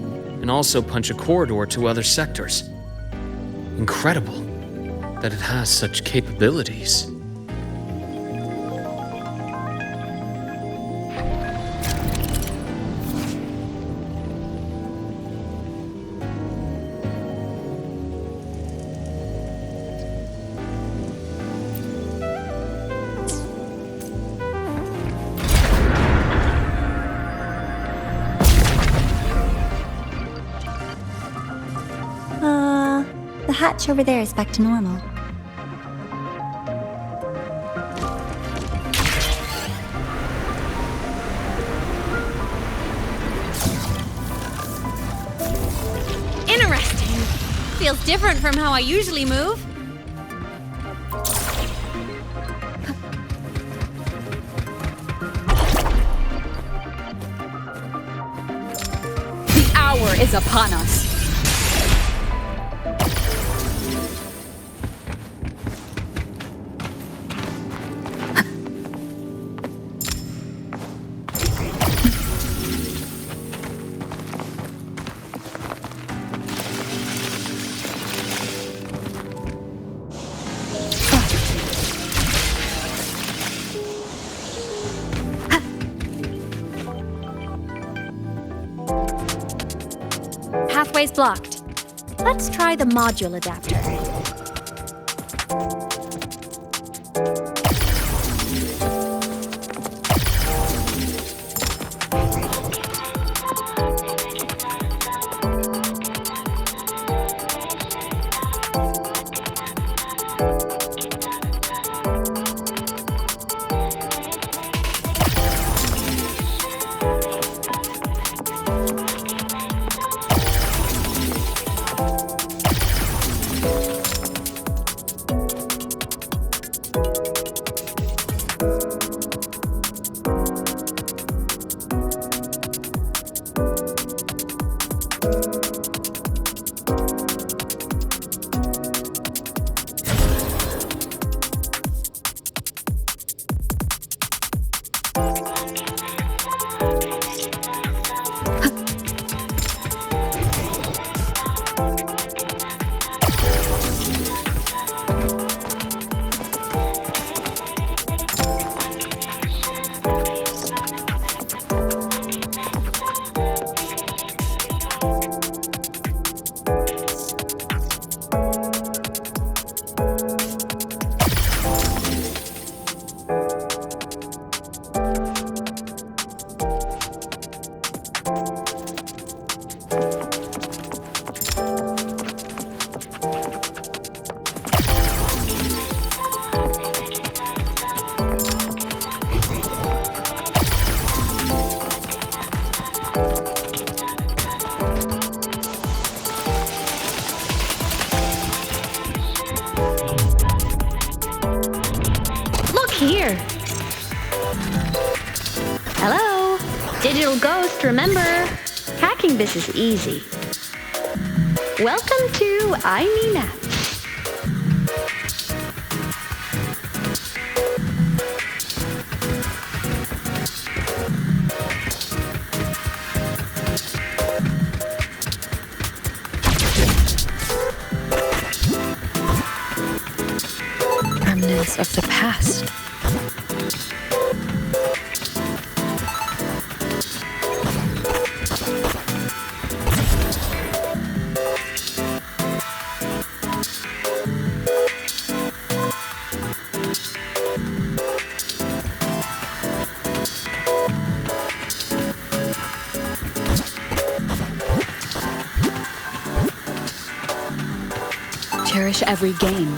and also punch a corridor to other sectors. Incredible that it has such capabilities. The hatch over there is back to normal. Interesting. Feels different from how I usually move. The hour is upon us. Pathway's blocked. Let's try the module adapter. Look here! Hello? Digital ghost, remember? Hacking this is easy. Welcome to I Mean Apps. Remnants of the past. Cherish every game.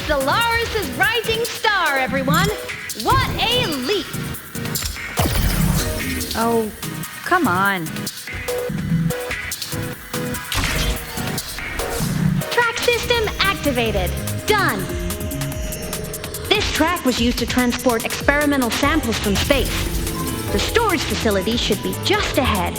Solaris' rising star, everyone! What a leap! Oh, come on. Track system activated. Done. This track was used to transport experimental samples from space. The storage facility should be just ahead.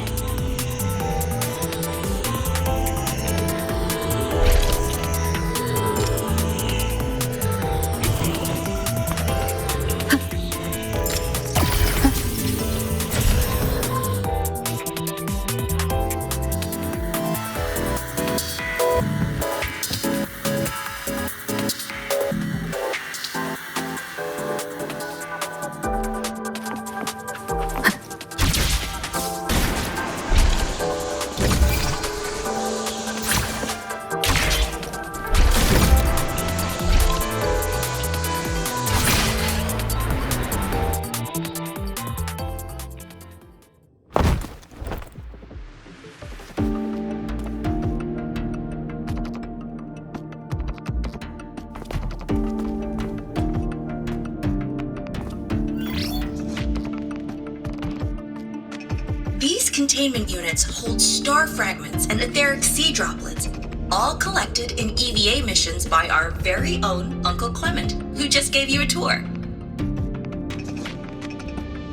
These containment units hold star fragments and etheric sea droplets, all collected in EVA missions by our very own Uncle Clement, who just gave you a tour.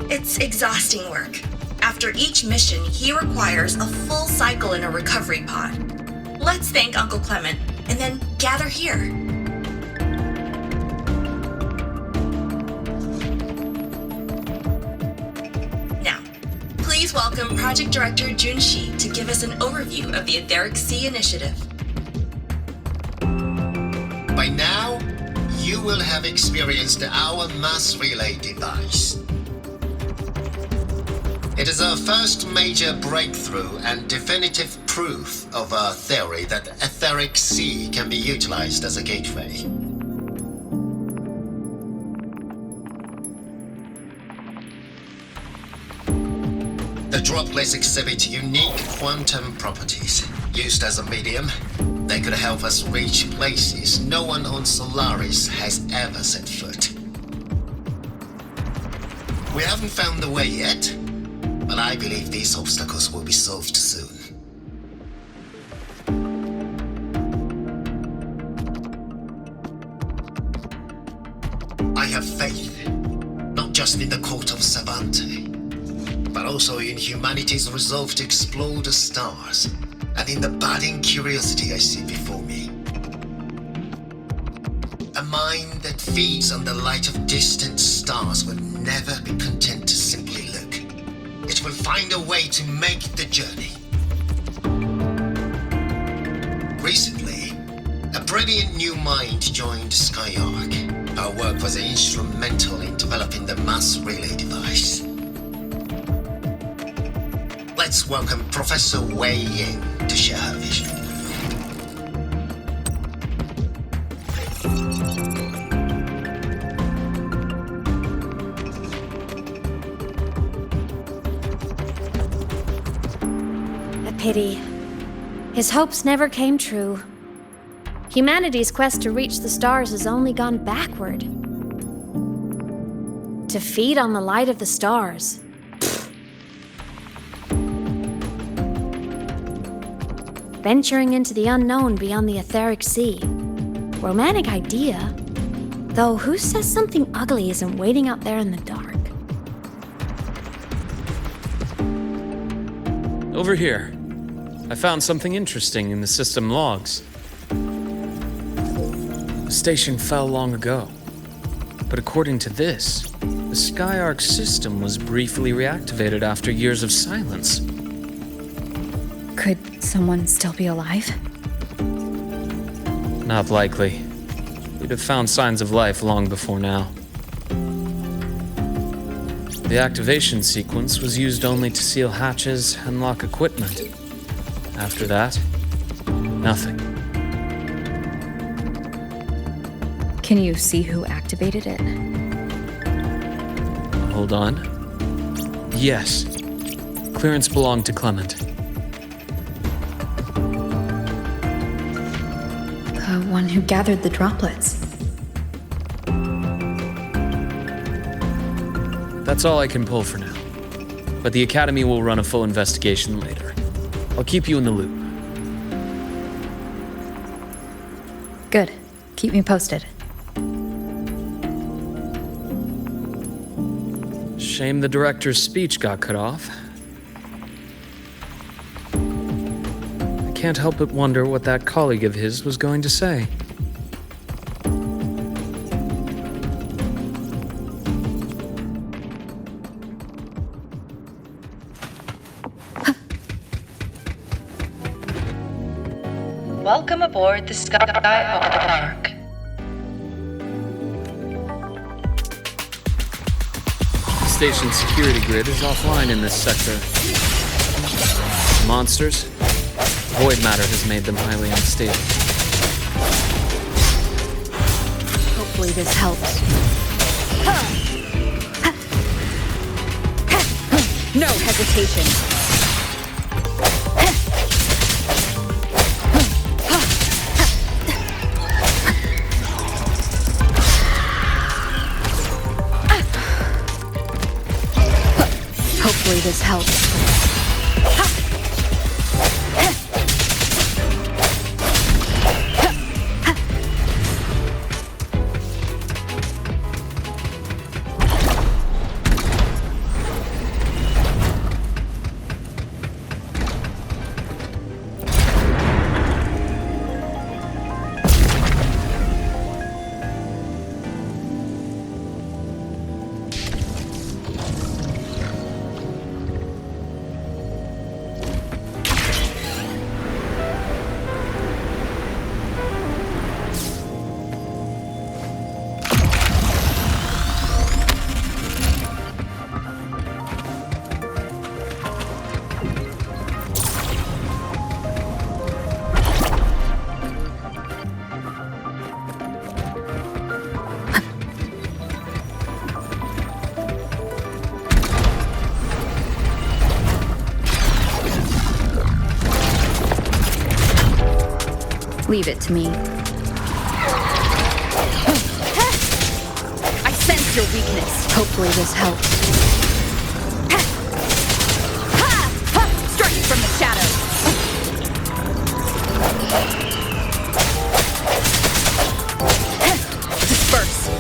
It's exhausting work. After each mission, he requires a full cycle in a recovery pod. Let's thank Uncle Clement and then gather here. Please welcome Project Director Junshi to give us an overview of the Etheric Sea Initiative. By now, you will have experienced our mass relay device. It is our first major breakthrough and definitive proof of our theory that Etheric Sea can be utilized as a gateway. The droplets exhibit unique quantum properties. Used as a medium, they could help us reach places no one on Solaris has ever set foot. We haven't found the way yet, but I believe these obstacles will be solved soon. I have faith, not just in the court of Savante, but also in humanity's resolve to explore the stars, and in the budding curiosity I see before me. A mind that feeds on the light of distant stars will never be content to simply look. It will find a way to make the journey. Recently, a brilliant new mind joined Skyark. Our work was instrumental in developing the mass relay device. Let's welcome Professor Wei Ying to share her vision. A pity. His hopes never came true. Humanity's quest to reach the stars has only gone backward. To feed on the light of the stars. Venturing into the unknown beyond the etheric sea. Romantic idea. Though who says something ugly isn't waiting out there in the dark? Over here. I found something interesting in the system logs. The station fell long ago. But according to this, the Skyark system was briefly reactivated after years of silence. Could someone still be alive? Not likely. We'd have found signs of life long before now. The activation sequence was used only to seal hatches and lock equipment. After that, nothing. Can you see who activated it? Hold on. Yes. Clearance belonged to Clement. The one who gathered the droplets. That's all I can pull for now. But the Academy will run a full investigation later. I'll keep you in the loop. Good. Keep me posted. Shame the director's speech got cut off. I can't help but wonder what that colleague of his was going to say. Welcome aboard the Skyark. The station's security grid is offline in this sector. Monsters? Void matter has made them highly unstable. Hopefully this helps. No hesitation. Hopefully this helps. Leave it to me. I sense your weakness. Hopefully this helps. Strike from the shadows. Disperse.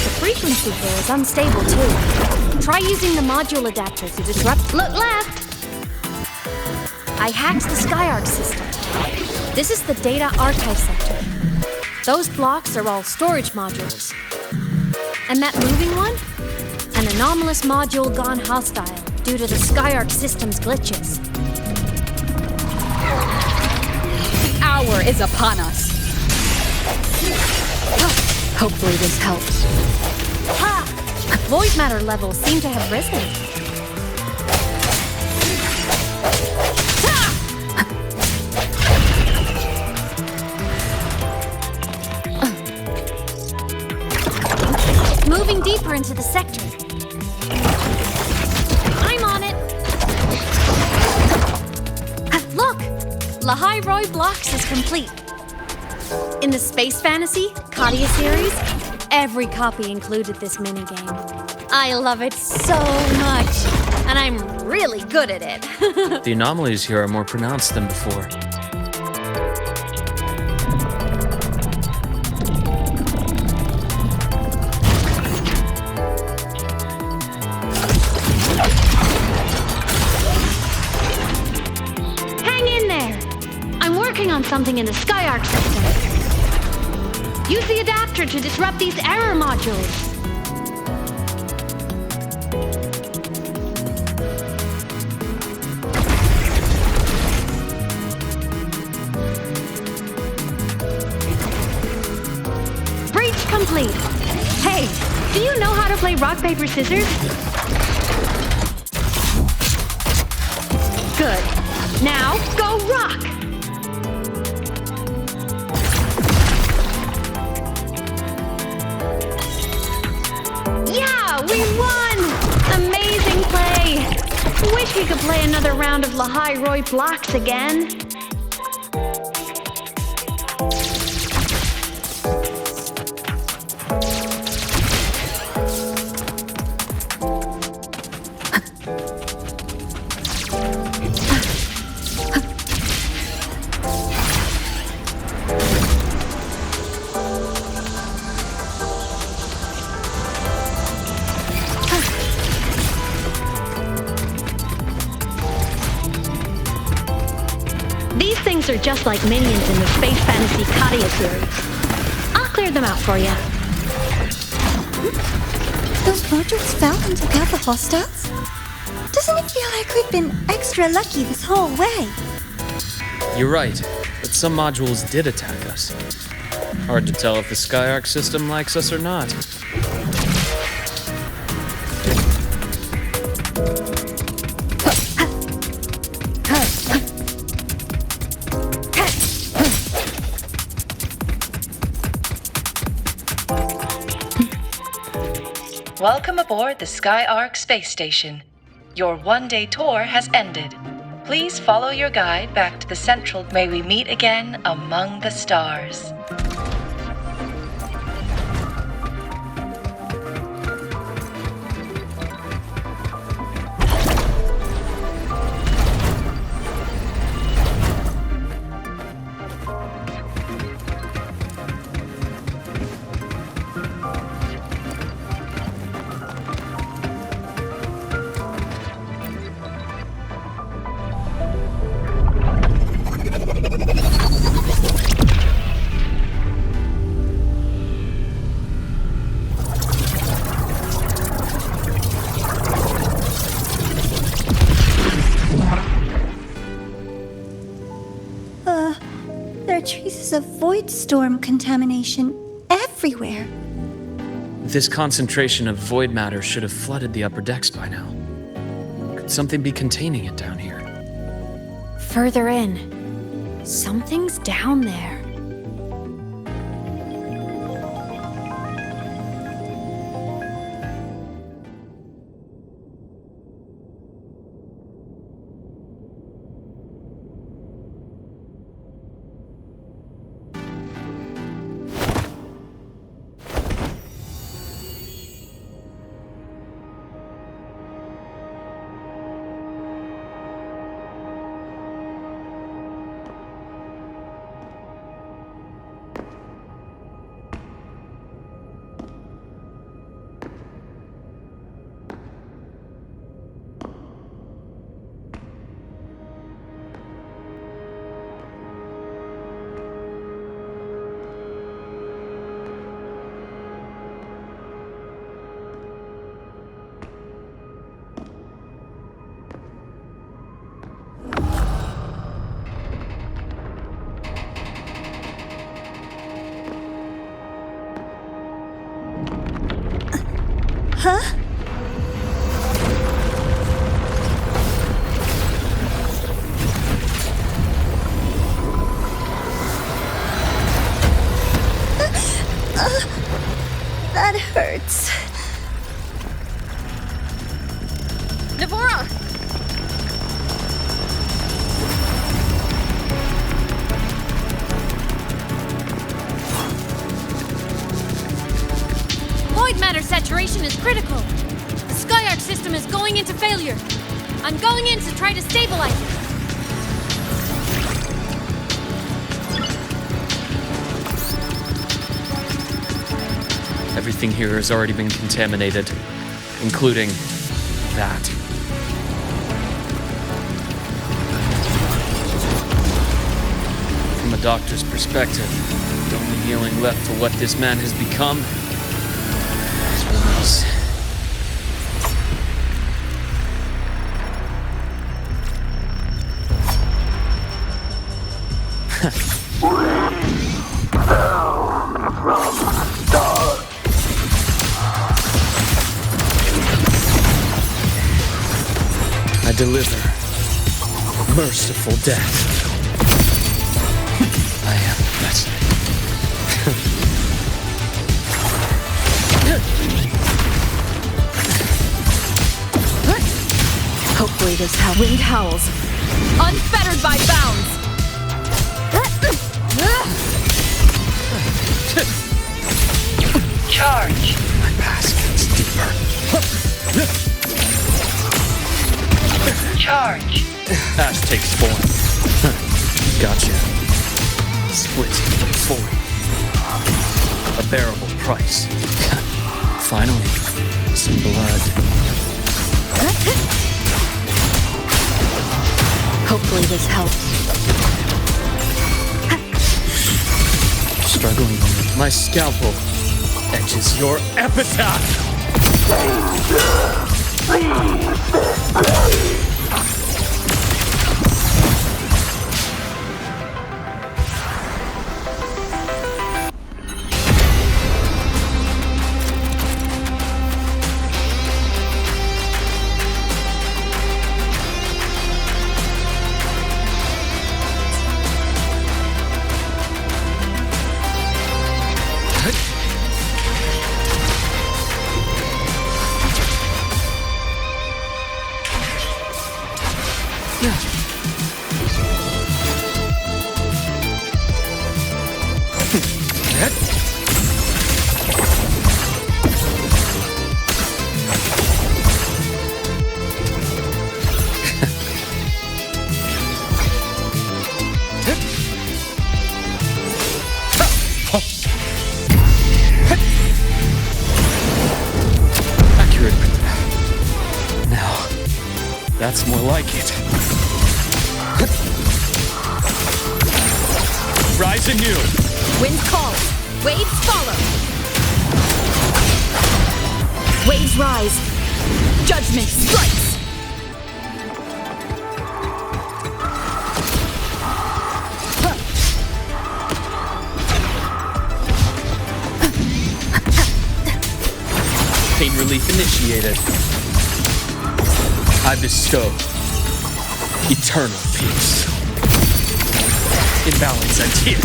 The frequency here is unstable too. Try using the module adapter to disrupt. Look left! I hacked the Skyark system. This is the data archive sector. Those blocks are all storage modules. And that moving one? An anomalous module gone hostile due to the Skyark system's glitches. The hour is upon us. Hopefully this helps. Ha! Void matter levels seem to have risen. into the sector. I'm on it! Look! Lahai Roy Blocks is complete. In the Space Fantasy Katia series, every copy included this minigame. I love it so much, and I'm really good at it. The anomalies here are more pronounced than before. Hang in there! I'm working on something in the Skyarc system. Use the adapter to disrupt these error modules. Breach complete. Hey, do you know how to play rock, paper, scissors? Good. Now, go rock! Yeah, we won! Amazing play! Wish we could play another round of Lahai Roy Blocks again. These things are just like minions in the Space Fantasy Katia series. I'll clear them out for you. Those modules fell and took out the hostiles? Doesn't it feel like we've been extra lucky this whole way? You're right, but some modules did attack us. Hard to tell if the Skyarc system likes us or not. Welcome aboard the Skyarc space station. Your one-day tour has ended. Please follow your guide back to the central. May we meet again among the stars. There are traces of void storm contamination everywhere. This concentration of void matter should have flooded the upper decks by now. Could something be containing it down here? Further in. Something's down there. Huh? That hurts. saturation is critical. The Skyark system is going into failure. I'm going in to try to stabilize it. Everything here has already been contaminated, including that. From a doctor's perspective, the only healing left for what this man has become is release. I deliver merciful death. I am the best. Hopefully this wind howls. Unfettered by bounds. Charge. My past gets deeper. Charge. Ash takes form. Gotcha. Split fully. A bearable price. Finally, some blood. Hopefully this helps. Struggling. My scalpel etches your epitaph. Accurate. Now, that's more like it. Rise anew. Wind calls. Waves follow. Waves rise. Judgment strikes. Pain relief initiated. I bestow eternal peace. Imbalance and tear.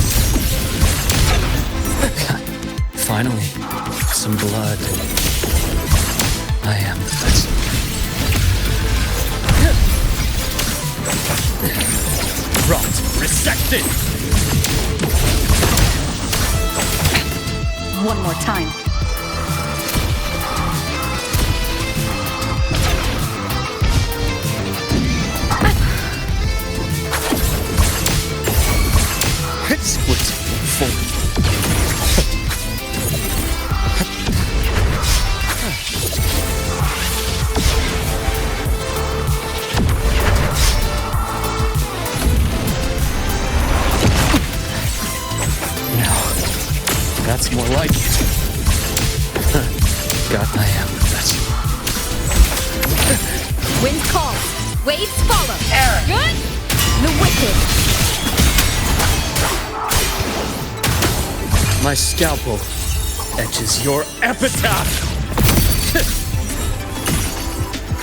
Finally, some blood. I am the best. Rot resected. One more time. Split fully. Now, that's more like it. God, I am the best. Wind calls. Waves follow. Error. Good. The wicked. My scalpel etches your epitaph.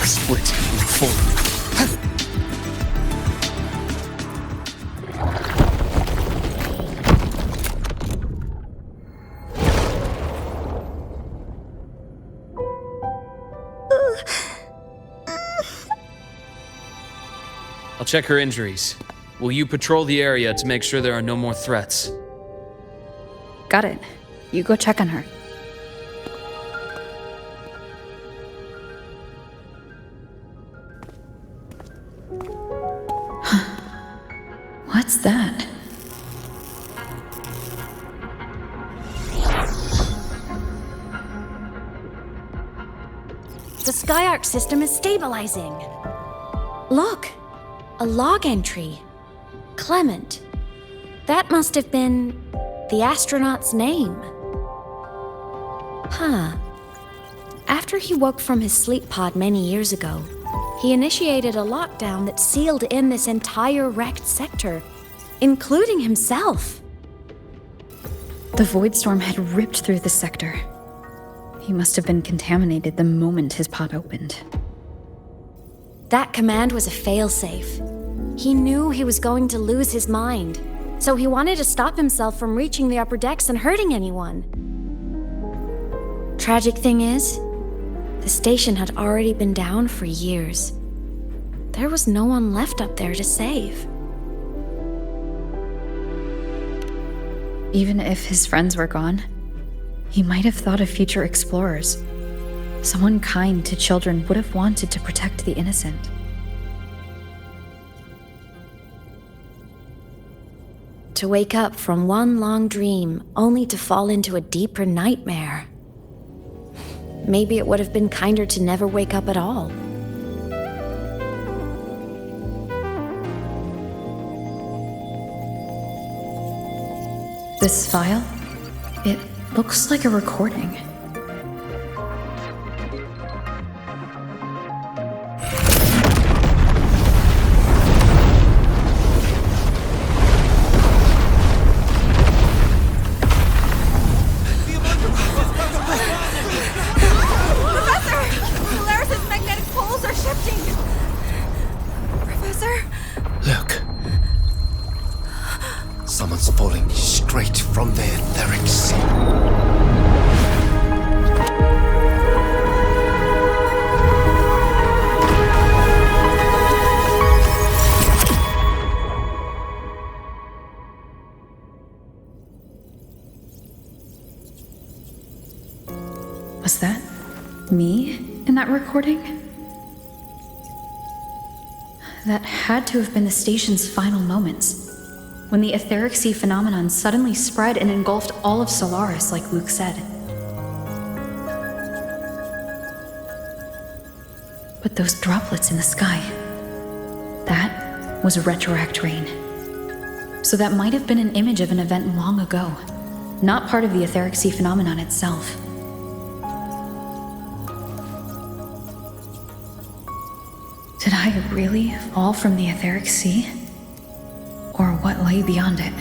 Split fully. I'll check her injuries. Will you patrol the area to make sure there are no more threats? Got it. You go check on her. What's that? The Skyark system is stabilizing. Look, a log entry. Clement. That must have been the astronaut's name. Huh. After he woke from his sleep pod many years ago, he initiated a lockdown that sealed in this entire wrecked sector, including himself. The void storm had ripped through the sector. He must have been contaminated the moment his pod opened. That command was a failsafe. He knew he was going to lose his mind, so he wanted to stop himself from reaching the upper decks and hurting anyone. Tragic thing is, the station had already been down for years. There was no one left up there to save. Even if his friends were gone, he might have thought of future explorers. Someone kind to children would have wanted to protect the innocent. To wake up from one long dream only to fall into a deeper nightmare. Maybe it would have been kinder to never wake up at all. This file? It looks like a recording. Someone's falling straight from the etheric sea. Was that me in that recording? That had to have been the station's final moments, when the etheric sea phenomenon suddenly spread and engulfed all of Solaris, like Luke said. But those droplets in the sky, that was retroact rain. So that might have been an image of an event long ago, not part of the etheric sea phenomenon itself. Did I really fall from the etheric sea? Or what lay beyond it?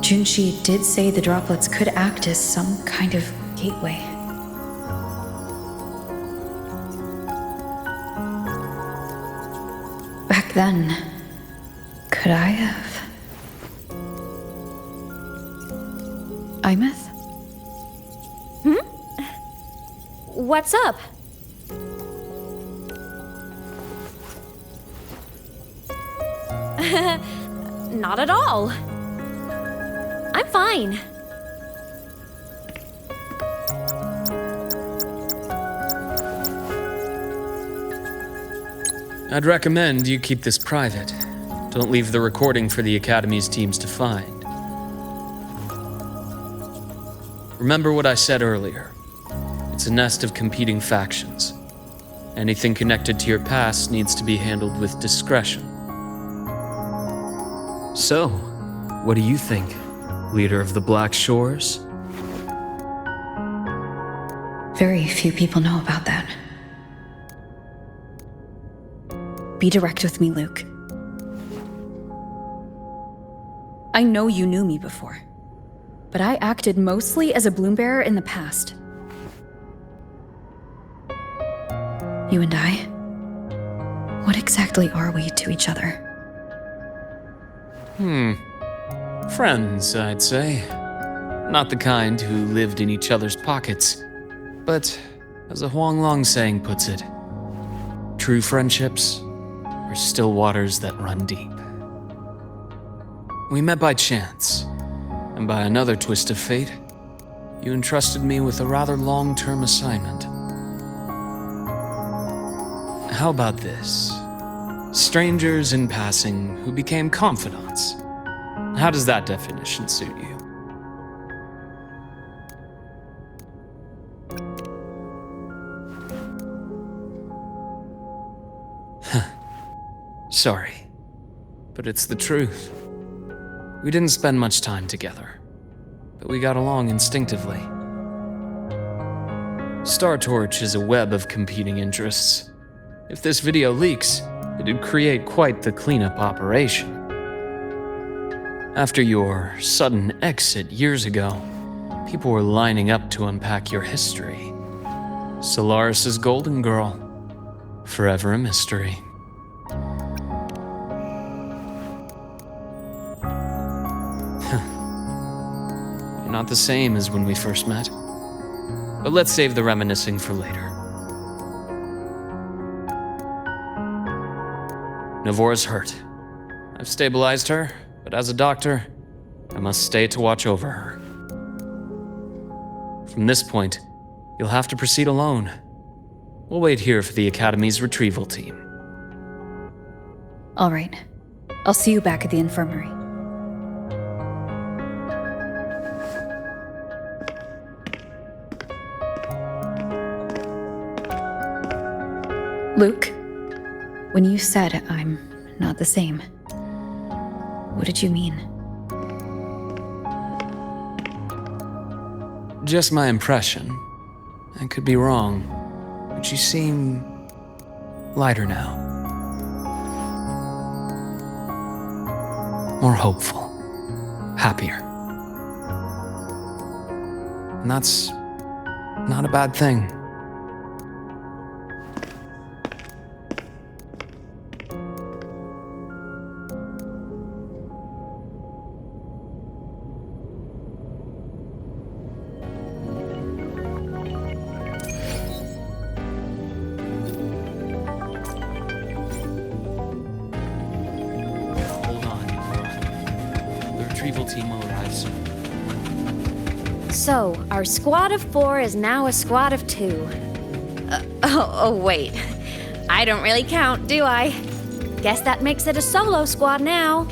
Junshi did say the droplets could act as some kind of gateway. Back then, could I have? Imeth? What's up? Not at all. I'm fine. I'd recommend you keep this private. Don't leave the recording for the Academy's teams to find. Remember what I said earlier. It's a nest of competing factions. Anything connected to your past needs to be handled with discretion. So, what do you think, leader of the Black Shores? Very few people know about that. Be direct with me, Luke. I know you knew me before, but I acted mostly as a bloom-bearer in the past. You and I, what exactly are we to each other? Friends, I'd say. Not the kind who lived in each other's pockets, but as a Huanglong saying puts it, true friendships are still waters that run deep. We met by chance, and by another twist of fate, you entrusted me with a rather long-term assignment. How about this? Strangers in passing who became confidants. How does that definition suit you? Sorry, but it's the truth. We didn't spend much time together, but we got along instinctively. Star Torch is a web of competing interests. If this video leaks, it'd create quite the cleanup operation. After your sudden exit years ago, people were lining up to unpack your history. Solaris's Golden Girl, forever a mystery. You're not the same as when we first met. But let's save the reminiscing for later. Navora's hurt. I've stabilized her, but as a doctor, I must stay to watch over her. From this point, you'll have to proceed alone. We'll wait here for the Academy's retrieval team. All right. I'll see you back at the infirmary. Luke, when you said I'm not the same, what did you mean? Just my impression. I could be wrong, but you seem lighter now. More hopeful. Happier. And that's not a bad thing. Team will arrive soon. So, our squad of 4 is now a squad of 2. Wait. I don't really count, do I? Guess that makes it a solo squad now.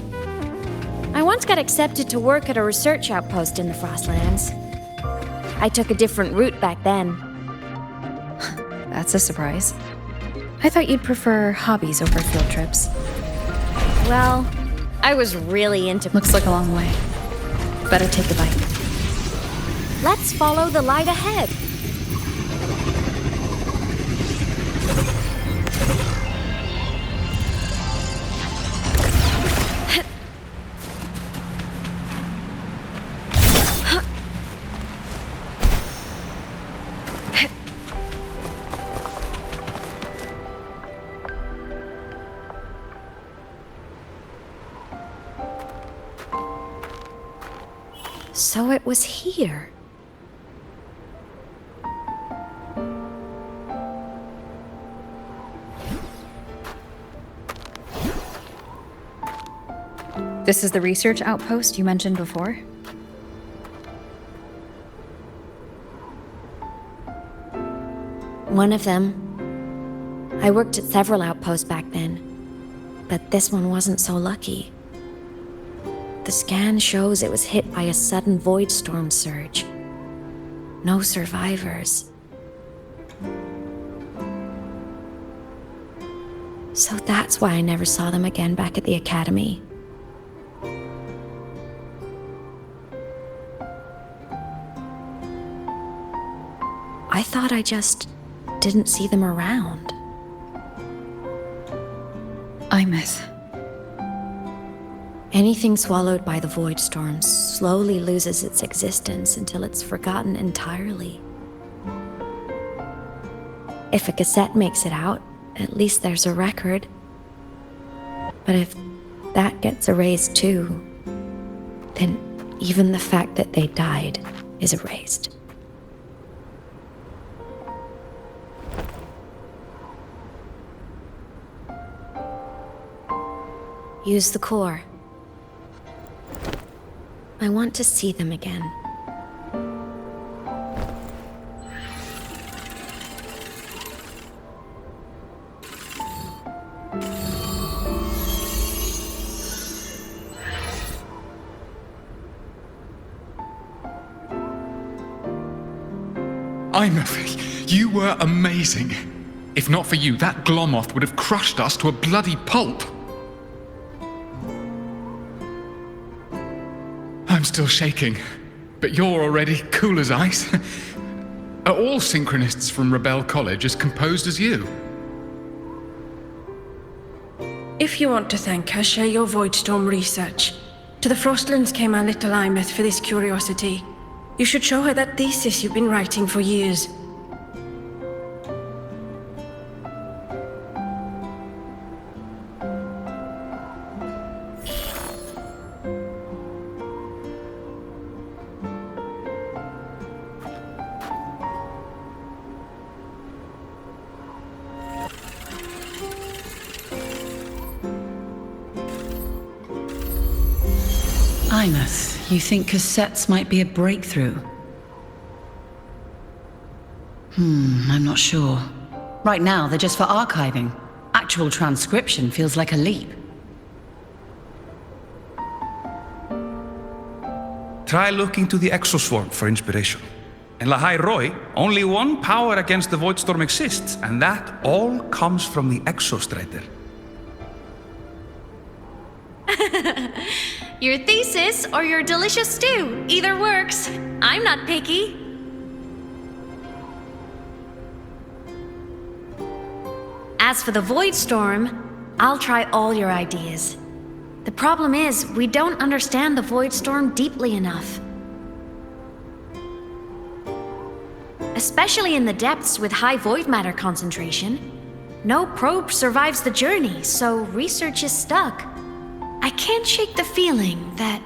I once got accepted to work at a research outpost in the Frostlands. I took a different route back then. That's a surprise. I thought you'd prefer hobbies over field trips. Well, I was really into... Looks like a long way. Better take the bike. Let's follow the light ahead. So it was here. This is the research outpost you mentioned before? One of them. I worked at several outposts back then, but this one wasn't so lucky. The scan shows it was hit by a sudden void storm surge. No survivors. So that's why I never saw them again back at the Academy. I thought I just didn't see them around. Imeth. Anything swallowed by the void storm slowly loses its existence until it's forgotten entirely. If a cassette makes it out, at least there's a record. But if that gets erased too, then even the fact that they died is erased. Use the core. I want to see them again. Imothy, you were amazing. If not for you, that Glomoth would have crushed us to a bloody pulp. I'm still shaking, but you're already cool as ice. Are all synchronists from Rebel College as composed as you? If you want to thank her, share your Voidstorm research. To the Frostlands came our little Imeth for this curiosity. You should show her that thesis you've been writing for years. Imeth, you think cassettes might be a breakthrough? I'm not sure. Right now, they're just for archiving. Actual transcription feels like a leap. Try looking to the Exoswarm for inspiration. In Lahai Roi, only one power against the Voidstorm exists, and that all comes from the Exostrider. Your thesis or your delicious stew. Either works. I'm not picky. As for the Voidstorm, I'll try all your ideas. The problem is, we don't understand the Voidstorm deeply enough. Especially in the depths with high void matter concentration. No probe survives the journey, so research is stuck. I can't shake the feeling that...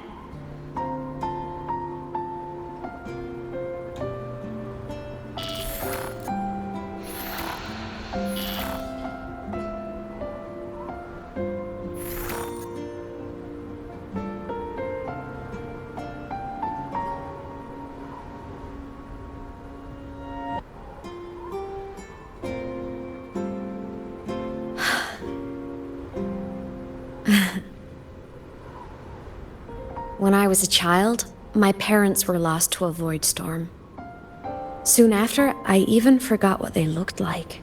When I was a child, my parents were lost to a void storm. Soon after, I even forgot what they looked like.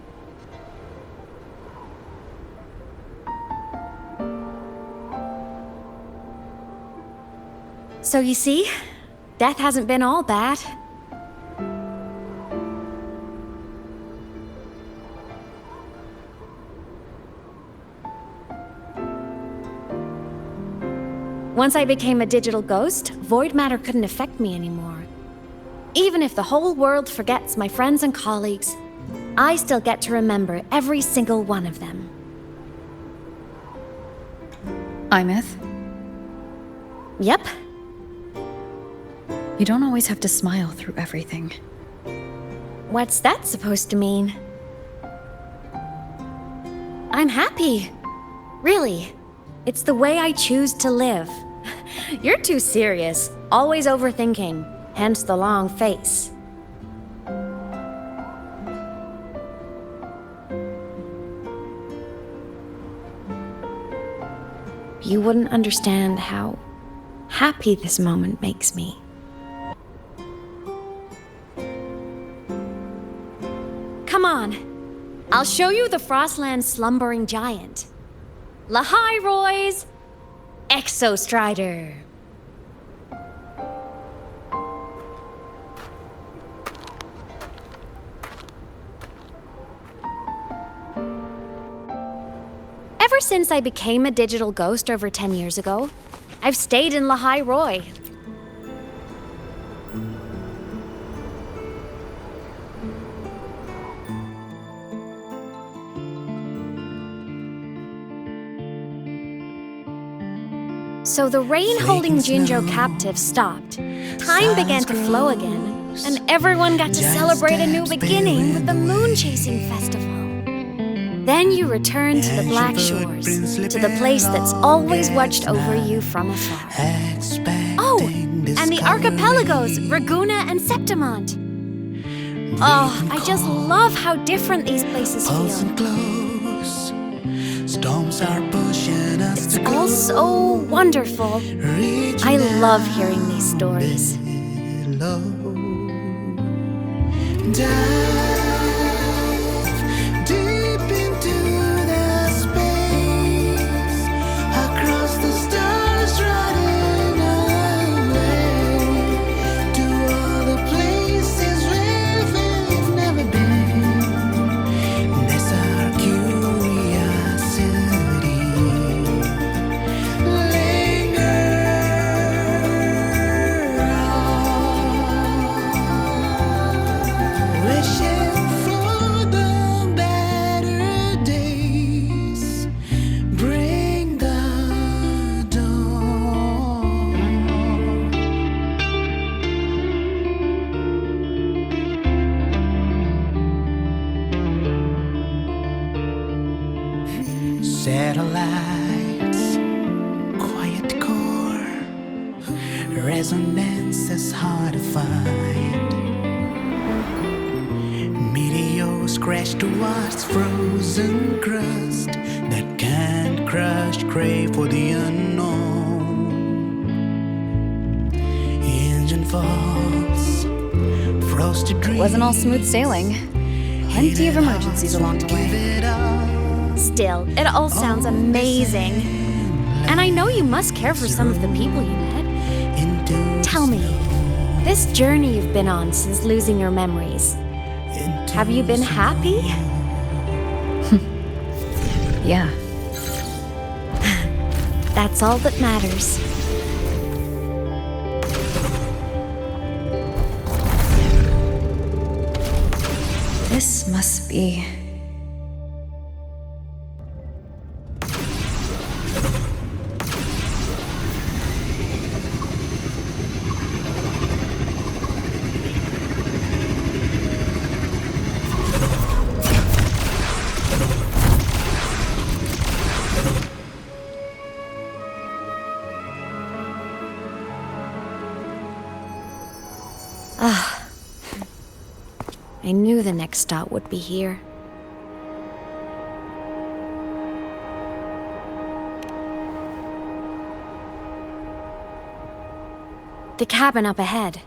So you see, death hasn't been all bad. Once I became a digital ghost, void matter couldn't affect me anymore. Even if the whole world forgets my friends and colleagues, I still get to remember every single one of them. Imeth? Yep. You don't always have to smile through everything. What's that supposed to mean? I'm happy. Really. It's the way I choose to live. You're too serious, always overthinking, hence the long face. You wouldn't understand how happy this moment makes me. Come on, I'll show you the Frostland's slumbering giant. Lahai Roi's Exostrider. Ever since I became a digital ghost over 10 years ago, I've stayed in Lahai Roi. So the rain holding Jinzhou captive stopped. Time began to flow again, and everyone got to celebrate a new beginning with the Moon Chasing Festival. Then you return to the Black Shores, to the place that's always watched over you from afar. Oh, and the archipelagos, Raguna and Septimont. Oh, I just love how different these places feel. Storms are pushing us it's all so wonderful. I love hearing these stories. Dive deep into the space, across the stars, running away to all the places where we've never been. That's our curiosity. Linger on, wishing for the better days. Bring the dawn. Satellites, quiet core, resonance is hard to find. Meteors crash towards frozen crust that can't crush, crave for the unknown. Engine falls, frosted dreams. It wasn't all smooth sailing. Plenty of emergencies along the way. Still, it all sounds amazing. And I know you must care for some of the people you met. Tell me, this journey you've been on since losing your memories, have you been happy? Yeah. That's all that matters. This must be... I knew the next stop would be here. The cabin up ahead.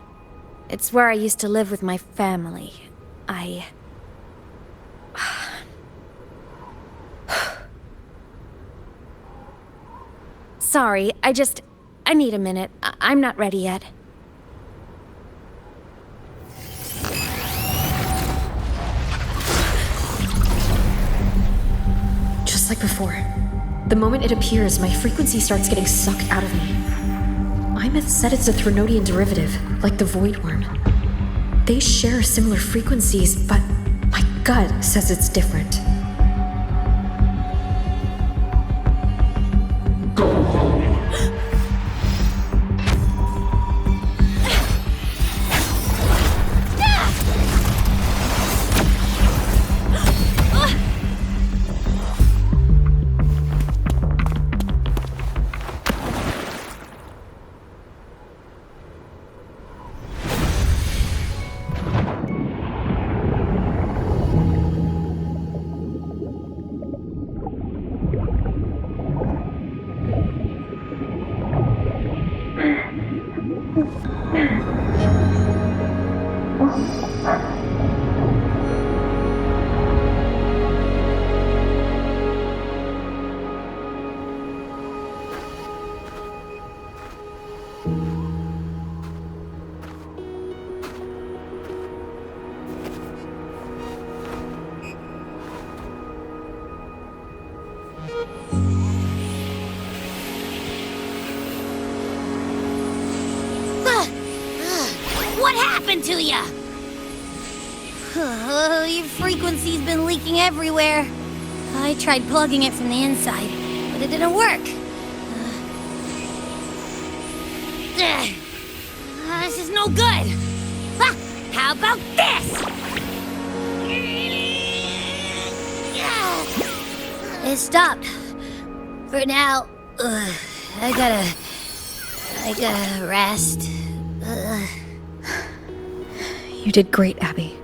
It's where I used to live with my family. Sorry, I need a minute. I'm not ready yet. Just like before. The moment it appears, my frequency starts getting sucked out of me. Imeth said it's a Threnodian derivative, like the Void Worm. They share similar frequencies, but my gut says it's different. What happened to ya? Your frequency's been leaking everywhere. I tried plugging it from the inside, but it didn't work. This is no good. How about this? It stopped. For now, I gotta rest. You did great, Abby.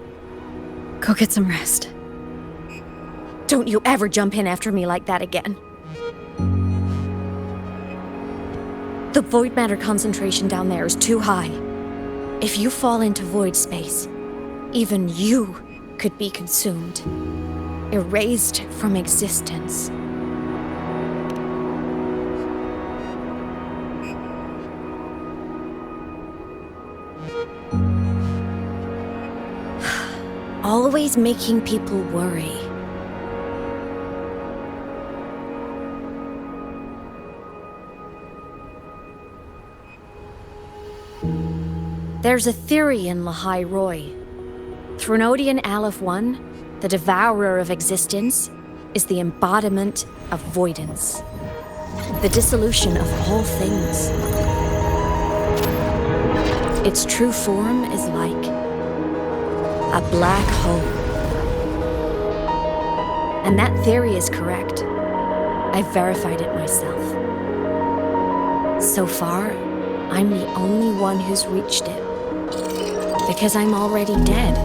Go get some rest. Don't you ever jump in after me like that again. The void matter concentration down there is too high. If you fall into void space, even you could be consumed, erased from existence. Always making people worry. There's a theory in Lahai Roy. Threnodian Aleph 1, the devourer of existence, is the embodiment of voidance, the dissolution of all things. Its true form is like a black hole. And that theory is correct. I've verified it myself. So far, I'm the only one who's reached it. Because I'm already dead,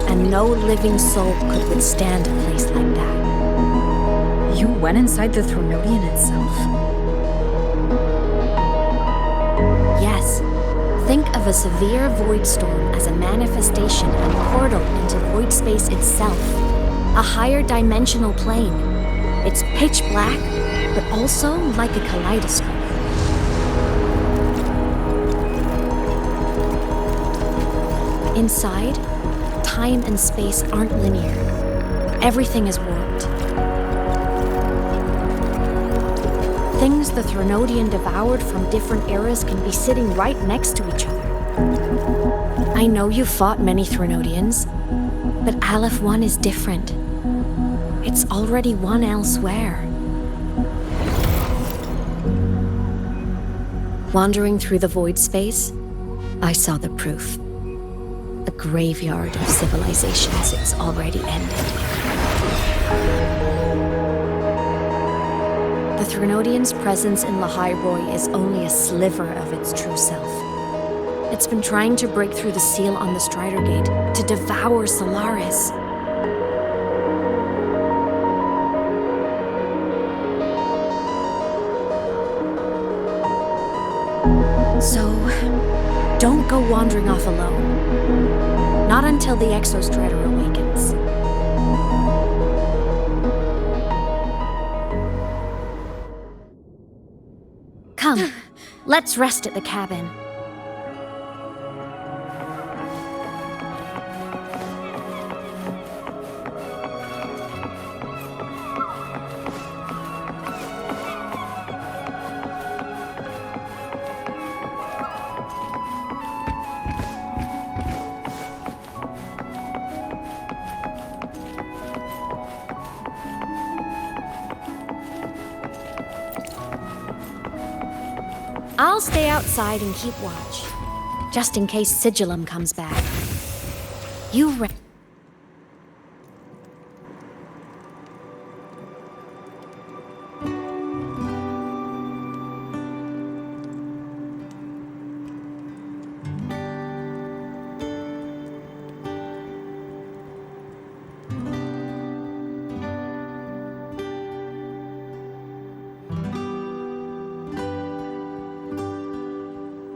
and no living soul could withstand a place like that. You went inside the Threnodian itself? Yes. Think of a severe void storm as a manifestation and portal into void space itself. A higher dimensional plane. It's pitch black, but also like a kaleidoscope. Inside, time and space aren't linear. Everything is warped. Things the Threnodian devoured from different eras can be sitting right next to each other. I know you fought many Threnodians, but Aleph 1 is different. It's already won elsewhere. Wandering through the void space, I saw the proof. A graveyard of civilizations it's already ended. The Threnodian's presence in Lahai Roy is only a sliver of its true self. It's been trying to break through the seal on the Strider Gate to devour Solaris. So, don't go wandering off alone. Not until the Exostrider awakens. Come, let's rest at the cabin. I'll stay outside and keep watch, just in case Sigillum comes back. You re-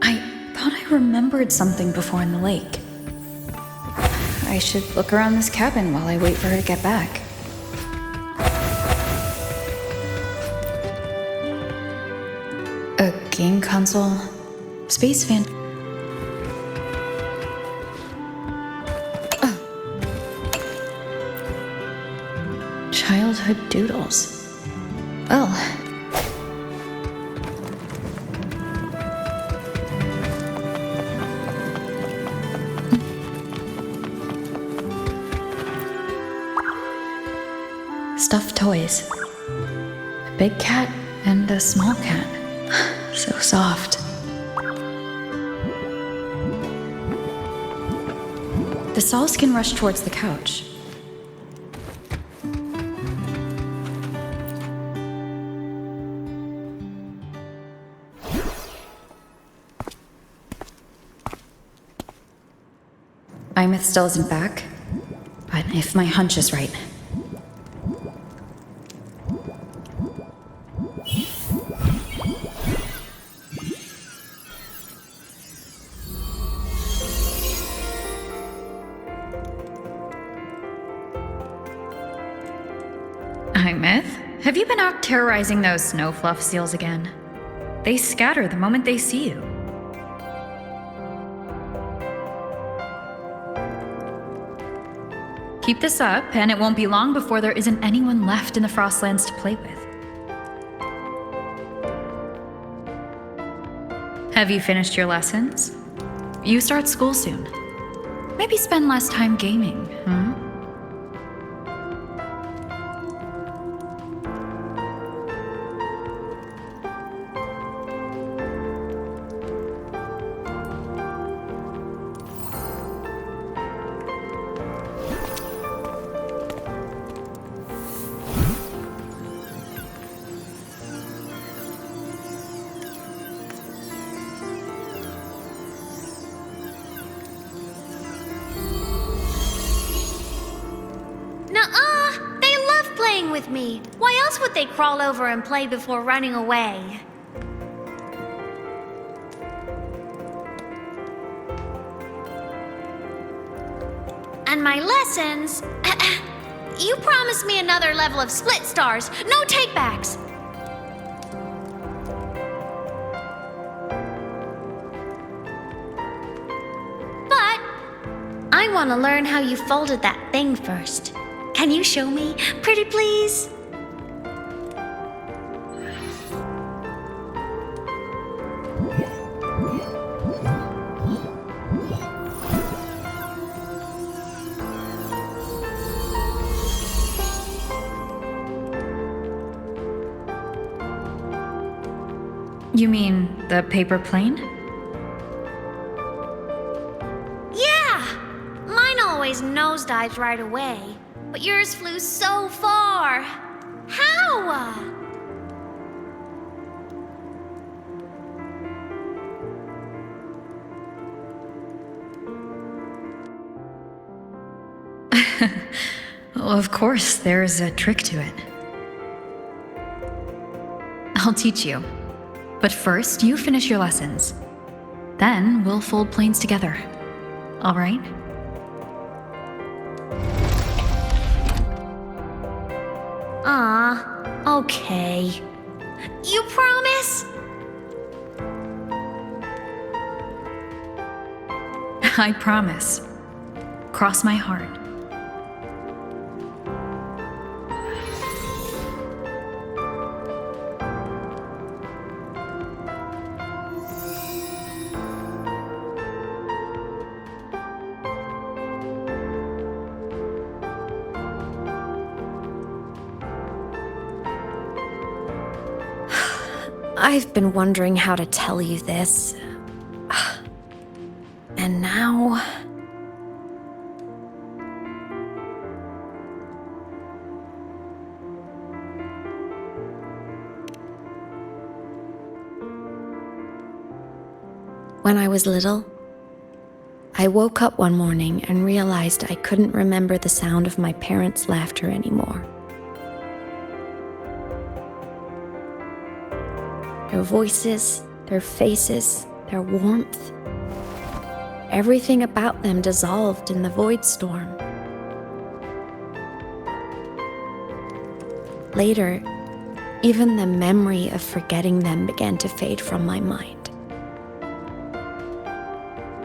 I remembered something before in the lake. I should look around this cabin while I wait for her to get back. A game console, space fan. Childhood doodles. Well. Stuffed toys. A big cat and a small cat. So soft. The Saul skin rushed towards the couch. Imeth still isn't back, but if my hunch is right. Myth, have you been out terrorizing those snow fluff seals again? They scatter the moment they see you. Keep this up, and it won't be long before there isn't anyone left in the Frostlands to play with. Have you finished your lessons? You start school soon. Maybe spend less time gaming, huh? Nuh-uh! They love playing with me. Why else would they crawl over and play before running away? And my lessons... You promised me another level of split stars. No takebacks. But I want to learn how you folded that thing first. Can you show me, pretty please? You mean the paper plane? Yeah! Mine always nosedives right away, but yours flew so far. How? Well, of course, there's a trick to it. I'll teach you. But first, you finish your lessons. Then we'll fold planes together. All right? Okay. You promise? I promise. Cross my heart. I've been wondering how to tell you this. And now... When I was little, I woke up one morning and realized I couldn't remember the sound of my parents' laughter anymore. Their voices, their faces, their warmth. Everything about them dissolved in the void storm. Later, even the memory of forgetting them began to fade from my mind.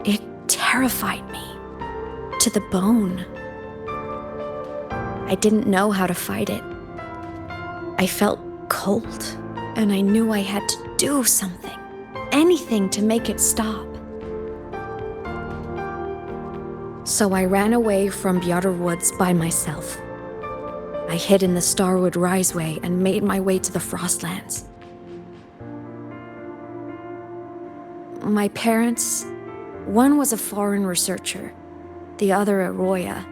It terrified me to the bone. I didn't know how to fight it. I felt cold. And I knew I had to do something, anything to make it stop. So I ran away from Bjotr Woods by myself. I hid in the Starwood Riseway and made my way to the Frostlands. My parents, one was a foreign researcher, the other a Roya.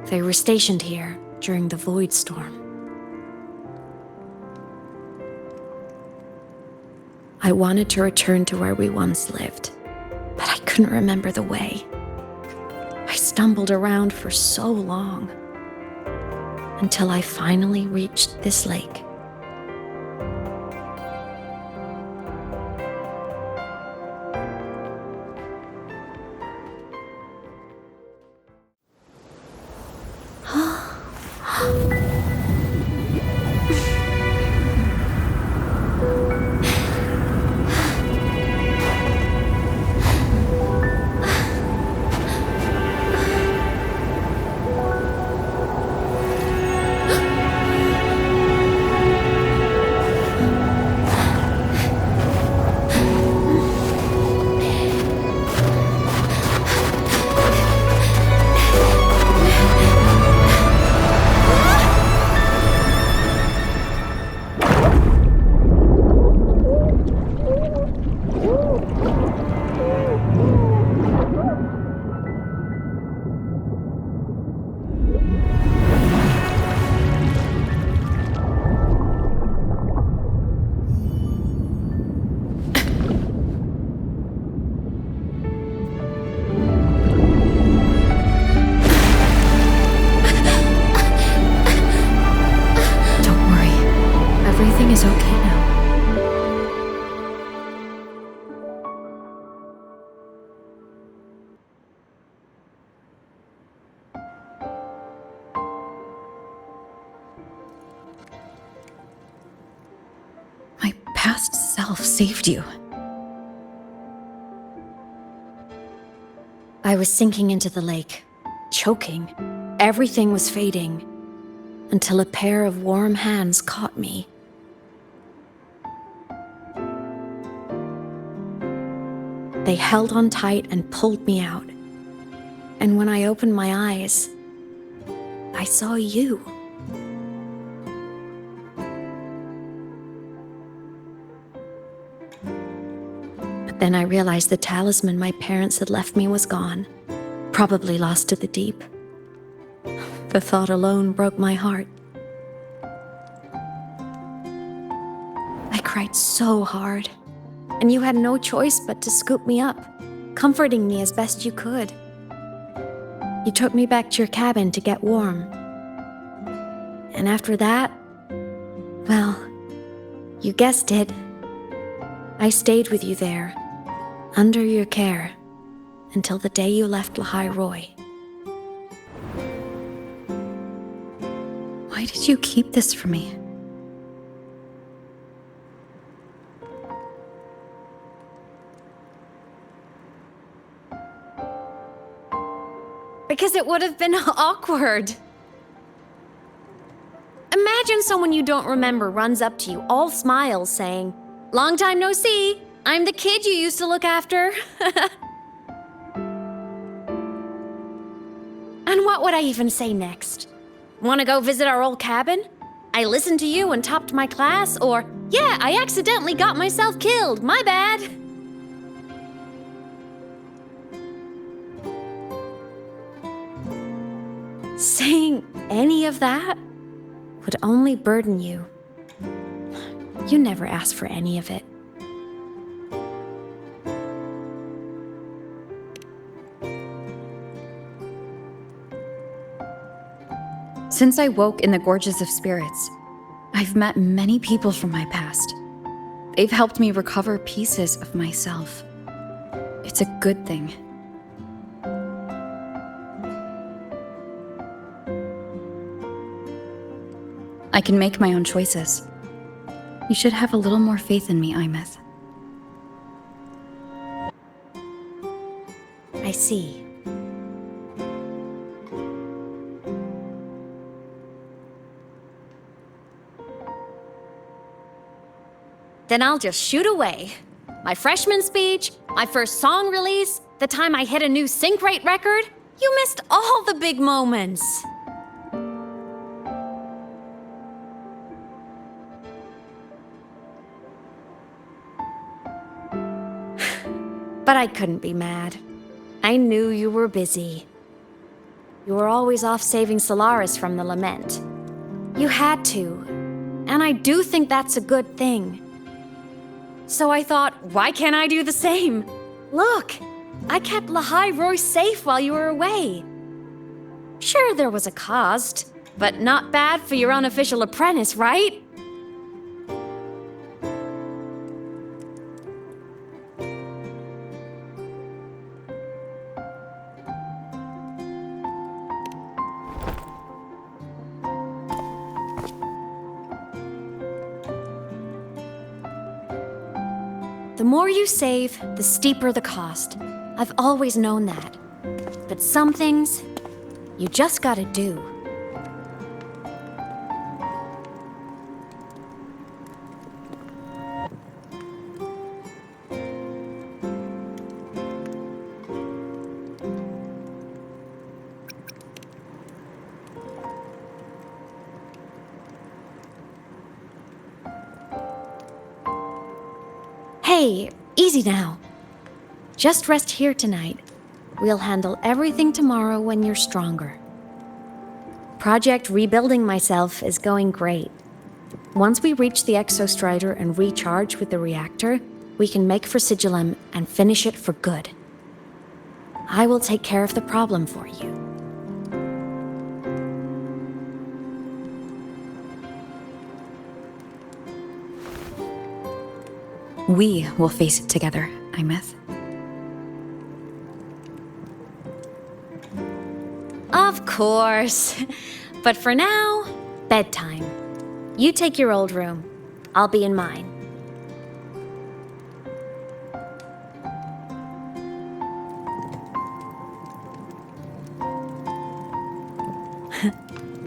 They were stationed here during the Void Storm. I wanted to return to where we once lived, but I couldn't remember the way. I stumbled around for so long, until I finally reached this lake. past self saved you. I was sinking into the lake, choking. Everything was fading, until a pair of warm hands caught me. They held on tight and pulled me out. And when I opened my eyes, I saw you. But then I realized the talisman my parents had left me was gone, probably lost to the deep. The thought alone broke my heart. I cried so hard, and you had no choice but to scoop me up, comforting me as best you could. You took me back to your cabin to get warm. And after that, well, you guessed it. I stayed with you there, under your care, until the day you left Lahai Roy. Why did you keep this from me? Because it would have been awkward. Imagine someone you don't remember runs up to you, all smiles, saying, "Long time no see. I'm the kid you used to look after." And what would I even say next? Want to go visit our old cabin? I listened to you and topped my class? Or, yeah, I accidentally got myself killed. My bad. Saying any of that would only burden you. You never asked for any of it. Since I woke in the Gorges of Spirits, I've met many people from my past. They've helped me recover pieces of myself. It's a good thing. I can make my own choices. You should have a little more faith in me, Imeth. I see. Then I'll just shoot away. My freshman speech, my first song release, the time I hit a new sync rate record. You missed all the big moments. But I couldn't be mad. I knew you were busy. You were always off saving Solaris from the lament. You had to, and I do think that's a good thing. So I thought, why can't I do the same? Look, I kept Lahai Roy safe while you were away. Sure, there was a cost, but not bad for your unofficial apprentice, right? The more you save, the steeper the cost. I've always known that. But some things, you just gotta do. Hey, easy now. Just rest here tonight. We'll handle everything tomorrow when you're stronger. Project Rebuilding Myself is going great. Once we reach the Exostrider and recharge with the reactor, we can make for Sigillum and finish it for good. I will take care of the problem for you. We will face it together, Imeth. Of course. But for now, bedtime. You take your old room. I'll be in mine.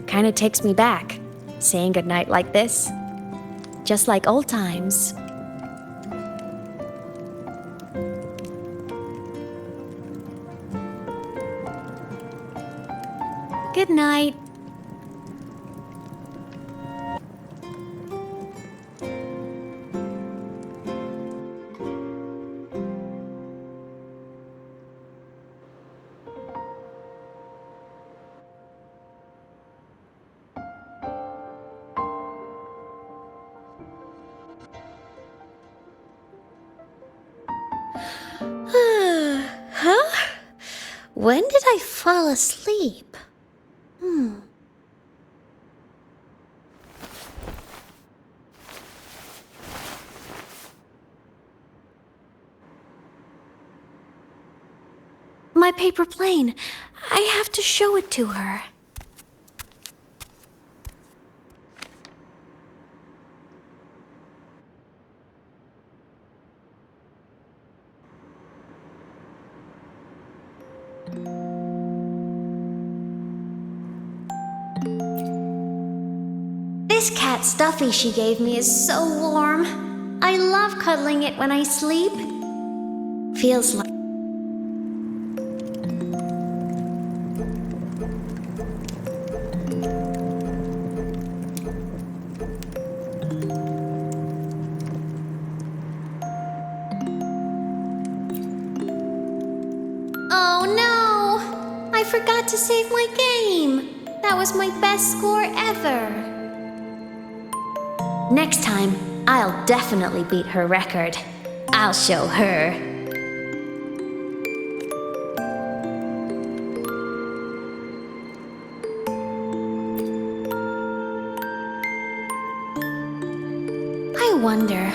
Kinda takes me back, saying goodnight like this. Just like old times. Good night. Huh? When did I fall asleep? My paper plane. I have to show it to her. This cat stuffy she gave me is so warm. I love cuddling it when I sleep. Feels like... Oh no! I forgot to save my game. That was my best score ever. Next time, I'll definitely beat her record. I'll show her. I wonder,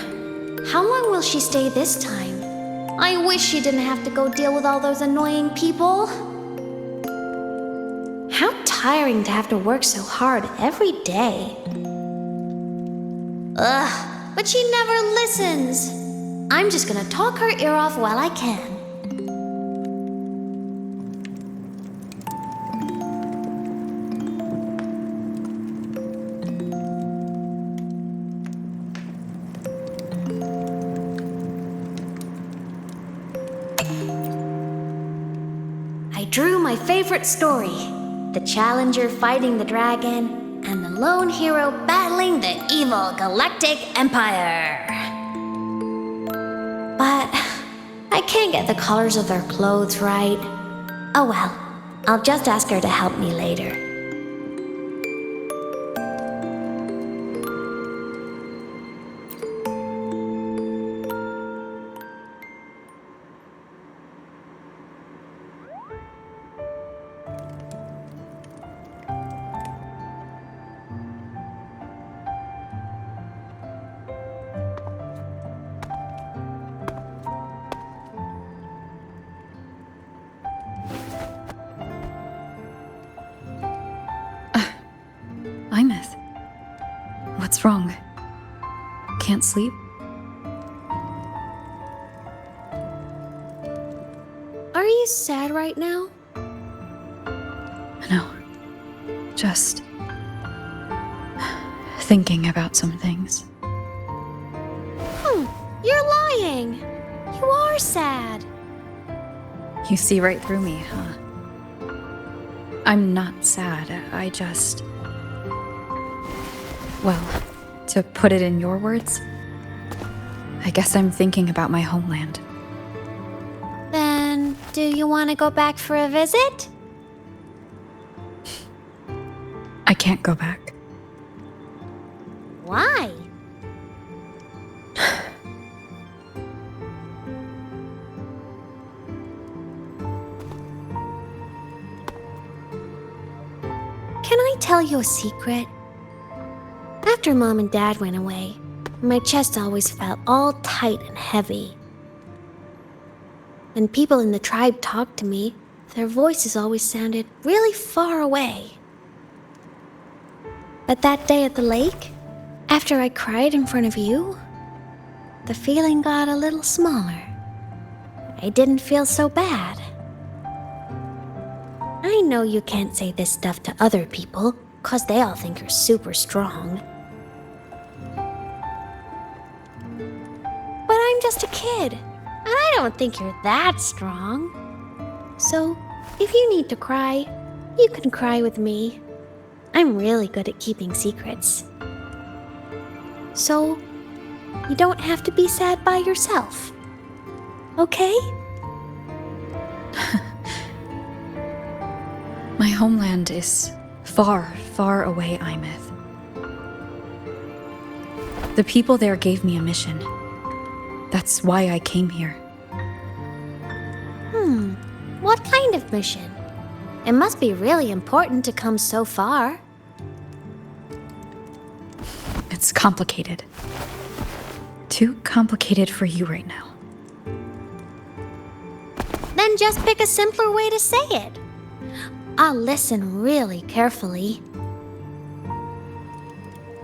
how long will she stay this time? I wish she didn't have to go deal with all those annoying people. How tiring to have to work so hard every day. Ugh, but she never listens. I'm just gonna talk her ear off while I can. I drew my favorite story, the challenger fighting the dragon, and the lone hero battling the evil Galactic Empire. But I can't get the colors of their clothes right. Oh well, I'll just ask her to help me later. What's wrong? Can't sleep? Are you sad right now? No. Just thinking about some things. You're lying. You are sad. You see right through me, huh? I'm not sad. I just... Well, to put it in your words, I guess I'm thinking about my homeland. Then, do you want to go back for a visit? I can't go back. Why? Can I tell you a secret? After Mom and Dad went away, my chest always felt all tight and heavy. When people in the tribe talked to me, their voices always sounded really far away. But that day at the lake, after I cried in front of you, the feeling got a little smaller. I didn't feel so bad. I know you can't say this stuff to other people, 'cause they all think you're super strong. But I'm just a kid, and I don't think you're that strong. So, if you need to cry, you can cry with me. I'm really good at keeping secrets. So, you don't have to be sad by yourself. Okay? My homeland is far, far away, Imeth. The people there gave me a mission. That's why I came here. What kind of mission? It must be really important to come so far. It's complicated. Too complicated for you right now. Then just pick a simpler way to say it. I'll listen really carefully.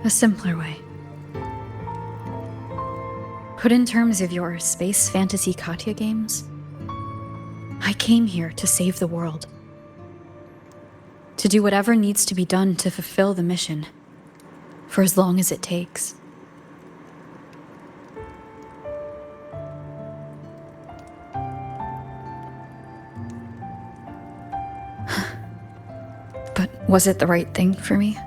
A simpler way. Put in terms of your space fantasy Katya games, I came here to save the world. To do whatever needs to be done to fulfill the mission, for as long as it takes. But was it the right thing for me?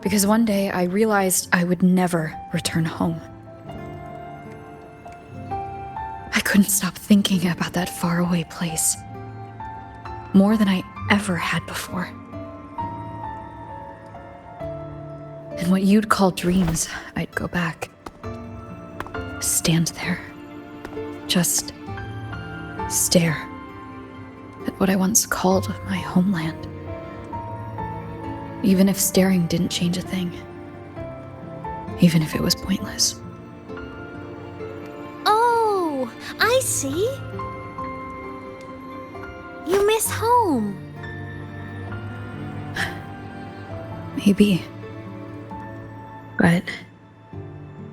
Because one day I realized I would never return home. I couldn't stop thinking about that faraway place. More than I ever had before. And what you'd call dreams, I'd go back. Stand there. Just stare at what I once called my homeland. Even if staring didn't change a thing. Even if it was pointless. Oh, I see. You miss home. Maybe. But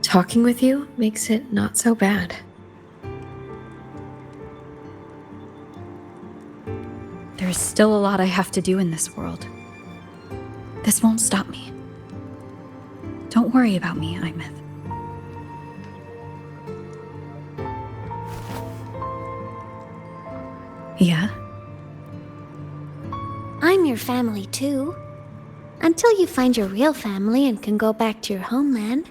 talking with you makes it not so bad. There's still a lot I have to do in this world. This won't stop me. Don't worry about me, Imeth. Yeah? I'm your family too. Until you find your real family and can go back to your homeland,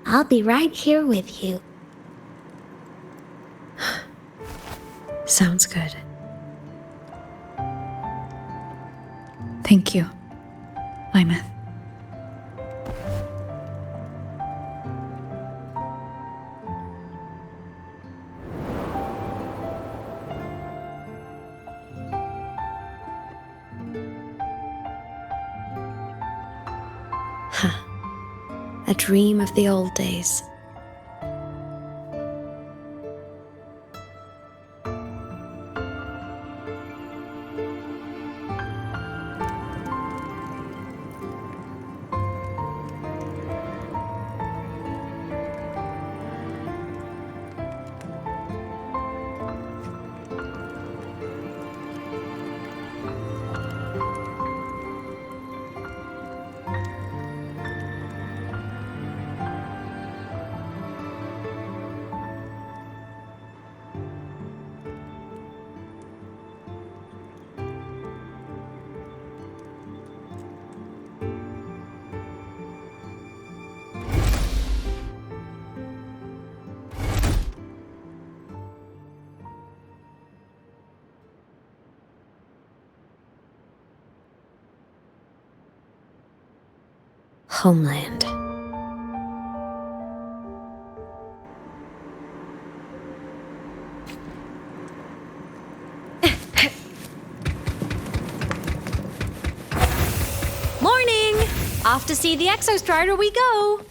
I'll be right here with you. Sounds good. Thank you, Imeth. A dream of the old days. Homeland. Morning! Off to see the Exostrider we go!